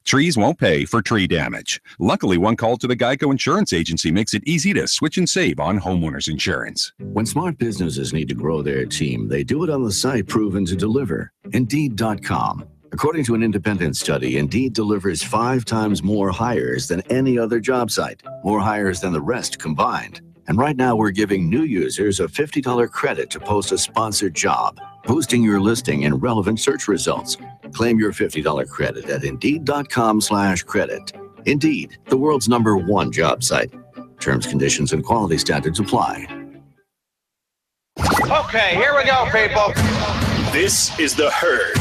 Trees won't pay for tree damage. Luckily, one call to the Geico Insurance Agency makes it easy to switch and save on homeowners insurance. When smart businesses need to grow their team, they do it on the site proven to deliver, Indeed.com. According to an independent study, Indeed delivers 5 times more hires than any other job site, more hires than the rest combined. And right now, we're giving new users a $50 credit to post a sponsored job, boosting your listing in relevant search results. Claim your $50 credit at Indeed.com/credit. Indeed, the world's #1 job site. Terms, conditions, and quality standards apply. Okay, here we go, people. This is The Herd.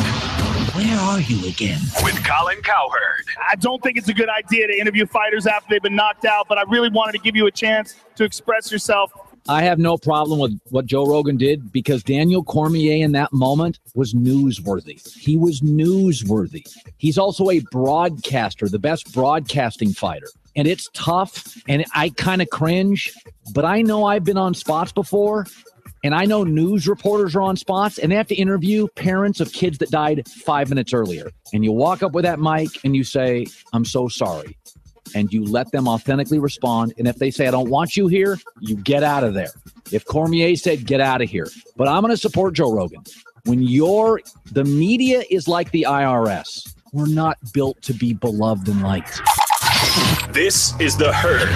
Where are you again? With Colin Cowherd. I don't think it's a good idea to interview fighters after they've been knocked out, but I really wanted to give you a chance to express yourself. I have no problem with what Joe Rogan did because Daniel Cormier in that moment was newsworthy. He was newsworthy. He's also a broadcaster, the best broadcasting fighter. And it's tough, and I kind of cringe, but I know I've been on spots before, and I know news reporters are on spots, and they have to interview parents of kids that died 5 minutes earlier. And you walk up with that mic, and you say, I'm so sorry. And you let them authentically respond. And if they say, I don't want you here, you get out of there. If Cormier said, get out of here. But I'm going to support Joe Rogan. When the media is like the IRS, we're not built to be beloved and liked. This is The Herd.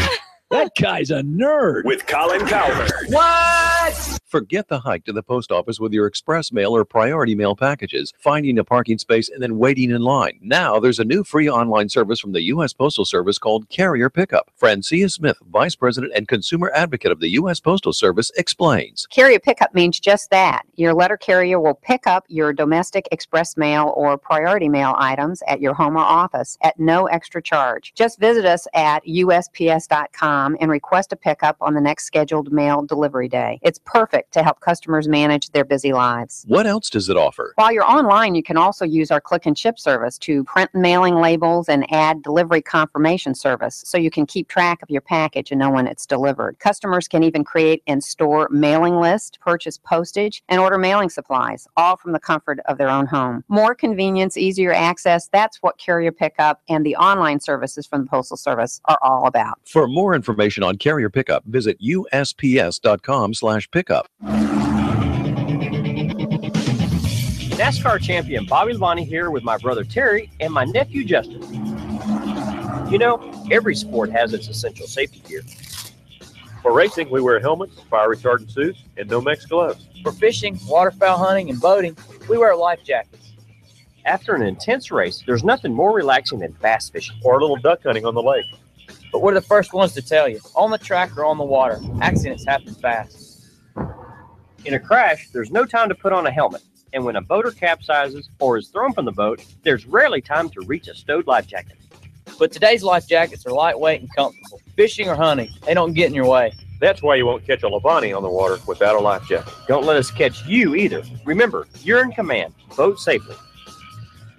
That guy's a nerd. With Colin Cowherd. What? Forget the hike to the post office with your express mail or priority mail packages, finding a parking space, and then waiting in line. Now there's a new free online service from the U.S. Postal Service called Carrier Pickup. Francia Smith, Vice President and Consumer Advocate of the U.S. Postal Service, explains. Carrier Pickup means just that. Your letter carrier will pick up your domestic express mail or priority mail items at your home or office at no extra charge. Just visit us at USPS.com and request a pickup on the next scheduled mail delivery day. It's perfect to help customers manage their busy lives. What else does it offer? While you're online, you can also use our click and ship service to print mailing labels and add delivery confirmation service so you can keep track of your package and know when it's delivered. Customers can even create and store mailing lists, purchase postage, and order mailing supplies, all from the comfort of their own home. More convenience, easier access, that's what Carrier Pickup and the online services from the Postal Service are all about. For more information on Carrier Pickup, visit USPS.com/pickup. NASCAR champion Bobby Labonte here with my brother Terry and my nephew Justin. You know, every sport has its essential safety gear. For racing, we wear helmets, fire retardant suits, and Nooganomics gloves. For fishing, waterfowl hunting, and boating, we wear life jackets. After an intense race, there's nothing more relaxing than bass fishing or a little duck hunting on the lake. But we're the first ones to tell you, on the track or on the water, accidents happen fast. In a crash, there's no time to put on a helmet. And when a boater capsizes or is thrown from the boat, there's rarely time to reach a stowed life jacket. But today's life jackets are lightweight and comfortable. Fishing or hunting, they don't get in your way. That's why you won't catch a Labonte on the water without a life jacket. Don't let us catch you either. Remember, you're in command. Boat safely.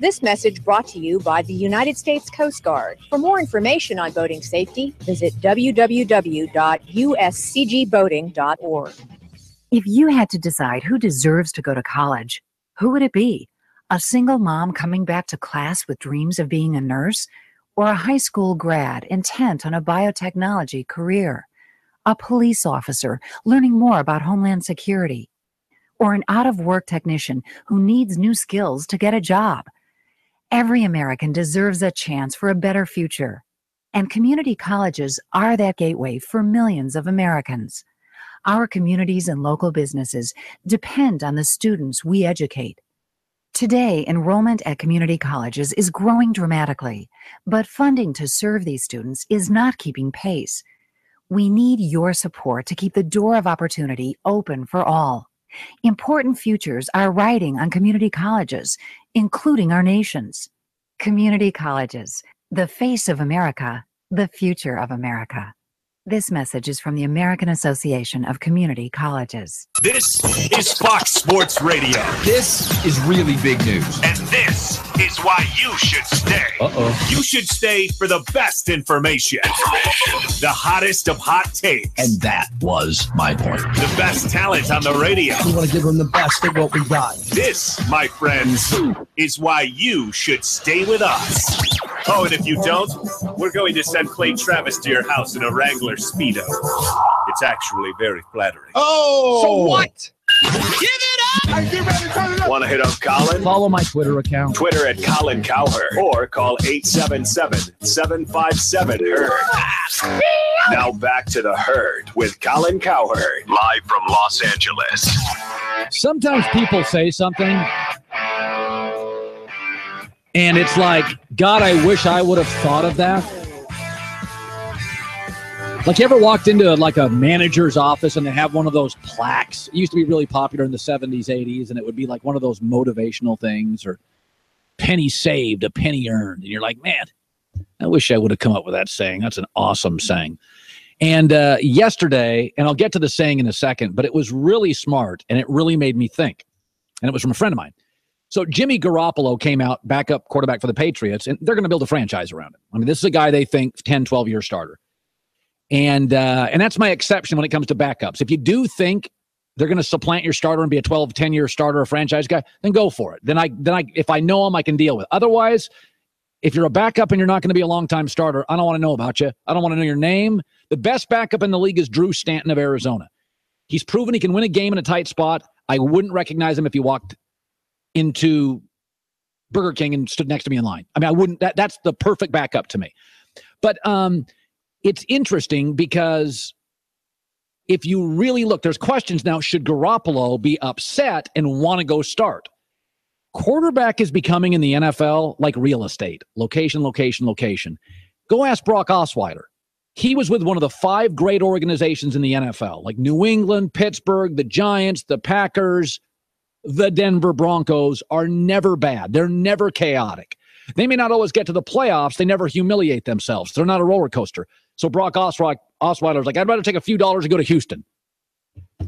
This message brought to you by the United States Coast Guard. For more information on boating safety, visit www.uscgboating.org. If you had to decide who deserves to go to college, who would it be? A single mom coming back to class with dreams of being a nurse? Or a high school grad intent on a biotechnology career? A police officer learning more about Homeland Security? Or an out-of-work technician who needs new skills to get a job? Every American deserves a chance for a better future. And community colleges are that gateway for millions of Americans. Our communities and local businesses depend on the students we educate. Today, enrollment at community colleges is growing dramatically, but funding to serve these students is not keeping pace. We need your support to keep the door of opportunity open for all. Important futures are riding on community colleges, including our nation's. Community colleges, the face of America, the future of America. This message is from the American Association of Community Colleges. This is Fox Sports Radio. This is really big news. And this is why you should stay. You should stay for the best information. The hottest of hot takes. And that was my point. The best talent on the radio. We want to give them the best of what we got. This, my friends, is why you should stay with us. Oh, and if you don't, we're going to send Clay Travis to your house in a Wrangler Speedo. It's actually very flattering. Oh! So what? Give it up! Want to hit up Colin? Follow my Twitter account. Twitter at Colin Cowherd. Or call 877-757-HERD. Now back to the Herd with Colin Cowherd. Live from Los Angeles. Sometimes people say something, and it's like, God, I wish I would have thought of that. Like, you ever walked into like a manager's office and they have one of those plaques? It used to be really popular in the 70s, 80s, and it would be like one of those motivational things, or penny saved, a penny earned. And you're like, man, I wish I would have come up with that saying. That's an awesome saying. And yesterday, and I'll get to the saying in a second, but it was really smart, and it really made me think. And it was from a friend of mine. So Jimmy Garoppolo came out, backup quarterback for the Patriots, and they're going to build a franchise around him. I mean, this is a guy they think 10, 12-year starter. And that's my exception when it comes to backups. If you do think they're going to supplant your starter and be a 12, 10-year starter, a franchise guy, then go for it. Then I, if I know him, I can deal with it. Otherwise, if you're a backup and you're not going to be a long-time starter, I don't want to know about you. I don't want to know your name. The best backup in the league is Drew Stanton of Arizona. He's proven he can win a game in a tight spot. I wouldn't recognize him if he walked into Burger King and stood next to me in line. I mean, I wouldn't. That's the perfect backup to me. But it's interesting because if you really look, there's questions now. Should Garoppolo be upset and want to go start? Quarterback is becoming in the NFL like real estate. Location, location, location. Go ask Brock Osweiler. He was with one of the 5 great organizations in the NFL, like New England, Pittsburgh, the Giants, the Packers, the Denver Broncos are never bad. They're never chaotic. They may not always get to the playoffs. They never humiliate themselves. They're not a roller coaster. So Brock Osweiler's like, I'd rather take a few dollars and go to Houston.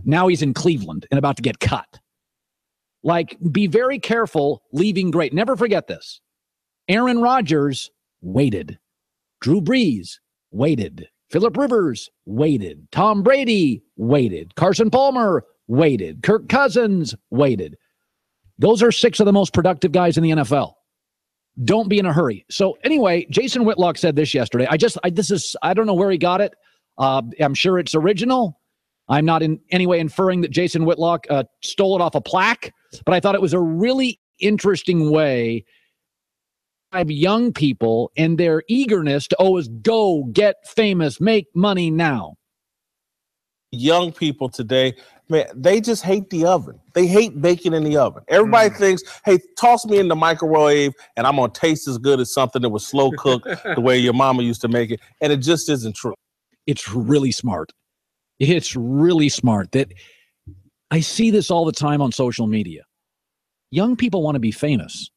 Now he's in Cleveland and about to get cut. Like, be very careful leaving great. Never forget this. Aaron Rodgers waited. Drew Brees waited. Phillip Rivers waited. Tom Brady waited. Carson Palmer waited. Kirk Cousins waited. Those are 6 of the most productive guys in the NFL. Don't be in a hurry. So anyway, Jason Whitlock said this yesterday. I don't know where he got it. I'm sure it's original. I'm not in any way inferring that Jason Whitlock stole it off a plaque, but I thought it was a really interesting way of young people and their eagerness to always go get famous, make money now. Young people today, man, they just hate the oven. They hate baking in the oven. Everybody thinks, hey, toss me in the microwave and I'm going to taste as good as something that was slow cooked the way your mama used to make it. And it just isn't true. It's really smart. It's really smart that I see this all the time on social media. Young people want to be famous.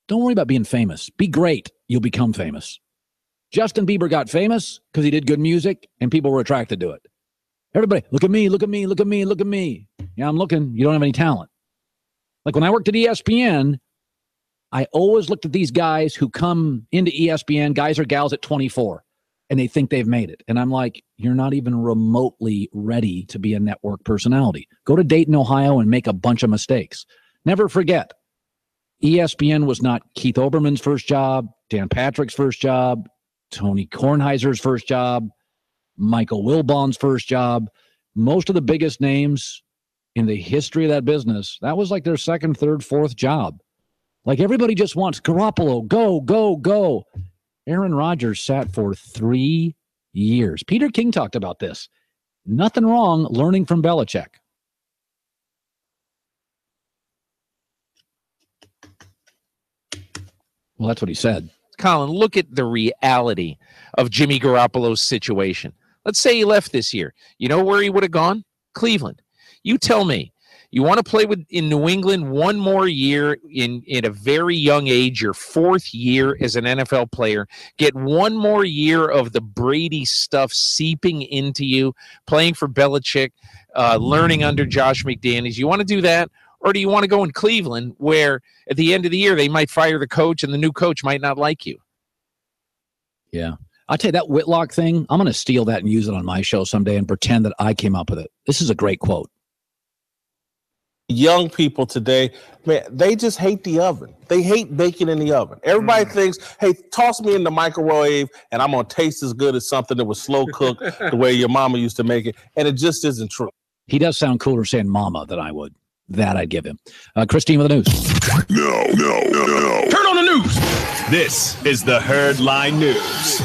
Don't worry about being famous. Be great. You'll become famous. Justin Bieber got famous because he did good music and people were attracted to it. Everybody, look at me, look at me, look at me, look at me. Yeah, I'm looking. You don't have any talent. Like when I worked at ESPN, I always looked at these guys who come into ESPN, guys or gals at 24, and they think they've made it. And I'm like, you're not even remotely ready to be a network personality. Go to Dayton, Ohio, and make a bunch of mistakes. Never forget, ESPN was not Keith Olbermann's first job, Dan Patrick's first job, Tony Kornheiser's first job, Michael Wilbon's first job. Most of the biggest names in the history of that business, that was like their second, third, fourth job. Like everybody just wants Garoppolo, go, go, go. Aaron Rodgers sat for 3 years. Peter King talked about this. Nothing wrong learning from Belichick. Well, that's what he said. Colin, look at the reality of Jimmy Garoppolo's situation. Let's say he left this year. You know where he would have gone? Cleveland. You tell me. You want to play in New England one more year in a very young age, your 4th year as an NFL player, get one more year of the Brady stuff seeping into you, playing for Belichick, learning under Josh McDaniels. You want to do that? Or do you want to go in Cleveland where at the end of the year they might fire the coach and the new coach might not like you? Yeah. I'll tell you that Whitlock thing, I'm going to steal that and use it on my show someday and pretend that I came up with it. This is a great quote. Young people today, man, they just hate the oven. They hate baking in the oven. Everybody thinks, hey, toss me in the microwave and I'm going to taste as good as something that was slow cooked the way your mama used to make it. And it just isn't true. He does sound cooler saying mama than I would. That I'd give him. Christine with the news. No. Turn on the news. This is the Herd Line News.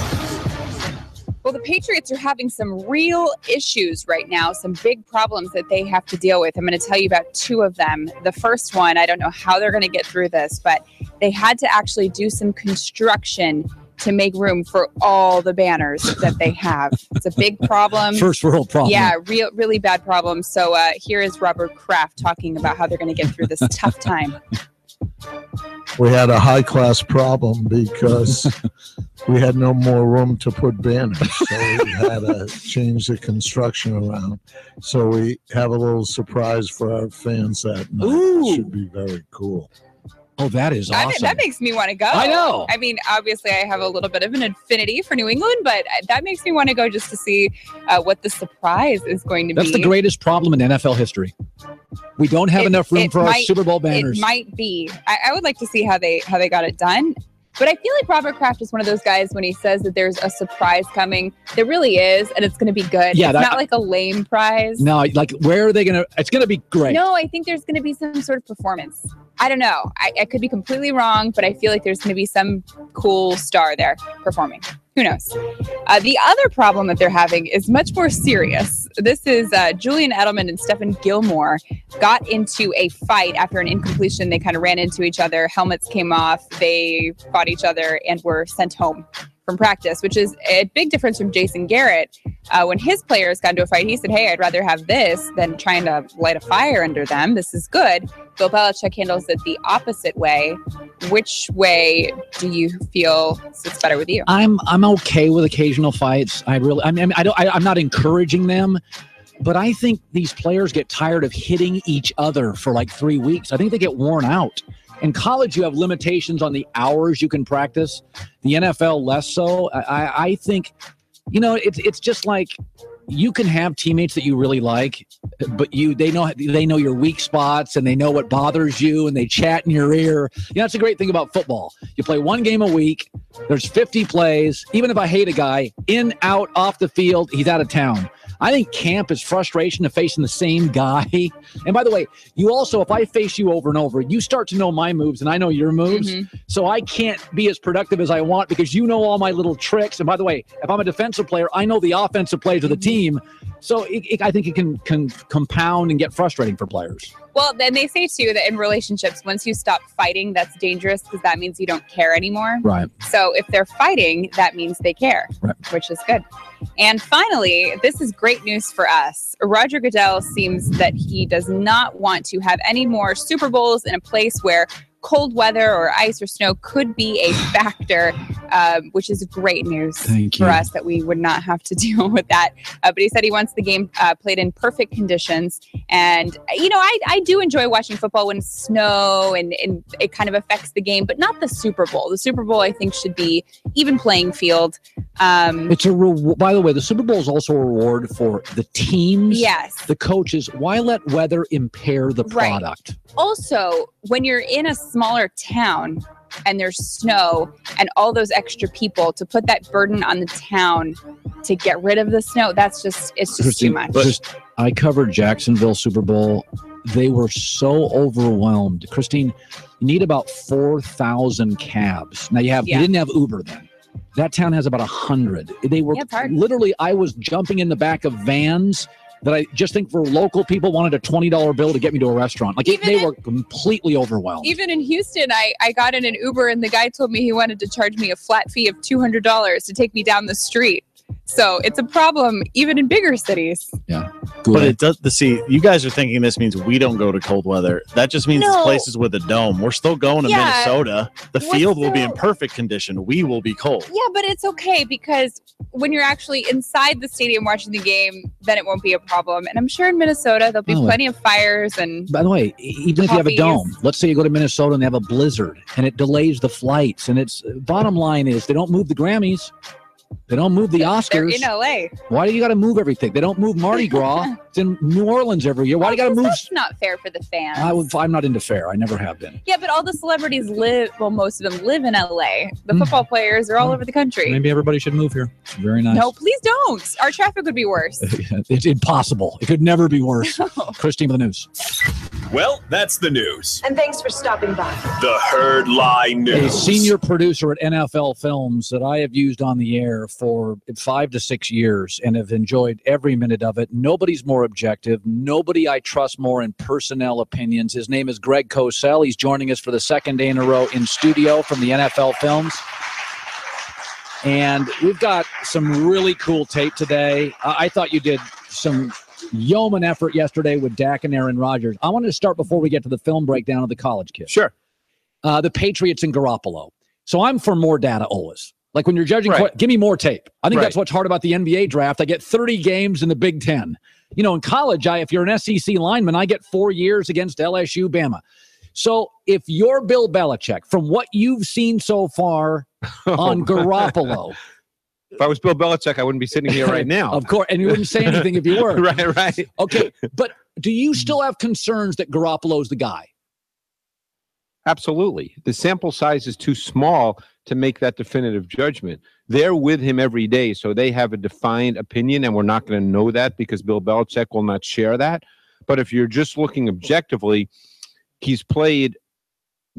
Well, the Patriots are having some real issues right now, some big problems that they have to deal with. I'm going to tell you about 2 of them. The first one, I don't know how they're going to get through this, but they had to actually do some construction to make room for all the banners that they have. It's a big problem. First world problem. Yeah, really bad problem. So here is Robert Kraft talking about how they're going to get through this tough time. We had a high-class problem because we had no more room to put banners. So we had to change the construction around. So we have a little surprise for our fans that night. It should be very cool. Oh, that is awesome. That makes me want to go. I know. I mean, obviously, I have a little bit of an affinity for New England, but that makes me want to go just to see what the surprise is going to be. That's the greatest problem in NFL history. We don't have enough room for our Super Bowl banners. It might be. I would like to see how they got it done. But I feel like Robert Kraft is one of those guys when he says that there's a surprise coming, there really is, and it's going to be good. Yeah, it's not like a lame prize. No, like where are they going to? It's going to be great. No, I think there's going to be some sort of performance. I don't know. I could be completely wrong, but I feel like there's going to be some cool star there performing. Who knows? The other problem that they're having is much more serious. This is Julian Edelman and Stephen Gilmore got into a fight after an incompletion. They kind of ran into each other. Helmets came off. They fought each other and were sent home from practice, which is a big difference from Jason Garrett. When his players got into a fight, he said, hey, I'd rather have this than trying to light a fire under them. This is good. Bill Belichick handles it the opposite way. Which way do you feel sits better with you? I'm okay with occasional fights. I'm not encouraging them, but I think these players get tired of hitting each other for like 3 weeks. I think they get worn out. In college, you have limitations on the hours you can practice. The NFL, less so. I think, it's just like you can have teammates that you really like, but they know your weak spots and they know what bothers you and they chat in your ear. That's a great thing about football. You play one game a week. There's 50 plays. Even if I hate a guy, in, out, off the field, he's out of town. I think camp is frustration of facing the same guy. And by the way, you also, if I face you over and over, you start to know my moves and I know your moves. Mm-hmm. So I can't be as productive as I want because you know all my little tricks. And by the way, if I'm a defensive player, I know the offensive plays of the team. So I think it can compound and get frustrating for players. Well, then they say, too, that in relationships, once you stop fighting, that's dangerous because that means you don't care anymore. Right. So if they're fighting, that means they care, right, which is good. And finally, this is great news for us. Roger Goodell seems that he does not want to have any more Super Bowls in a place where cold weather or ice or snow could be a factor, which is great news for us that we would not have to deal with that. But he said he wants the game played in perfect conditions. And, I do enjoy watching football when it's snow and it kind of affects the game, but not the Super Bowl. The Super Bowl, I think, should be even playing field. By the way, the Super Bowl is also a reward for the teams, yes, the coaches. Why let weather impair the product? Right. Also, when you're in a smaller town and there's snow and all those extra people, to put that burden on the town to get rid of the snow, it's just too much. I covered Jacksonville Super Bowl. They were so overwhelmed. Christine, you need about 4,000 cabs. Now you didn't have Uber then. That town has about 100. They were literally, I was jumping in the back of vans that I just think for local people wanted a $20 bill to get me to a restaurant. They were completely overwhelmed. Even in Houston, I got in an Uber and the guy told me he wanted to charge me a flat fee of $200 to take me down the street. So it's a problem even in bigger cities. Yeah. But it does. See, you guys are thinking this means we don't go to cold weather. That just means it's places with a dome. We're still going to Minnesota. The field will be in perfect condition. We will be cold. Yeah, but it's okay because when you're actually inside the stadium watching the game, then it won't be a problem. And I'm sure in Minnesota there'll be plenty of fires and. By the way, even if you have a dome, let's say you go to Minnesota and they have a blizzard and it delays the flights. And it's bottom line is they don't move the Grammys. They don't move the Oscars. They're in LA. Why do you got to move everything? They don't move Mardi Gras. It's in New Orleans every year. Why do you got to move? That's not fair for the fans. I'm not into fair. I never have been. Yeah, but all the celebrities most of them live in LA. The football players are all over the country. Maybe everybody should move here. It's very nice. No, please don't. Our traffic would be worse. It's impossible. It could never be worse. No. Christine with the news. Well, that's the news. And thanks for stopping by. The Herd Lie News. A senior producer at NFL Films that I have used on the air for 5 to 6 years and have enjoyed every minute of it. Nobody's more objective. Nobody I trust more in personnel opinions. His name is Greg Cosell. He's joining us for the second day in a row in studio from the NFL Films. And we've got some really cool tape today. I thought you did some yeoman effort yesterday with Dak and Aaron Rodgers. I wanted to start before we get to the film breakdown of the college kid. Sure. The Patriots and Garoppolo. So I'm for more data always. Like when you're judging, give me more tape. I think that's what's hard about the NBA draft. I get 30 games in the Big Ten. In college, if you're an SEC lineman, I get 4 years against LSU, Bama. So if you're Bill Belichick, from what you've seen so far on Garoppolo. If I was Bill Belichick, I wouldn't be sitting here right now. Of course. And you wouldn't say anything if you were. Right. Okay. But do you still have concerns that Garoppolo's the guy? Absolutely. The sample size is too small to make that definitive judgment. They're with him every day, so they have a defined opinion, and we're not going to know that because Bill Belichick will not share that. But if you're just looking objectively, he's played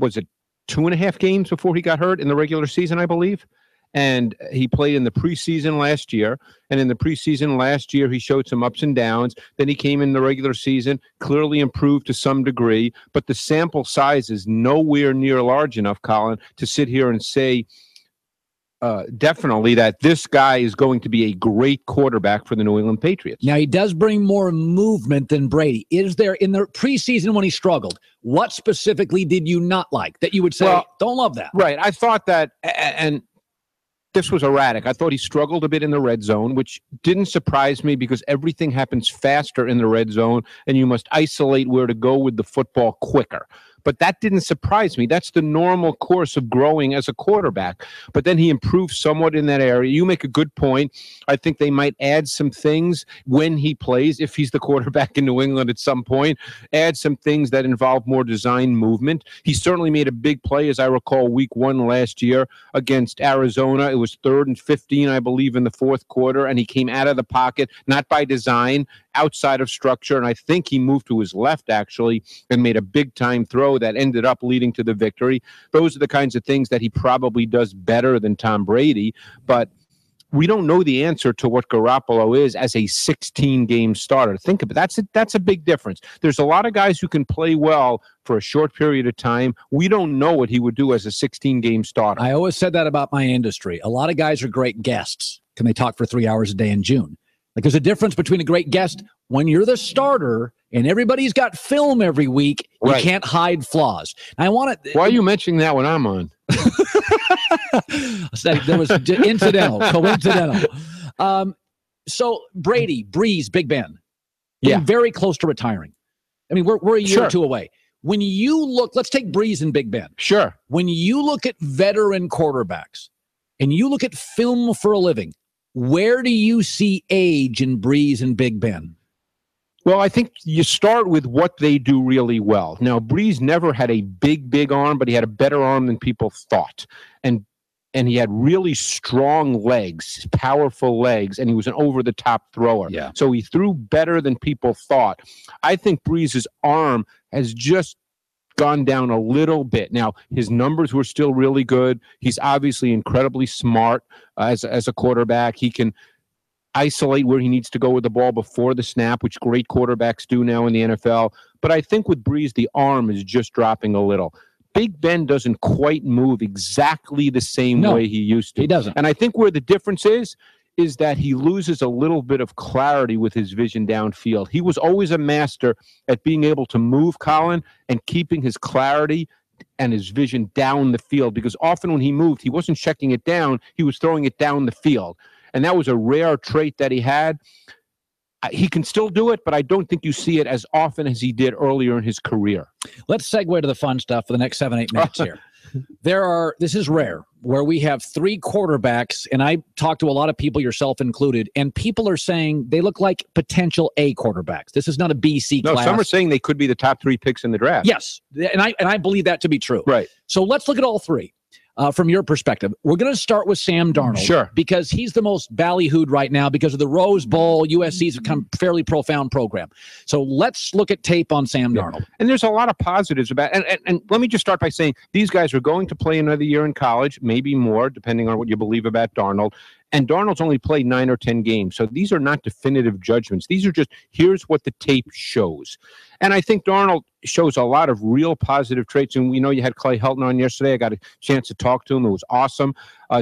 was it 2.5 games before he got hurt in the regular season, I believe. And he played in the preseason last year. And in the preseason last year, he showed some ups and downs. Then he came in the regular season, clearly improved to some degree. But the sample size is nowhere near large enough, Colin, to sit here and say definitely that this guy is going to be a great quarterback for the New England Patriots. Now, he does bring more movement than Brady. Is there, in the preseason when he struggled, what specifically did you not like that you would say, don't love that? Right. I thought that, and this was erratic. I thought he struggled a bit in the red zone, which didn't surprise me because everything happens faster in the red zone, and you must isolate where to go with the football quicker. But that didn't surprise me. That's the normal course of growing as a quarterback. But then he improved somewhat in that area. You make a good point. I think they might add some things when he plays, if he's the quarterback in New England at some point, add some things that involve more design movement. He certainly made a big play, as I recall, week 1 last year against Arizona. It was 3rd and 15, I believe, in the fourth quarter, and he came out of the pocket, not by design, outside of structure, and I think he moved to his left, actually, and made a big-time throw that ended up leading to the victory. Those are the kinds of things that he probably does better than Tom Brady, but we don't know the answer to what Garoppolo is as a 16-game starter. Think of it. That's a big difference. There's a lot of guys who can play well for a short period of time. We don't know what he would do as a 16-game starter. I always said that about my industry. A lot of guys are great guests. Can they talk for 3 hours a day in June? Like, there's a difference between a great guest when you're the starter and everybody's got film every week. You can't hide flaws. I want to. Why are you mentioning that when I'm on? There was coincidental. So Brady, Breeze, Big Ben, very close to retiring. I mean, we're a year or two away. When you look, let's take Breeze and Big Ben. Sure. When you look at veteran quarterbacks and you look at film for a living, where do you see age in Breeze and Big Ben? Well, I think you start with what they do really well. Now, Breeze never had a big arm, but he had a better arm than people thought. And he had really strong legs, powerful legs, and he was an over-the-top thrower. Yeah. So he threw better than people thought. I think Breeze's arm has just gone down a little bit. Now, his numbers were still really good. He's obviously incredibly smart as a quarterback. He can isolate where he needs to go with the ball before the snap, which great quarterbacks do now in the NFL. But I think with Breeze, the arm is just dropping a little. Big Ben doesn't quite move exactly the same way he used to. He doesn't. And I think where the difference is that he loses a little bit of clarity with his vision downfield. He was always a master at being able to move, Colin, and keeping his clarity and his vision down the field, because often when he moved, he wasn't checking it down, he was throwing it down the field. And that was a rare trait that he had. He can still do it, but I don't think you see it as often as he did earlier in his career. Let's segue to the fun stuff for the next 7-8 minutes here. This is rare, where we have 3 quarterbacks, and I talk to a lot of people, yourself included, and people are saying they look like potential A quarterbacks. This is not a BC class. No, some are saying they could be the top 3 picks in the draft. Yes, and I believe that to be true. Right. So let's look at all 3. From your perspective, we're going to start with Sam Darnold. Sure. Because he's the most ballyhooed right now because of the Rose Bowl. USC's a fairly profound program. So let's look at tape on Sam Darnold. And there's a lot of positives about it. And let me just start by saying these guys are going to play another year in college, maybe more, depending on what you believe about Darnold. And Darnold's only played 9 or 10 games. So these are not definitive judgments. These are just, here's what the tape shows. And I think Darnold shows a lot of real positive traits. And we know you had Clay Helton on yesterday. I got a chance to talk to him. It was awesome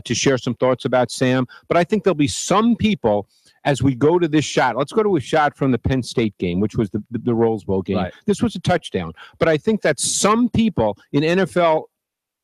to share some thoughts about Sam. But I think there'll be some people, as we go to this shot, let's go to a shot from the Penn State game, which was the Rose Bowl game. Right. This was a touchdown. But I think that some people in NFL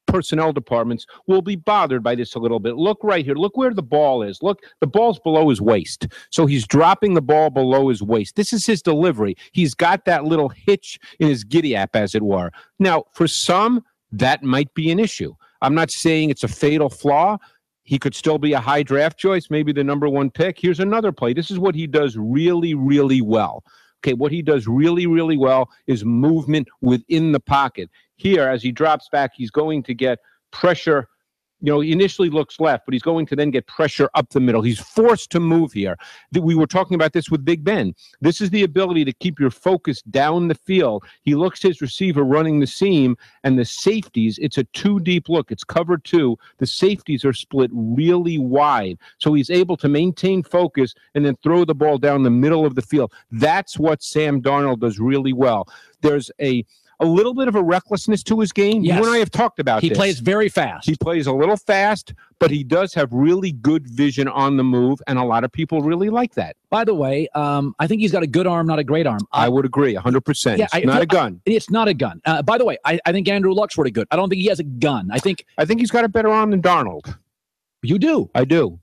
personnel departments will be bothered by this a little bit. Look right here. Look where the ball is. Look, the ball's below his waist. So he's dropping the ball below his waist. This is his delivery. He's got that little hitch in his giddy-up, as it were. Now, for some, that might be an issue. I'm not saying it's a fatal flaw. He could still be a high draft choice, maybe the number 1 pick. Here's another play. This is what he does really, really well. Okay, what he does really, really well is movement within the pocket. Here, as he drops back, he's going to get pressure He initially looks left, but he's going to then get pressure up the middle. He's forced to move here. We were talking about this with Big Ben. This is the ability to keep your focus down the field. He looks his receiver running the seam, and the safeties, it's a 2-deep look. It's cover 2. The safeties are split really wide. So he's able to maintain focus and then throw the ball down the middle of the field. That's what Sam Darnold does really well. There's a little bit of a recklessness to his game. Yes. You and I have talked about this. He plays very fast. He plays a little fast, but he does have really good vision on the move, and a lot of people really like that. By the way, I think he's got a good arm, not a great arm. I would agree, 100%. Yeah, It's not a gun. It's not a gun. By the way, I think Andrew Luck's pretty good. I don't think he has a gun. I think he's got a better arm than Darnold. You do? I do.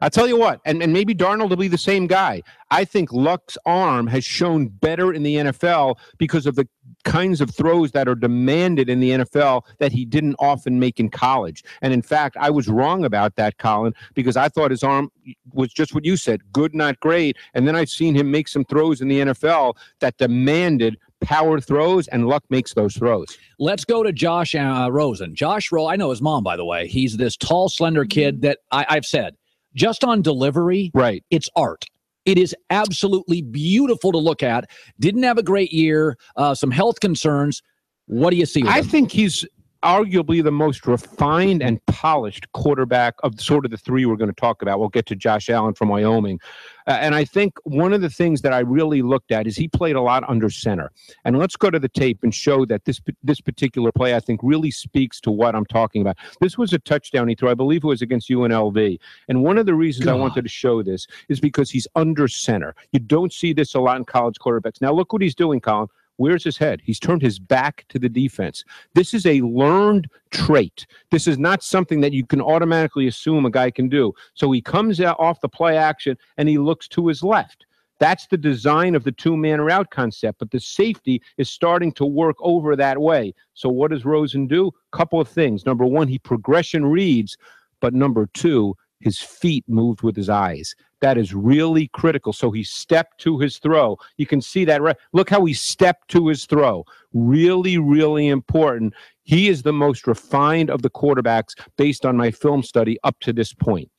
I'll tell you what, and maybe Darnold will be the same guy. I think Luck's arm has shown better in the NFL because of the kinds of throws that are demanded in the NFL that he didn't often make in college. And in fact, I was wrong about that, Colin, because I thought his arm was just what you said, good, not great. And then I've seen him make some throws in the NFL that demanded power throws, and Luck makes those throws. Let's go to Josh Rosen. Josh Rosen, I know his mom, by the way. He's this tall, slender kid that I've said, just on delivery, right? It's art. It is absolutely beautiful to look at. Didn't have a great year. Some health concerns. What do you see with him? think he's arguably the most refined and polished quarterback of sort of the three we're going to talk about. We'll get to Josh Allen from Wyoming. And I think one of the things that I really looked at is he played a lot under center. And let's go to the tape and show that this particular play, I think, really speaks to what I'm talking about. This was a touchdown he threw. I believe it was against UNLV. And one of the reasons I wanted to show this is because he's under center. You don't see this a lot in college quarterbacks. Now, look what he's doing, Colin. Where's his head? He's turned his back to the defense. This is a learned trait. This is not something that you can automatically assume a guy can do. So he comes out off the play action and he looks to his left. That's the design of the two-man route concept, but the safety is starting to work over that way. So what does Rosen do? Couple of things. Number one, he progression reads, but number two, his feet moved with his eyes. That is really critical. So he stepped to his throw. You can see that. Right. Look how he stepped to his throw. Really, really important. He is the most refined of the quarterbacks based on my film study up to this point.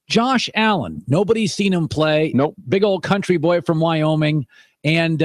Josh Allen. Nobody's seen him play. Nope. Big old country boy from Wyoming. And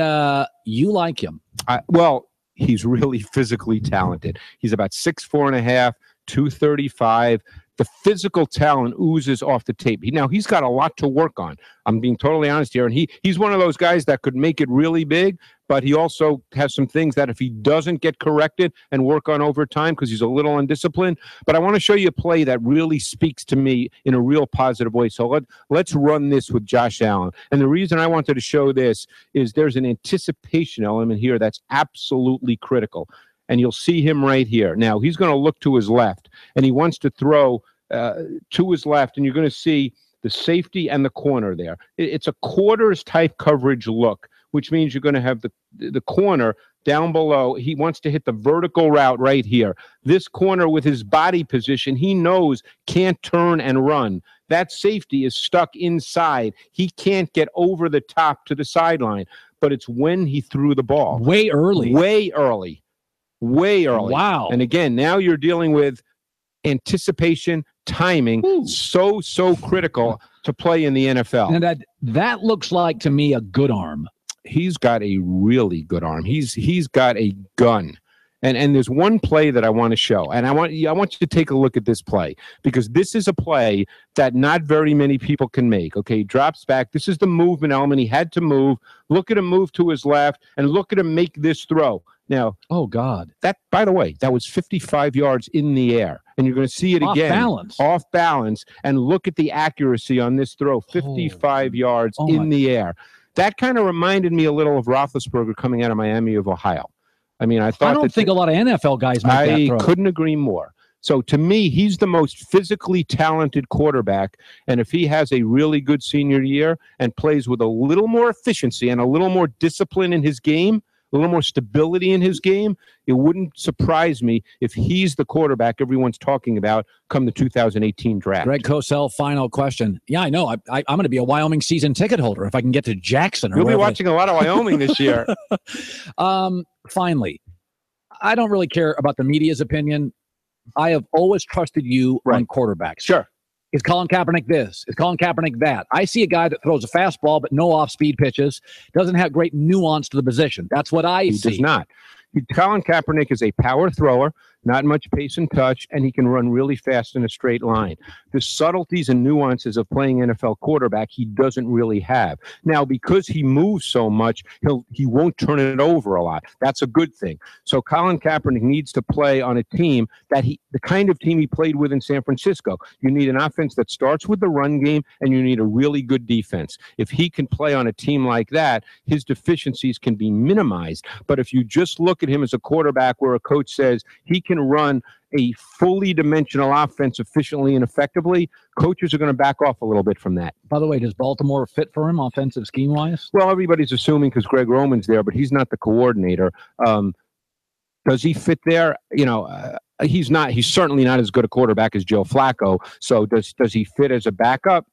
you like him. Well, he's really physically talented. He's about 6'4.5", 235. The physical talent oozes off the tape. Now, he's got a lot to work on. I'm being totally honest here. And he's one of those guys that could make it really big, but he also has some things that if he doesn't get corrected and work on over time because he's a little undisciplined. But I want to show you a play that really speaks to me in a real positive way. So let's run this with Josh Allen. And the reason I wanted to show this is there's an anticipation element here that's absolutely critical. And you'll see him right here. Now, he's going to look to his left, and he wants to throw to his left, and you're going to see the safety and the corner there. It's a quarters type coverage look, which means you're going to have the corner down below. He wants to hit the vertical route right here. This corner with his body position, he knows can't turn and run. That safety is stuck inside. He can't get over the top to the sideline, but it's when he threw the ball. Way early. Wow. And again, now you're dealing with anticipation, timing, so critical to play in the NFL. And that looks like to me a good arm. He's got a really good arm. He's got a gun. And there's one play that I want to show. And I want you to take a look at this play because this is a play that not very many people can make. Okay, he drops back. This is the movement element. He had to move. Look at him move to his left and look at him make this throw. Now, oh God, that, by the way, that was 55 yards in the air. And you're going to see it again. Off balance. And look at the accuracy on this throw, 55 yards in the air. That kind of reminded me a little of Roethlisberger coming out of Miami of Ohio. I mean, I don't think a lot of NFL guys make that throw. I couldn't agree more. So to me, he's the most physically talented quarterback. And if he has a really good senior year and plays with a little more efficiency and a little more discipline in his game, a little more stability in his game, it wouldn't surprise me if he's the quarterback everyone's talking about come the 2018 draft. Greg Cosell, final question. Yeah, I know. I'm going to be a Wyoming season ticket holder if I can get to Jackson. You'll be watching a lot of Wyoming this year. Finally, I don't really care about the media's opinion. I have always trusted you on quarterbacks. Sure. Is Colin Kaepernick this? Is Colin Kaepernick that? I see a guy that throws a fastball but no off-speed pitches, doesn't have great nuance to the position. That's what I see. He does not. Colin Kaepernick is a power thrower, not much pace and touch, and he can run really fast in a straight line. The subtleties and nuances of playing NFL quarterback, he doesn't really have. Now, because he moves so much, he won't turn it over a lot. That's a good thing. So Colin Kaepernick needs to play on a team the kind of team he played with in San Francisco. You need an offense that starts with the run game, and you need a really good defense. If he can play on a team like that, his deficiencies can be minimized. But if you just look at him as a quarterback where a coach says he can run a fully dimensional offense efficiently and effectively, coaches are going to back off a little bit from that. By the way, does Baltimore fit for him offensive scheme-wise? Well, everybody's assuming because Greg Roman's there, but he's not the coordinator. Does he fit there? He's not. He's certainly not as good a quarterback as Joe Flacco. So does he fit as a backup?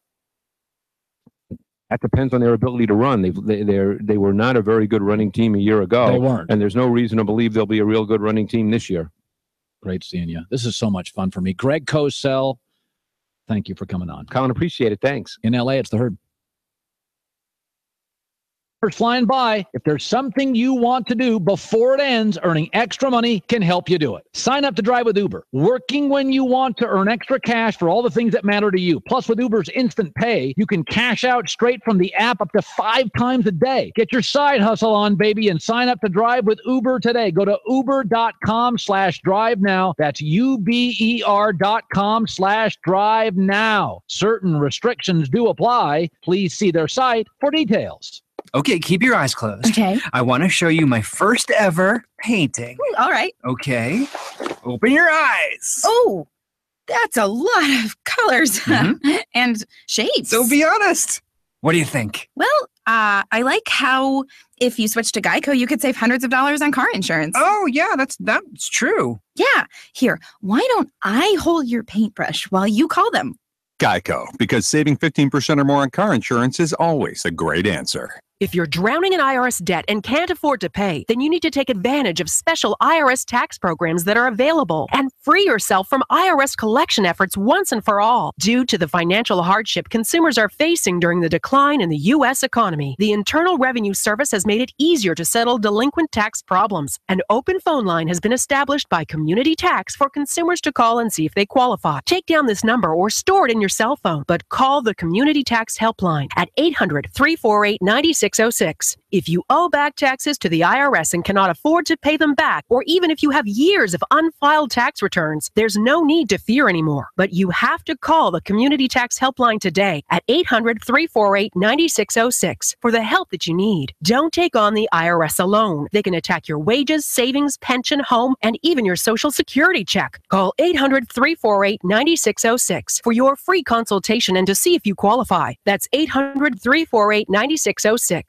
That depends on their ability to run. They were not a very good running team a year ago. They weren't. And there's no reason to believe they'll be a real good running team this year. Great seeing you. This is so much fun for me. Greg Cosell, thank you for coming on. Colin, appreciate it. Thanks. In LA, it's the Herd. Flying by. If there's something you want to do before it ends, earning extra money can help you do it. Sign up to drive with Uber. Working when you want to earn extra cash for all the things that matter to you. Plus, with Uber's instant pay, you can cash out straight from the app up to 5 times a day. Get your side hustle on, baby, and sign up to drive with Uber today. Go to uber.com/drive now. That's uber.com/drive now. Certain restrictions do apply. Please see their site for details. Okay, keep your eyes closed. Okay. I want to show you my first ever painting. All right. Okay. Open your eyes. Oh, that's a lot of colors and shapes. So be honest. What do you think? Well, I like how if you switch to Geico, you could save hundreds of dollars on car insurance. Oh, yeah, that's true. Yeah. Here, why don't I hold your paintbrush while you call them? Geico, because saving 15% or more on car insurance is always a great answer. If you're drowning in IRS debt and can't afford to pay, then you need to take advantage of special IRS tax programs that are available and free yourself from IRS collection efforts once and for all. Due to the financial hardship consumers are facing during the decline in the U.S. economy, the Internal Revenue Service has made it easier to settle delinquent tax problems. An open phone line has been established by Community Tax for consumers to call and see if they qualify. Take down this number or store it in your cell phone, but call the Community Tax Helpline at 800-348-9606. If you owe back taxes to the IRS and cannot afford to pay them back, or even if you have years of unfiled tax returns, there's no need to fear anymore. But you have to call the Community Tax Helpline today at 800-348-9606 for the help that you need. Don't take on the IRS alone. They can attack your wages, savings, pension, home, and even your Social Security check. Call 800-348-9606 for your free consultation and to see if you qualify. That's 800-348-9606.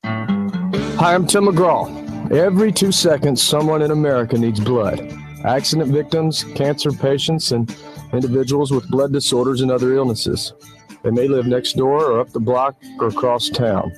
Hi, I'm Tim McGraw. Every 2 seconds, someone in America needs blood. Accident victims, cancer patients, and individuals with blood disorders and other illnesses. They may live next door or up the block or across town.